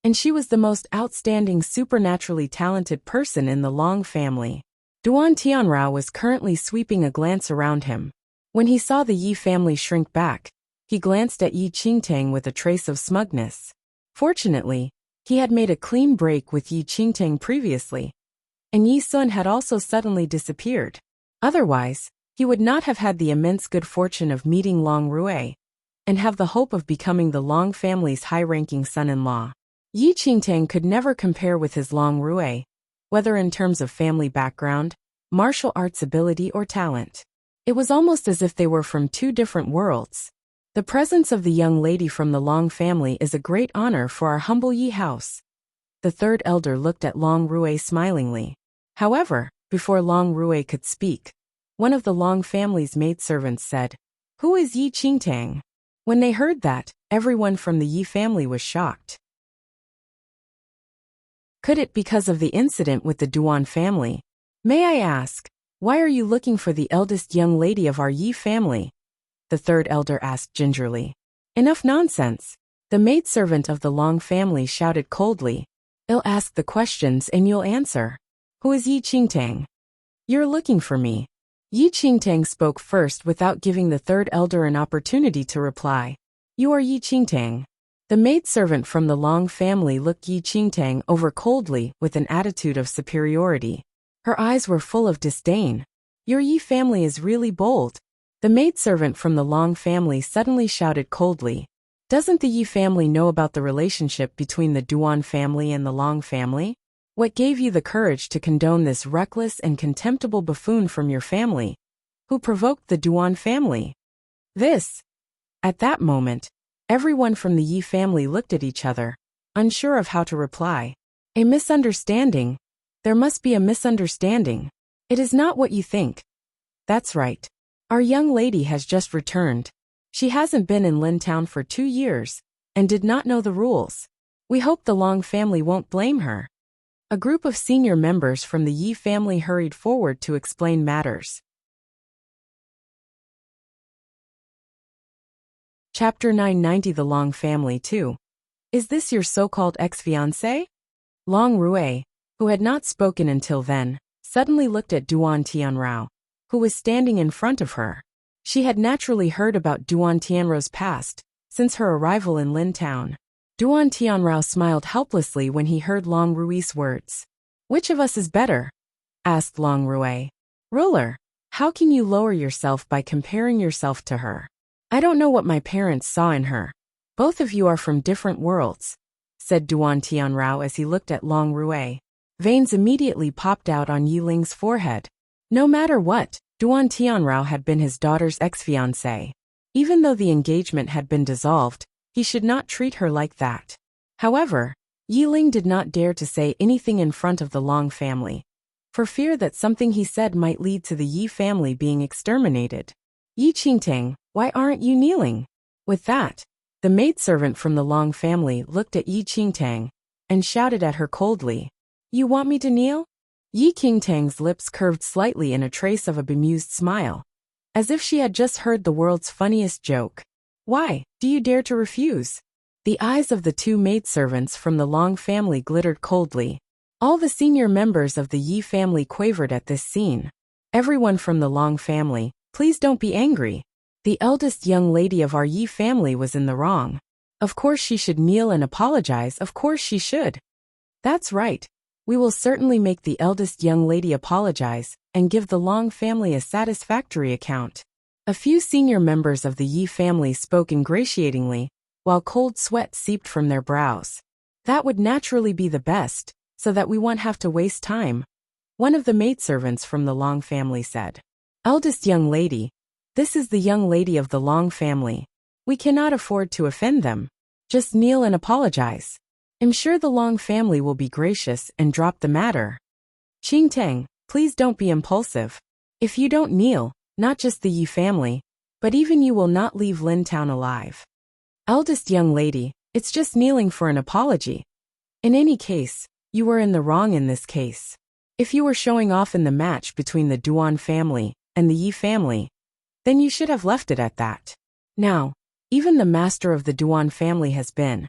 and she was the most outstanding supernaturally talented person in the Long family. Duan Tianrao was currently sweeping a glance around him. When he saw the Yi family shrink back, he glanced at Yi Qingtang with a trace of smugness. Fortunately, he had made a clean break with Yi Qingtang previously, and Yi Sun had also suddenly disappeared. Otherwise, he would not have had the immense good fortune of meeting Long Rui, and have the hope of becoming the Long family's high-ranking son-in-law. Yi Qingtang could never compare with his Long Rui, whether in terms of family background, martial arts ability or talent. It was almost as if they were from 2 different worlds. The presence of the young lady from the Long family is a great honor for our humble Yi house. The third elder looked at Long Rui smilingly. However, before Long Rui could speak, one of the Long family's maidservants said, "Who is Yi Qingtang?" When they heard that, everyone from the Yi family was shocked. Could it be because of the incident with the Duan family? May I ask, why are you looking for the eldest young lady of our Yi family? The third elder asked gingerly. Enough nonsense. The maidservant of the Long family shouted coldly. I'll ask the questions and you'll answer. Who is Yi Qingtang? You're looking for me. Yi Qingtang spoke first without giving the third elder an opportunity to reply. You are Yi Qingtang. The maidservant from the Long family looked Yi Qingtang over coldly with an attitude of superiority. Her eyes were full of disdain. Your Yi family is really bold. The maidservant from the Long family suddenly shouted coldly. Doesn't the Yi family know about the relationship between the Duan family and the Long family? What gave you the courage to condone this reckless and contemptible buffoon from your family, who provoked the Duan family? This. At that moment, everyone from the Yi family looked at each other, unsure of how to reply. A misunderstanding. There must be a misunderstanding. It is not what you think. That's right. Our young lady has just returned. She hasn't been in Lin Town for 2 years, and did not know the rules. We hope the Long family won't blame her. A group of senior members from the Yi family hurried forward to explain matters. Chapter 990 The Long Family 2. Is this your so-called ex-fiancé? Long Rui, who had not spoken until then, suddenly looked at Duan Tianrao, who was standing in front of her. She had naturally heard about Duan Tianrao's past, since her arrival in Lin Town. Duan Tianrao smiled helplessly when he heard Long Rui's words. Which of us is better? Asked Long Rui. Ruler, how can you lower yourself by comparing yourself to her? I don't know what my parents saw in her. Both of you are from different worlds, said Duan Tianrao as he looked at Long Rui. Veins immediately popped out on Yi Ling's forehead. No matter what, Duan Tianrao had been his daughter's ex-fiancé. Even though the engagement had been dissolved, he should not treat her like that. However, Yi Ling did not dare to say anything in front of the Long family, for fear that something he said might lead to the Yi family being exterminated. Yi Qingtang, why aren't you kneeling? With that, the maidservant from the Long family looked at Yi Qingtang and shouted at her coldly. You want me to kneel? Yi Qingtang's lips curved slightly in a trace of a bemused smile, as if she had just heard the world's funniest joke. Why, do you dare to refuse? The eyes of the two maidservants from the Long family glittered coldly. All the senior members of the Yi family quavered at this scene. Everyone from the Long family, please don't be angry. The eldest young lady of our Yi family was in the wrong. Of course she should kneel and apologize, of course she should. That's right. We will certainly make the eldest young lady apologize and give the Long family a satisfactory account. A few senior members of the Yi family spoke ingratiatingly, while cold sweat seeped from their brows. That would naturally be the best, so that we won't have to waste time. One of the maidservants from the Long family said. Eldest young lady, this is the young lady of the Long family. We cannot afford to offend them. Just kneel and apologize. I'm sure the Long family will be gracious and drop the matter. Qingtang, please don't be impulsive. If you don't kneel, not just the Yi family, but even you will not leave Lin Town alive. Eldest young lady, it's just kneeling for an apology. In any case, you were in the wrong in this case. If you were showing off in the match between the Duan family and the Yi family, then you should have left it at that. Now, even the master of the Duan family has been.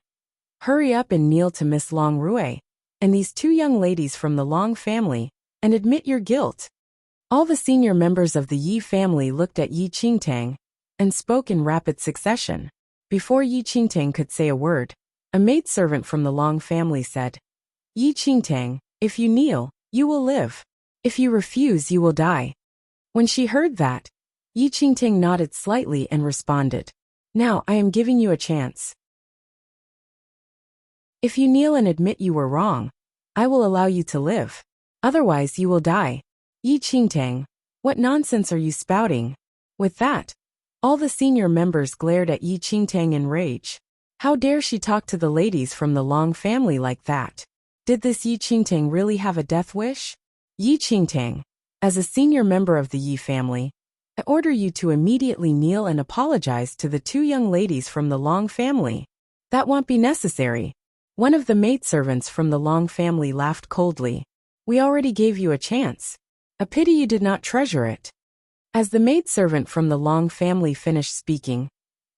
Hurry up and kneel to Miss Long Rui and these two young ladies from the Long family and admit your guilt. All the senior members of the Yi family looked at Yi Qingtang and spoke in rapid succession. Before Yi Qingtang could say a word, a maidservant from the Long family said, Yi Qingtang, if you kneel, you will live. If you refuse, you will die. When she heard that, Yi Qingtang nodded slightly and responded, Now I am giving you a chance. If you kneel and admit you were wrong, I will allow you to live. Otherwise you will die. Yi Qingtang, what nonsense are you spouting? With that, all the senior members glared at Yi Qingtang in rage. How dare she talk to the ladies from the Long family like that? Did this Yi Qingtang really have a death wish? Yi Qingtang, as a senior member of the Yi family, I order you to immediately kneel and apologize to the two young ladies from the Long family. That won't be necessary. One of the maidservants from the Long family laughed coldly. We already gave you a chance. A pity you did not treasure it. As the maidservant from the Long family finished speaking,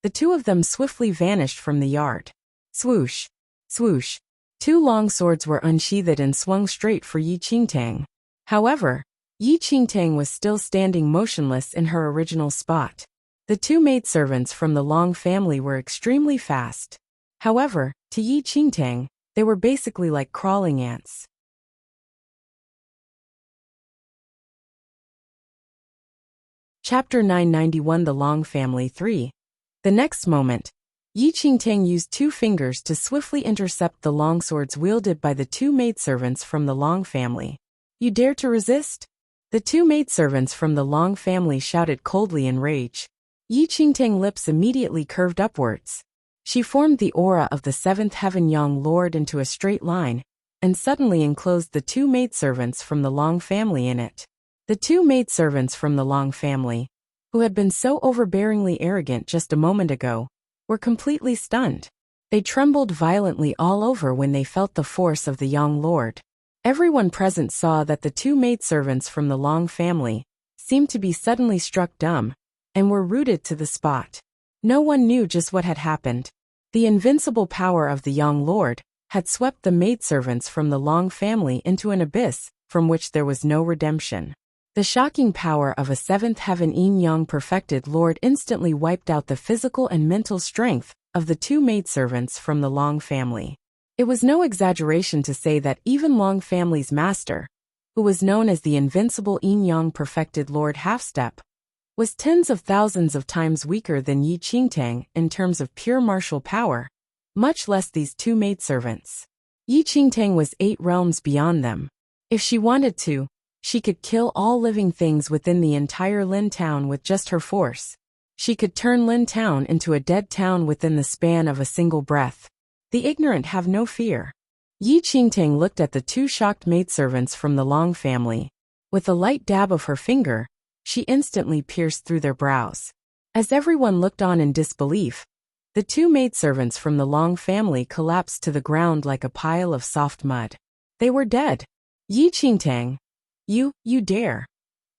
the two of them swiftly vanished from the yard. Swoosh, swoosh. Two long swords were unsheathed and swung straight for Yi Qingtang. However, Yi Qingtang was still standing motionless in her original spot. The two maidservants from the Long family were extremely fast. However, to Yi Qingtang, they were basically like crawling ants. Chapter 991 The Long Family 3. The next moment, Yi Qingtang used two fingers to swiftly intercept the long swords wielded by the two maidservants from the Long family. You dare to resist? The two maidservants from the Long family shouted coldly in rage. Yi Qingtang's lips immediately curved upwards. She formed the aura of the seventh heaven Yang Lord into a straight line, and suddenly enclosed the two maidservants from the Long family in it. The two maidservants from the Long family, who had been so overbearingly arrogant just a moment ago, were completely stunned. They trembled violently all over when they felt the force of the Yang Lord. Everyone present saw that the two maidservants from the Long family seemed to be suddenly struck dumb, and were rooted to the spot. No one knew just what had happened. The invincible power of the Yang Lord had swept the maidservants from the Long family into an abyss from which there was no redemption. The shocking power of a seventh heaven yin-yang perfected Lord instantly wiped out the physical and mental strength of the two maidservants from the Long family. It was no exaggeration to say that even Long family's master, who was known as the invincible yin-yang perfected Lord Half-Step, was tens of thousands of times weaker than Yi Qingtang in terms of pure martial power, much less these two maidservants. Yi Qingtang was 8 realms beyond them. If she wanted to, she could kill all living things within the entire Lin Town with just her force. She could turn Lin Town into a dead town within the span of a single breath. The ignorant have no fear. Yi Qingtang looked at the two shocked maidservants from the Long family With a light dab of her finger, she instantly pierced through their brows. As everyone looked on in disbelief, the two maidservants from the Long family collapsed to the ground like a pile of soft mud. They were dead. Yi Qingtang, you dare.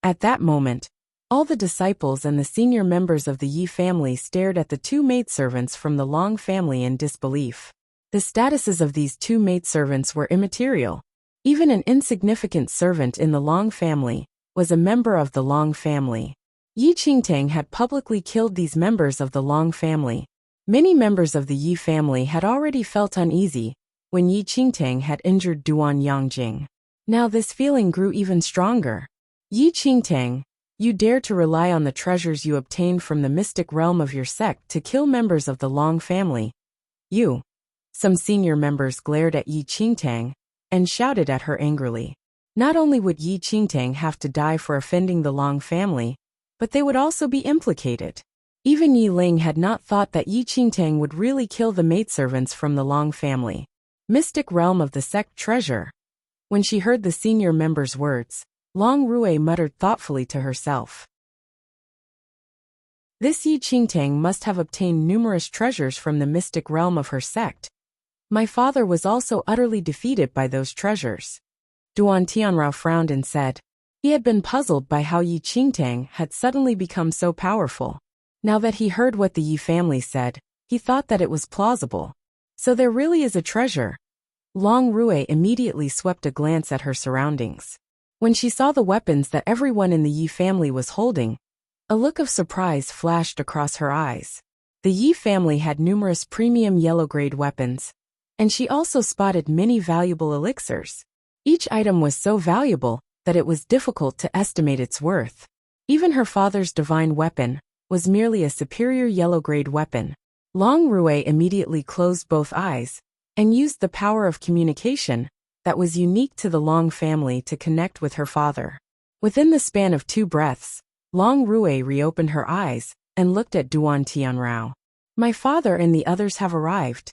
At that moment, all the disciples and the senior members of the Yi family stared at the two maidservants from the Long family in disbelief. The statuses of these two maidservants were immaterial. Even an insignificant servant in the Long family was a member of the Long family. Yi Qingtang had publicly killed these members of the Long family. Many members of the Yi family had already felt uneasy when Yi Qingtang had injured Duan Yangjing. Now this feeling grew even stronger. Yi Qingtang, you dare to rely on the treasures you obtained from the mystic realm of your sect to kill members of the Long family. You. Some senior members glared at Yi Qingtang and shouted at her angrily. Not only would Yi Qingtang have to die for offending the Long family, but they would also be implicated. Even Yi Ling had not thought that Yi Qingtang would really kill the maidservants from the Long family. Mystic realm of the sect treasure. When she heard the senior member's words, Long Rui muttered thoughtfully to herself. This Yi Qingtang must have obtained numerous treasures from the mystic realm of her sect. My father was also utterly defeated by those treasures. Duan Tianrao frowned and said. He had been puzzled by how Yi Qingtang had suddenly become so powerful. Now that he heard what the Yi family said, he thought that it was plausible. So there really is a treasure. Long Rui immediately swept a glance at her surroundings. When she saw the weapons that everyone in the Yi family was holding, a look of surprise flashed across her eyes. The Yi family had numerous premium yellow-grade weapons, and she also spotted many valuable elixirs. Each item was so valuable that it was difficult to estimate its worth. Even her father's divine weapon was merely a superior yellow-grade weapon. Long Rui immediately closed both eyes and used the power of communication that was unique to the Long family to connect with her father. Within the span of 2 breaths, Long Rui reopened her eyes and looked at Duan Tianrao. My father and the others have arrived.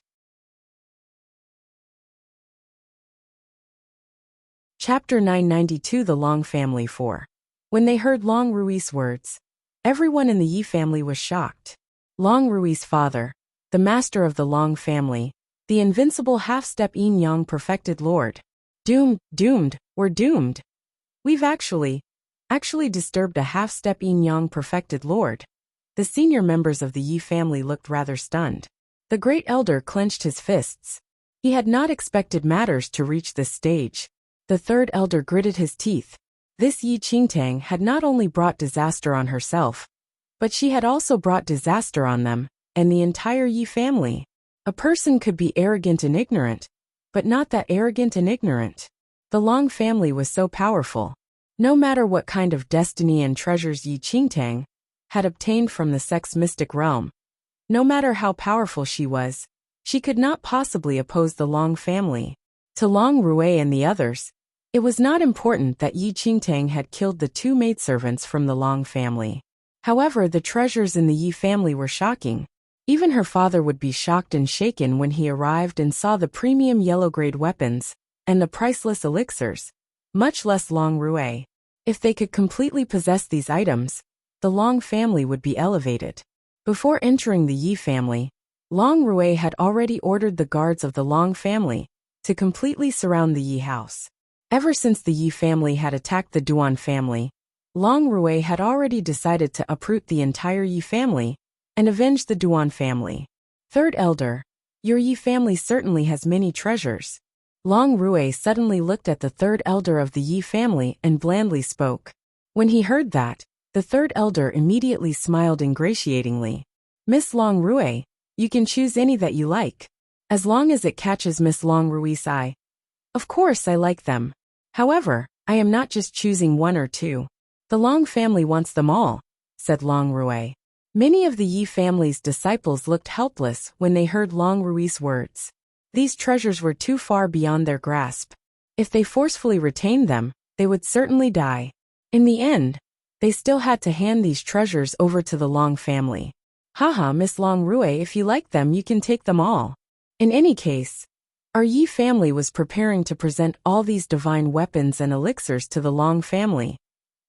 Chapter 992 The Long Family 4. When they heard Long Rui's words, everyone in the Yi family was shocked. Long Rui's father, the master of the Long family, the invincible half-step yin-yang perfected lord. Doomed, we're doomed. We've actually disturbed a half-step yin-yang perfected lord. The senior members of the Yi family looked rather stunned. The great elder clenched his fists. He had not expected matters to reach this stage. The third elder gritted his teeth. This Yi Qingtang had not only brought disaster on herself, but she had also brought disaster on them and the entire Yi family. A person could be arrogant and ignorant, but not that arrogant and ignorant. The Long family was so powerful. No matter what kind of destiny and treasures Yi Qingtang had obtained from the sect's mystic realm, no matter how powerful she was, she could not possibly oppose the Long family. To Long Rui and the others, it was not important that Yi Qingtang had killed the 2 maidservants from the Long family. However, the treasures in the Yi family were shocking. Even her father would be shocked and shaken when he arrived and saw the premium yellow-grade weapons and the priceless elixirs, much less Long Rui. If they could completely possess these items, the Long family would be elevated. Before entering the Yi family, Long Rui had already ordered the guards of the Long family to completely surround the Yi house. Ever since the Yi family had attacked the Duan family, Long Rui had already decided to uproot the entire Yi family and avenge the Duan family. Third elder, your Yi family certainly has many treasures. Long Rui suddenly looked at the third elder of the Yi family and blandly spoke. When he heard that, the third elder immediately smiled ingratiatingly. Miss Long Rui, you can choose any that you like, as long as it catches Miss Long Rui's eye. Of course I like them. However, I am not just choosing 1 or 2. The Long family wants them all, said Long Rui. Many of the Yi family's disciples looked helpless when they heard Long Rui's words. These treasures were too far beyond their grasp. If they forcefully retained them, they would certainly die. In the end, they still had to hand these treasures over to the Long family. Haha, Miss Long Rui, if you like them you can take them all. In any case, Our Yi family was preparing to present all these divine weapons and elixirs to the Long family,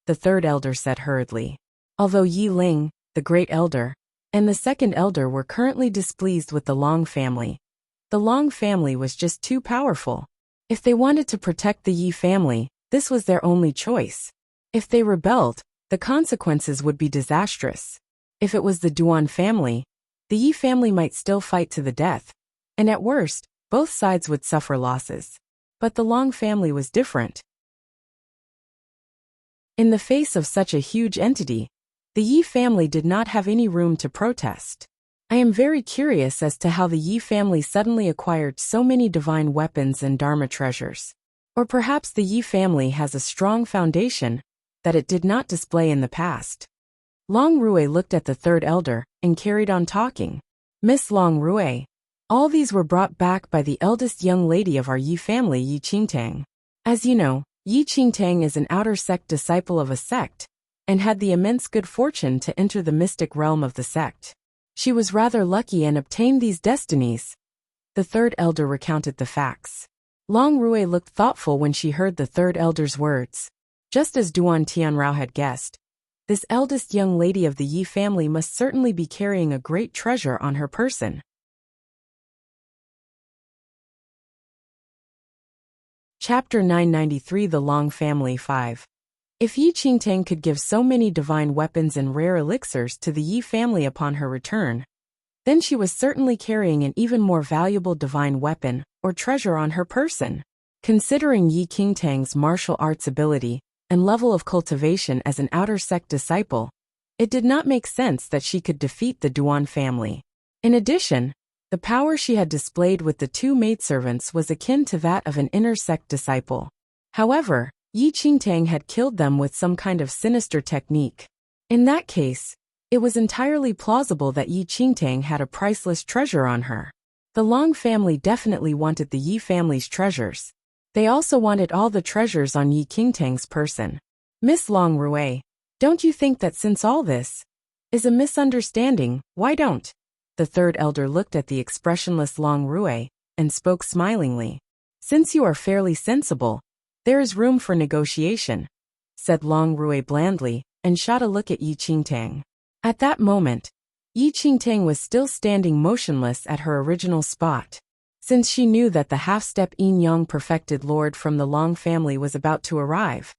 the third elder said hurriedly. Although Yi Ling, the great elder, and the second elder were currently displeased with the Long family, the Long family was just too powerful. If they wanted to protect the Yi family, this was their only choice. If they rebelled, the consequences would be disastrous. If it was the Duan family, the Yi family might still fight to the death, and at worst, both sides would suffer losses. But the Long family was different. In the face of such a huge entity, the Yi family did not have any room to protest. I am very curious as to how the Yi family suddenly acquired so many divine weapons and Dharma treasures. Or perhaps the Yi family has a strong foundation that it did not display in the past. Long Rui looked at the third elder and carried on talking. Miss Long Rui, all these were brought back by the eldest young lady of our Yi family, Yi Qingtang. As you know, Yi Qingtang is an outer sect disciple of a sect, and had the immense good fortune to enter the mystic realm of the sect. She was rather lucky and obtained these destinies. The third elder recounted the facts. Long Rui looked thoughtful when she heard the third elder's words. Just as Duan Tianrao had guessed, this eldest young lady of the Yi family must certainly be carrying a great treasure on her person. Chapter 993 The Long Family 5. If Yi Qingtang could give so many divine weapons and rare elixirs to the Yi family upon her return, then she was certainly carrying an even more valuable divine weapon or treasure on her person. Considering Yi Qingtang's martial arts ability and level of cultivation as an outer sect disciple, it did not make sense that she could defeat the Duan family. In addition, the power she had displayed with the two maidservants was akin to that of an inner sect disciple. However, Yi Qingtang had killed them with some kind of sinister technique. In that case, it was entirely plausible that Yi Qingtang had a priceless treasure on her. The Long family definitely wanted the Yi family's treasures. They also wanted all the treasures on Yi Qingtang's person. Miss Long Rui, don't you think that since all this is a misunderstanding, why don't? The third elder looked at the expressionless Long Rui and spoke smilingly. Since you are fairly sensible, there is room for negotiation, said Long Rui blandly, and shot a look at Yi Qingtang. At that moment, Yi Qingtang was still standing motionless at her original spot. Since she knew that the half-step yin-yang perfected lord from the Long family was about to arrive,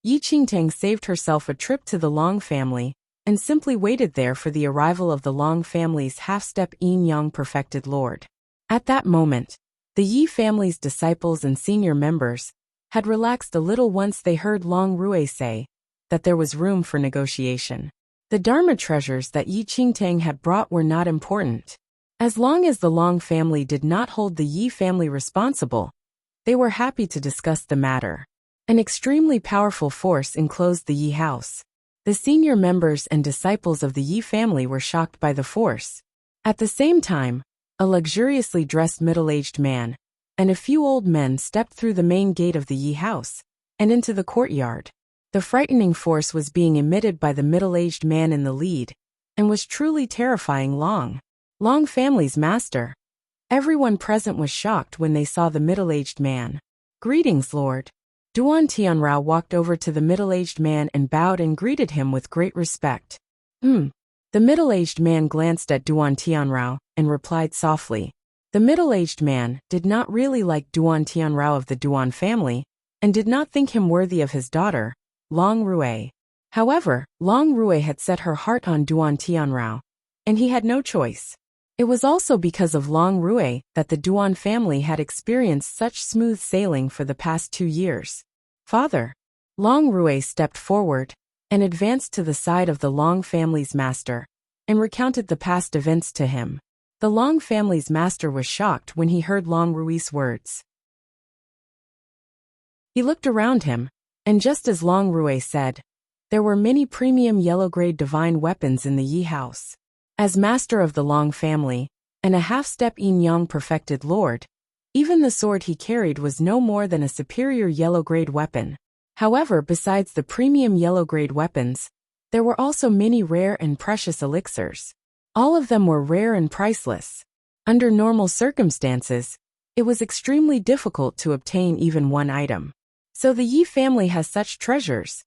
Yi Qingtang saved herself a trip to the Long family and simply waited there for the arrival of the Long family's half-step yin-yang perfected lord. At that moment, the Yi family's disciples and senior members had relaxed a little once they heard Long Rui say that there was room for negotiation. The Dharma treasures that Yi Qingtang had brought were not important. As long as the Long family did not hold the Yi family responsible, they were happy to discuss the matter. An extremely powerful force enclosed the Yi house. The senior members and disciples of the Yi family were shocked by the force. At the same time, a luxuriously dressed middle-aged man and a few old men stepped through the main gate of the Yi house and into the courtyard. The frightening force was being emitted by the middle-aged man in the lead and was truly terrifying. Long family's master. Everyone present was shocked when they saw the middle-aged man. Greetings, Lord. Duan Tianrao walked over to the middle-aged man and bowed and greeted him with great respect. The middle-aged man glanced at Duan Tianrao and replied softly. The middle-aged man did not really like Duan Tianrao of the Duan family and did not think him worthy of his daughter, Long Rui. However, Long Rui had set her heart on Duan Tianrao, and he had no choice. It was also because of Long Rui that the Duan family had experienced such smooth sailing for the past 2 years. Father. Long Rui stepped forward and advanced to the side of the Long family's master and recounted the past events to him. The Long family's master was shocked when he heard Long Rui's words. He looked around him, and just as Long Rui said, there were many premium yellow-grade divine weapons in the Yi house. As master of the Long family, and a half-step yin-yang perfected lord, even the sword he carried was no more than a superior yellow-grade weapon. However, besides the premium yellow-grade weapons, there were also many rare and precious elixirs. All of them were rare and priceless. Under normal circumstances, It was extremely difficult to obtain even one item. So the Yi family has such treasures.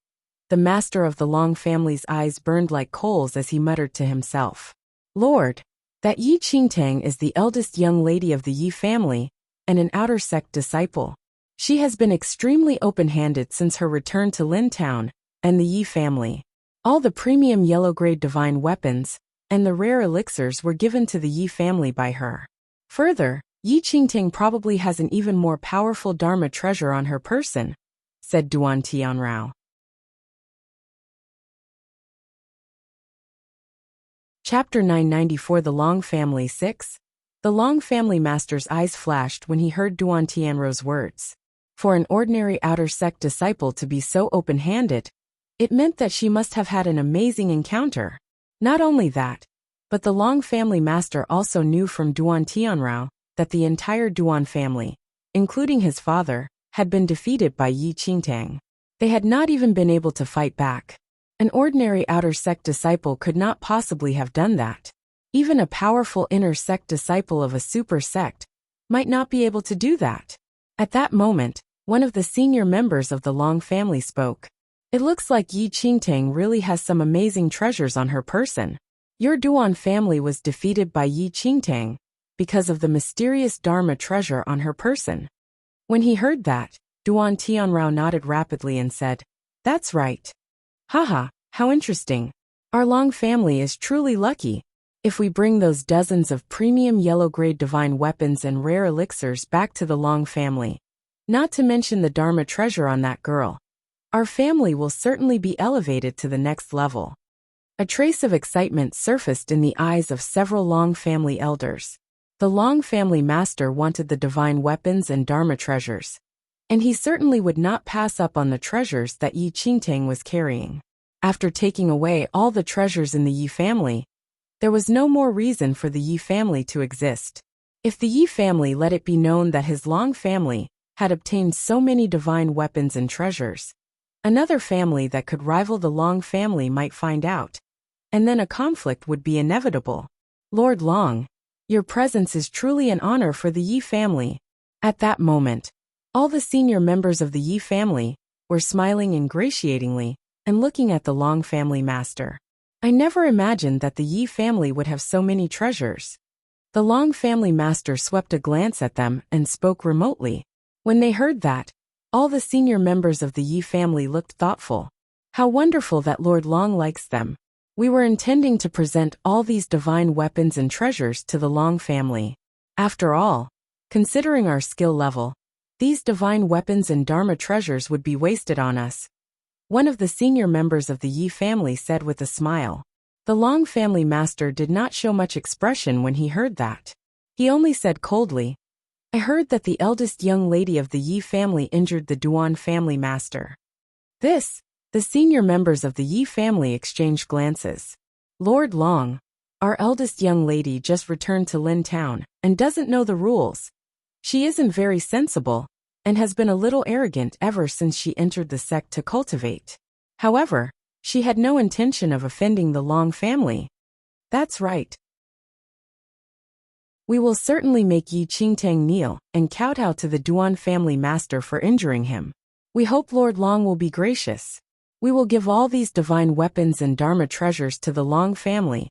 The master of the Long family's eyes burned like coals as he muttered to himself. Lord, that Yi Qingtang is the eldest young lady of the Yi family, and an outer sect disciple. She has been extremely open-handed since her return to Lin Town, and the Yi family. All the premium yellow-grade divine weapons, and the rare elixirs were given to the Yi family by her. Further, Yi Qingtang probably has an even more powerful Dharma treasure on her person, said Duan Tianrao. Chapter 994 The Long Family 6. The Long family master's eyes flashed when he heard Duan Tianrao's words. For an ordinary outer sect disciple to be so open-handed, it meant that she must have had an amazing encounter. Not only that, but the Long family master also knew from Duan Tianrao that the entire Duan family, including his father, had been defeated by Yi Qingtang. They had not even been able to fight back. An ordinary outer sect disciple could not possibly have done that. Even a powerful inner sect disciple of a super sect might not be able to do that. At that moment, one of the senior members of the Long family spoke. It looks like Yi Qingtang really has some amazing treasures on her person. Your Duan family was defeated by Yi Qingtang because of the mysterious Dharma treasure on her person. When he heard that, Duan Tianrao nodded rapidly and said, That's right. Haha, how interesting. Our Long family is truly lucky. If we bring those dozens of premium yellow-grade divine weapons and rare elixirs back to the Long family, not to mention the Dharma treasure on that girl, our family will certainly be elevated to the next level. A trace of excitement surfaced in the eyes of several Long family elders. The Long family master wanted the divine weapons and Dharma treasures, and he certainly would not pass up on the treasures that Yi Qingtang was carrying. After taking away all the treasures in the Yi family, there was no more reason for the Yi family to exist. If the Yi family let it be known that his Long family had obtained so many divine weapons and treasures, another family that could rival the Long family might find out, and then a conflict would be inevitable. Lord Long, your presence is truly an honor for the Yi family. At that moment, all the senior members of the Yi family were smiling ingratiatingly and looking at the Long family master. I never imagined that the Yi family would have so many treasures. The Long family master swept a glance at them and spoke remotely. When they heard that, all the senior members of the Yi family looked thoughtful. How wonderful that Lord Long likes them. We were intending to present all these divine weapons and treasures to the Long family. After all, considering our skill level, these divine weapons and Dharma treasures would be wasted on us. One of the senior members of the Yi family said with a smile. The Long family master did not show much expression when he heard that. He only said coldly, I heard that the eldest young lady of the Yi family injured the Duan family master. The senior members of the Yi family exchanged glances. Lord Long, our eldest young lady just returned to Lin Town and doesn't know the rules. She isn't very sensible and has been a little arrogant ever since she entered the sect to cultivate. However, she had no intention of offending the Long family. That's right. We will certainly make Yi Qingtang kneel and kowtow to the Duan family master for injuring him. We hope Lord Long will be gracious. We will give all these divine weapons and Dharma treasures to the Long family.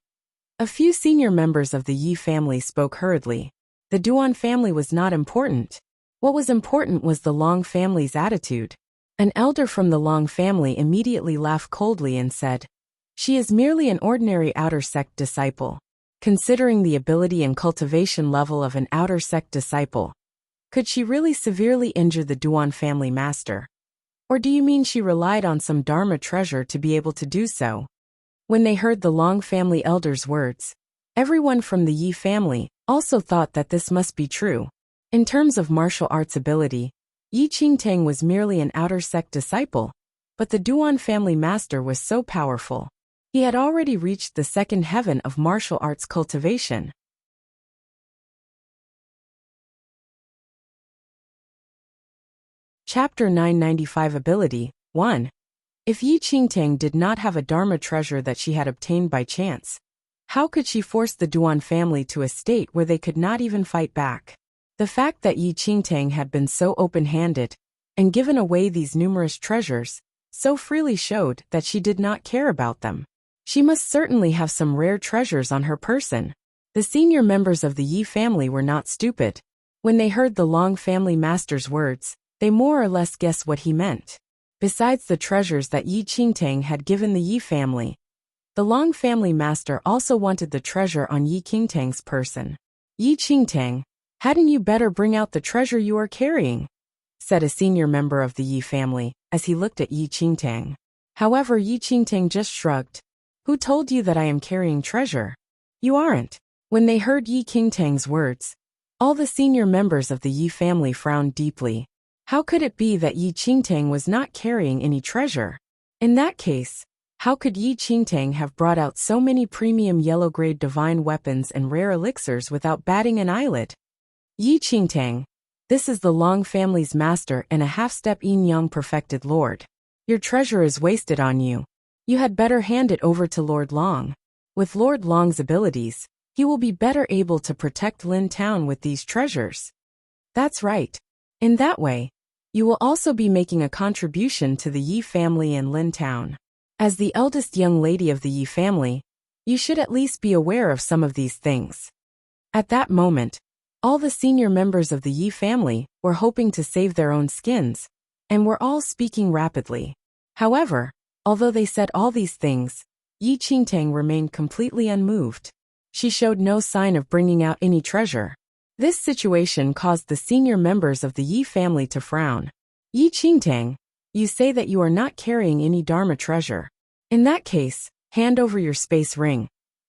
A few senior members of the Yi family spoke hurriedly. The Duan family was not important. What was important was the Long family's attitude. An elder from the Long family immediately laughed coldly and said, She is merely an ordinary outer sect disciple. Considering the ability and cultivation level of an outer sect disciple, could she really severely injure the Duan family master? Or do you mean she relied on some Dharma treasure to be able to do so? When they heard the Long family elder's words, everyone from the Yi family also thought that this must be true. In terms of martial arts ability, Yi Qingtang was merely an outer sect disciple, but the Duan family master was so powerful. He had already reached the second heaven of martial arts cultivation. Chapter 995 Ability 1. If Yi Qingtang did not have a Dharma treasure that she had obtained by chance, how could she force the Duan family to a state where they could not even fight back? The fact that Yi Qingtang had been so open-handed and given away these numerous treasures so freely showed that she did not care about them. She must certainly have some rare treasures on her person. The senior members of the Yi family were not stupid. When they heard the Long family master's words, they more or less guessed what he meant. Besides the treasures that Yi Qingtang had given the Yi family, the Long family master also wanted the treasure on Yi Qingtang's person. Yi Qingtang, hadn't you better bring out the treasure you are carrying? Said a senior member of the Yi family, as he looked at Yi Qingtang. However, Yi Qingtang just shrugged. Who told you that I am carrying treasure? You aren't. When they heard Yi Qingtang's words, all the senior members of the Yi family frowned deeply. How could it be that Yi Qingtang was not carrying any treasure? In that case, how could Yi Qingtang have brought out so many premium yellow-grade divine weapons and rare elixirs without batting an eyelid? Yi Qingtang, this is the Long family's master and a half-step yin-yang perfected lord. Your treasure is wasted on you. You had better hand it over to Lord Long. With Lord Long's abilities, he will be better able to protect Lin Town with these treasures. That's right. In that way, you will also be making a contribution to the Yi family and Lin Town. As the eldest young lady of the Yi family, you should at least be aware of some of these things. At that moment, all the senior members of the Yi family were hoping to save their own skins, and were all speaking rapidly. However, although they said all these things, Yi Qingtang remained completely unmoved. She showed no sign of bringing out any treasure. This situation caused the senior members of the Yi family to frown. Yi Qingtang, you say that you are not carrying any Dharma treasure. In that case, hand over your space ring.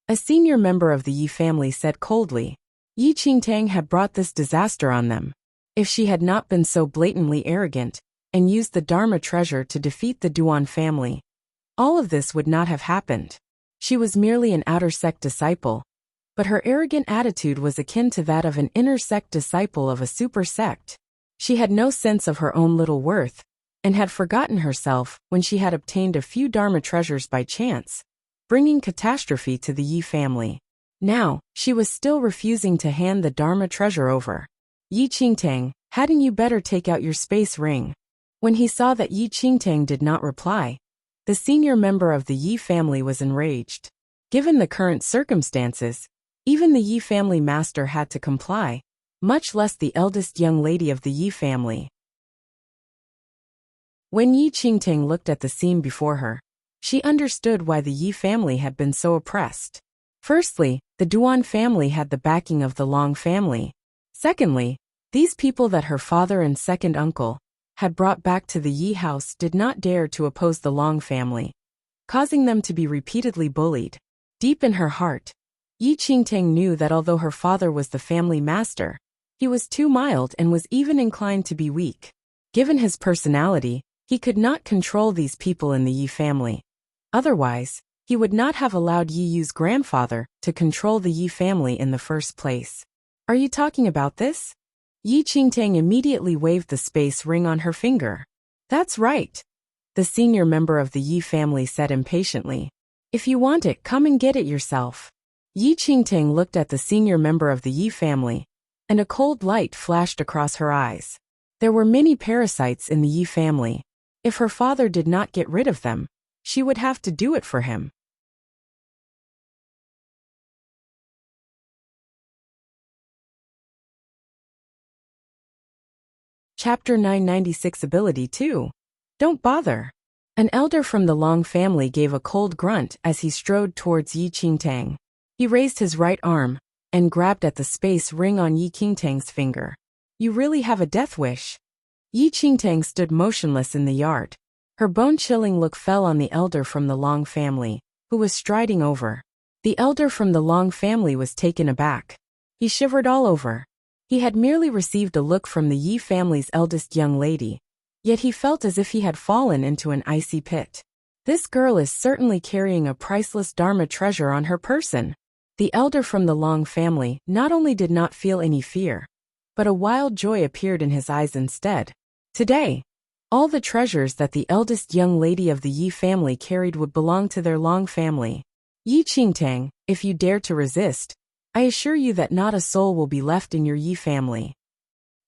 A senior member of the Yi family said coldly. Yi Qingtang had brought this disaster on them. If she had not been so blatantly arrogant and used the Dharma treasure to defeat the Duan family, all of this would not have happened. She was merely an outer sect disciple, but her arrogant attitude was akin to that of an inner sect disciple of a super sect. She had no sense of her own little worth, and had forgotten herself when she had obtained a few Dharma treasures by chance, bringing catastrophe to the Yi family. Now, she was still refusing to hand the Dharma treasure over. Yi Qingtang, hadn't you better take out your space ring? When he saw that Yi Qingtang did not reply, the senior member of the Yi family was enraged. Given the current circumstances, even the Yi family master had to comply, much less the eldest young lady of the Yi family. When Yi Qingtang looked at the scene before her, she understood why the Yi family had been so oppressed. Firstly, the Duan family had the backing of the Long family. Secondly, these people that her father and second uncle had brought back to the Yi house did not dare to oppose the Long family, causing them to be repeatedly bullied. Deep in her heart, Yi Qingtang knew that although her father was the family master, he was too mild and was even inclined to be weak. Given his personality, he could not control these people in the Yi family. Otherwise, he would not have allowed Yi Yu's grandfather to control the Yi family in the first place. Are you talking about this? Yi Qingtang immediately waved the space ring on her finger. That's right. The senior member of the Yi family said impatiently. If you want it, come and get it yourself. Yi Qingtang looked at the senior member of the Yi family, and a cold light flashed across her eyes. There were many parasites in the Yi family. If her father did not get rid of them, she would have to do it for him. Chapter 996 Ability 2. Don't bother. An elder from the Long family gave a cold grunt as he strode towards Yi Qingtang. He raised his right arm and grabbed at the space ring on Yi Qingtang's finger. You really have a death wish. Yi Qingtang stood motionless in the yard. Her bone-chilling look fell on the elder from the Long family, who was striding over. The elder from the Long family was taken aback. He shivered all over. He had merely received a look from the Yi family's eldest young lady, yet he felt as if he had fallen into an icy pit. This girl is certainly carrying a priceless Dharma treasure on her person. The elder from the Long family not only did not feel any fear, but a wild joy appeared in his eyes instead. Today, all the treasures that the eldest young lady of the Yi family carried would belong to their Long family. Yi Qingtang, if you dare to resist, I assure you that not a soul will be left in your Yi family.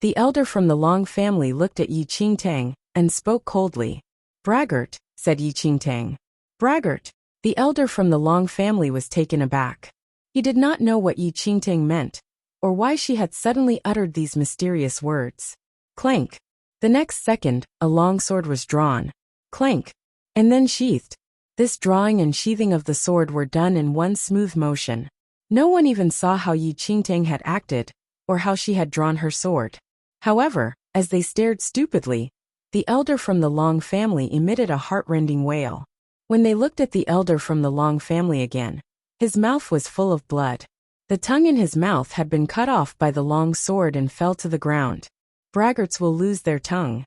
The elder from the Long family looked at Yi Qingtang and spoke coldly. "Braggart," said Yi Qingtang. "Braggart." The elder from the Long family was taken aback. He did not know what Yi Qingtang meant, or why she had suddenly uttered these mysterious words. Clank. The next second, a long sword was drawn. Clank. And then sheathed. This drawing and sheathing of the sword were done in one smooth motion. No one even saw how Yi Qingtang had acted, or how she had drawn her sword. However, as they stared stupidly, the elder from the Long family emitted a heart-rending wail. When they looked at the elder from the Long family again, his mouth was full of blood. The tongue in his mouth had been cut off by the long sword and fell to the ground. Braggarts will lose their tongue.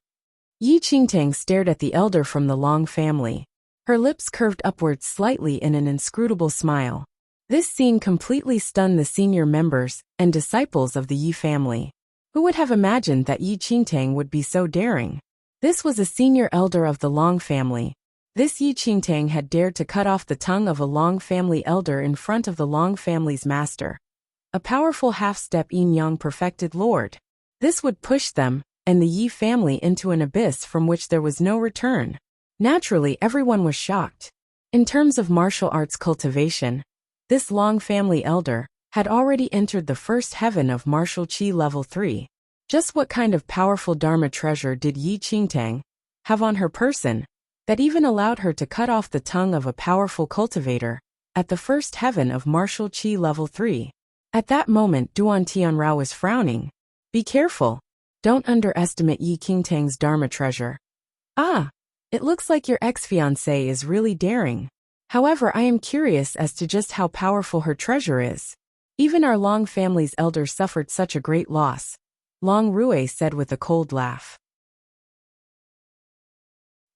Yi Qingtang stared at the elder from the Long family. Her lips curved upwards slightly in an inscrutable smile. This scene completely stunned the senior members and disciples of the Yi family. Who would have imagined that Yi Qingtang would be so daring? This was a senior elder of the Long family. This Yi Qingtang had dared to cut off the tongue of a Long family elder in front of the Long family's master. A powerful half-step yin-yang perfected lord. This would push them and the Yi family into an abyss from which there was no return. Naturally, everyone was shocked. In terms of martial arts cultivation, this Long family elder had already entered the first heaven of martial qi level 3. Just what kind of powerful dharma treasure did Yi Qingtang have on her person that even allowed her to cut off the tongue of a powerful cultivator at the first heaven of martial qi level 3? At that moment, Duan Tianrao was frowning. Be careful. Don't underestimate Yi Qingtang's dharma treasure. Ah, it looks like your ex-fiancé is really daring. However, I am curious as to just how powerful her treasure is. Even our Long family's elders suffered such a great loss, Long Rui said with a cold laugh.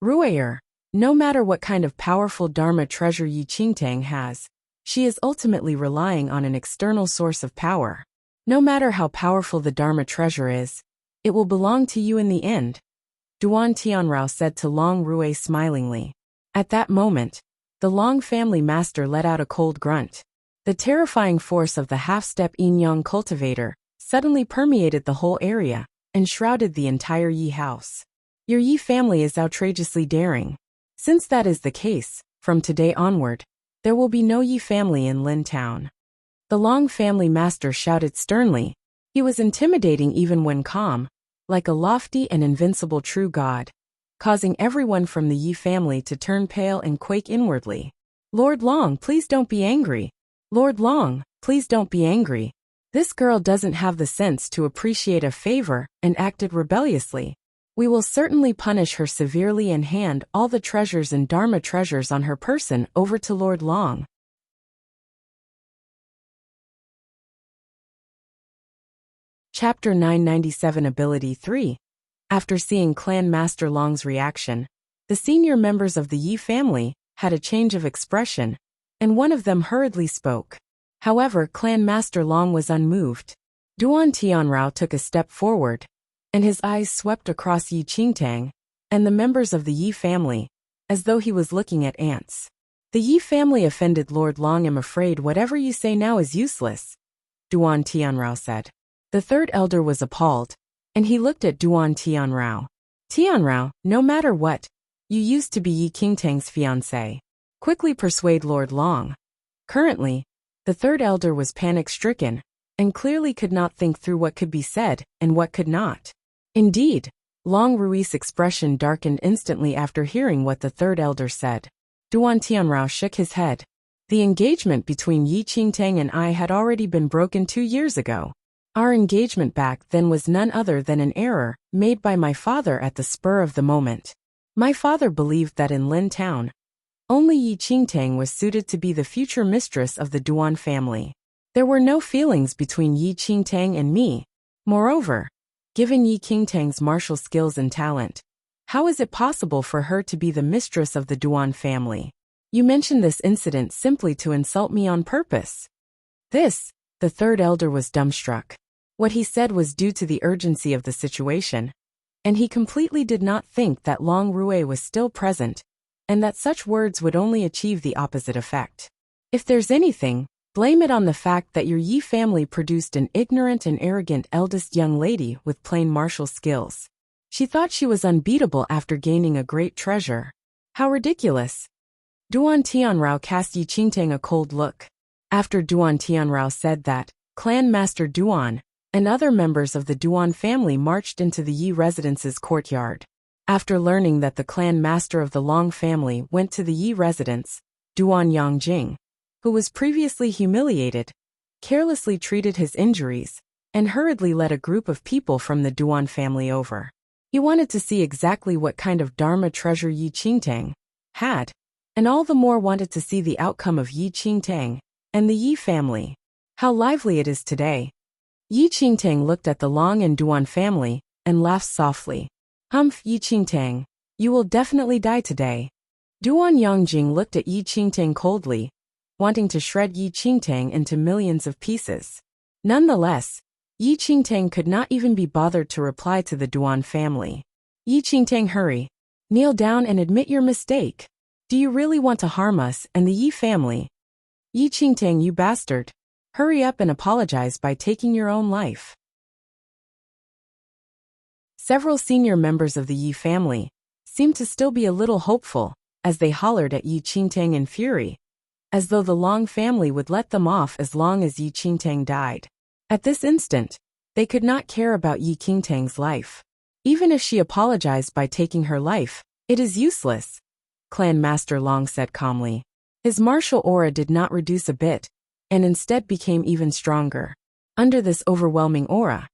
Ruier, no matter what kind of powerful dharma treasure Yi Qingtang has, she is ultimately relying on an external source of power. No matter how powerful the dharma treasure is, it will belong to you in the end, Duan Tianrao said to Long Rui smilingly. At that moment, the Long family master let out a cold grunt. The terrifying force of the half-step yin-yang cultivator suddenly permeated the whole area and shrouded the entire Yi house. Your Yi family is outrageously daring. Since that is the case, from today onward, there will be no Yi family in Lin Town. The Long family master shouted sternly. He was intimidating even when calm, like a lofty and invincible true god, causing everyone from the Yi family to turn pale and quake inwardly. Lord Long, please don't be angry. Lord Long, please don't be angry. This girl doesn't have the sense to appreciate a favor and acted rebelliously. We will certainly punish her severely and hand all the treasures and dharma treasures on her person over to Lord Long. Chapter 997 Ability 3. After seeing Clan Master Long's reaction, the senior members of the Yi family had a change of expression, and one of them hurriedly spoke. However, Clan Master Long was unmoved. Duan Tianrao took a step forward, and his eyes swept across Yi Qingtang and the members of the Yi family, as though he was looking at ants. The Yi family offended Lord Long. I'm afraid whatever you say now is useless, Duan Tianrao said. The third elder was appalled, and he looked at Duan Tianrao. Tianrao, no matter what, you used to be Yi Qingtang's fiancé. Quickly persuade Lord Long. Currently, the third elder was panic-stricken, and clearly could not think through what could be said and what could not. Indeed, Long Rui's expression darkened instantly after hearing what the third elder said. Duan Tianrao shook his head. The engagement between Yi Qingtang and I had already been broken 2 years ago. Our engagement back then was none other than an error made by my father at the spur of the moment. My father believed that in Lin Town, only Yi Qingtang was suited to be the future mistress of the Duan family. There were no feelings between Yi Qingtang and me. Moreover, given Yi Qingtang's martial skills and talent, how is it possible for her to be the mistress of the Duan family? You mentioned this incident simply to insult me on purpose. This, the third elder was dumbstruck. What he said was due to the urgency of the situation, and he completely did not think that Long Rui was still present, and that such words would only achieve the opposite effect. If there's anything, Blame it on the fact that your Yi family produced an ignorant and arrogant eldest young lady with plain martial skills. She thought she was unbeatable after gaining a great treasure. How ridiculous. Duan Tianrao cast Yi Qingtang a cold look. After Duan Tianrao said that, Clan Master Duan and other members of the Duan family marched into the Yi residence's courtyard. After learning that the clan master of the Long family went to the Yi residence, Duan Yangjing, who was previously humiliated, carelessly treated his injuries, and hurriedly led a group of people from the Duan family over. He wanted to see exactly what kind of Dharma treasure Yi Qingtang had, and all the more wanted to see the outcome of Yi Qingtang and the Yi family. How lively it is today. Yi Qingtang looked at the Long and Duan family and laughed softly. Humph, Yi Qingtang, you will definitely die today. Duan Yangjing looked at Yi Qingtang coldly, wanting to shred Yi Qingtang into millions of pieces. Nonetheless, Yi Qingtang could not even be bothered to reply to the Duan family. Yi Qingtang, hurry. Kneel down and admit your mistake. Do you really want to harm us and the Yi family? Yi Qingtang, you bastard. Hurry up and apologize by taking your own life. Several senior members of the Yi family seemed to still be a little hopeful as they hollered at Yi Qingtang in fury, as though the Long family would let them off as long as Yi Qingtang died. At this instant, they could not care about Yi Qingtang's life. Even if she apologized by taking her life, it is useless, Clan Master Long said calmly. His martial aura did not reduce a bit, and instead became even stronger. Under this overwhelming aura,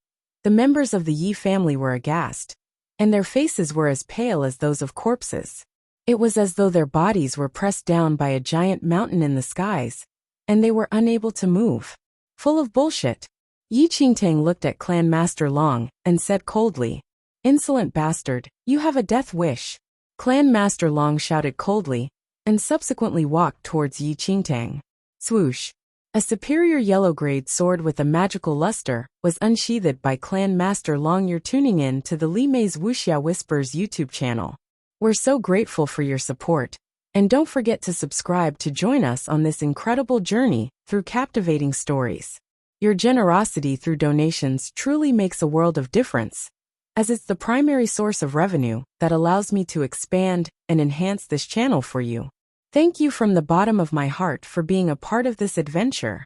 the members of the Yi family were aghast, and their faces were as pale as those of corpses. It was as though their bodies were pressed down by a giant mountain in the skies, and they were unable to move. Full of bullshit. Yi Qingtang looked at Clan Master Long and said coldly, "Insolent bastard, you have a death wish." Clan Master Long shouted coldly, and subsequently walked towards Yi Qingtang. Swoosh. A superior yellow-grade sword with a magical luster was unsheathed by Clan Master Long. You're tuning in to the Li Mei's Wuxia Whispers YouTube channel. We're so grateful for your support, and don't forget to subscribe to join us on this incredible journey through captivating stories. Your generosity through donations truly makes a world of difference, as it's the primary source of revenue that allows me to expand and enhance this channel for you. Thank you from the bottom of my heart for being a part of this adventure.